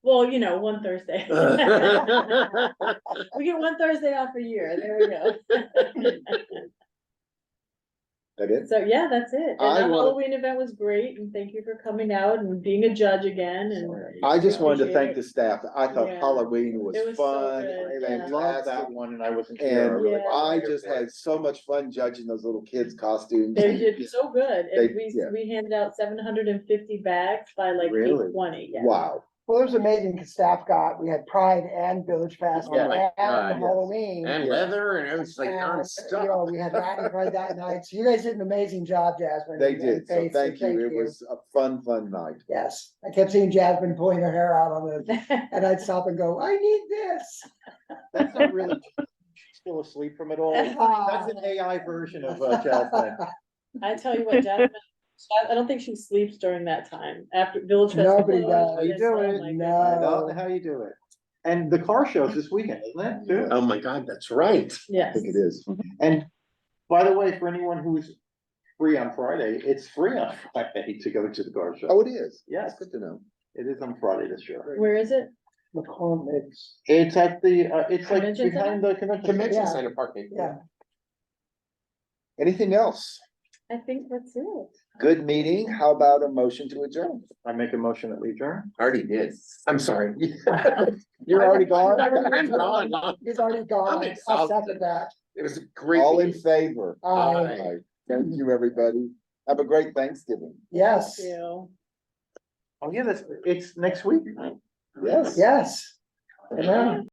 Well, you know, one Thursday. We get one Thursday off a year, there we go.
That it?
So, yeah, that's it.
I
And the
wanna-
Halloween event was great, and thank you for coming out and being a judge again, and.
I just wanted to
appreciate
thank
it.
the staff. I thought
Yeah.
Halloween was
It was so
fun.
good,
and
yeah.
I love that
fantastic.
one, and I wasn't here. I
And
really
Yeah.
I
wasn't
just
here for it.
had so much fun judging those little kids' costumes.
They did so good,
They-
and
yeah.
we handed out 750 bags by like
Really?
8:20, yeah.
Wow.
Well, it was amazing because staff we had Pride and Village Fest
Oh my
and
God, yes.
Halloween.
And leather and it was like
And,
nonstop.
we had Latin Pride that night. So you guys did an amazing job, Jasmine.
They
and
did. So
Faith,
thank you. It was a fun night.
Yes, I kept seeing Jasmine pulling her hair out on the, and I'd stop and go, I need this.
That's not really, she's still asleep from it all. That's an AI version of Jasmine.
I tell you what, Jasmine, I don't think she sleeps during that time after Village Fest.
Nobody
closed,
does.
How you
it's-
do
oh
it?
my
I
goodness.
don't know how you do it. And the car show's this weekend, isn't it, too?
Oh my God, that's right.
I
Yes.
think it is.
And by the way, for anyone who's free on Friday, it's free on Friday to go to the car show.
Oh, it is?
Yes,
That's good to know.
it is on Friday this year.
Where is it?
It's at the, it's like
Convention
behind the convention.
Convention
Yeah.
Center parking.
Yeah.
Anything else?
I think that's it.
Good meeting. How about a motion to adjourn?
I make a motion that we adjourn.
Already did. I'm sorry.
You're already gone?
I'm gone.
He's already gone. I'll
exhausted.
second that.
It was a great.
All in
meeting.
favor?
Aye.
Aye. Thank you, everybody. Have a great Thanksgiving.
Yes,
Thank you.
Oh, yeah, it's next week.
Yes.
yes. Amen.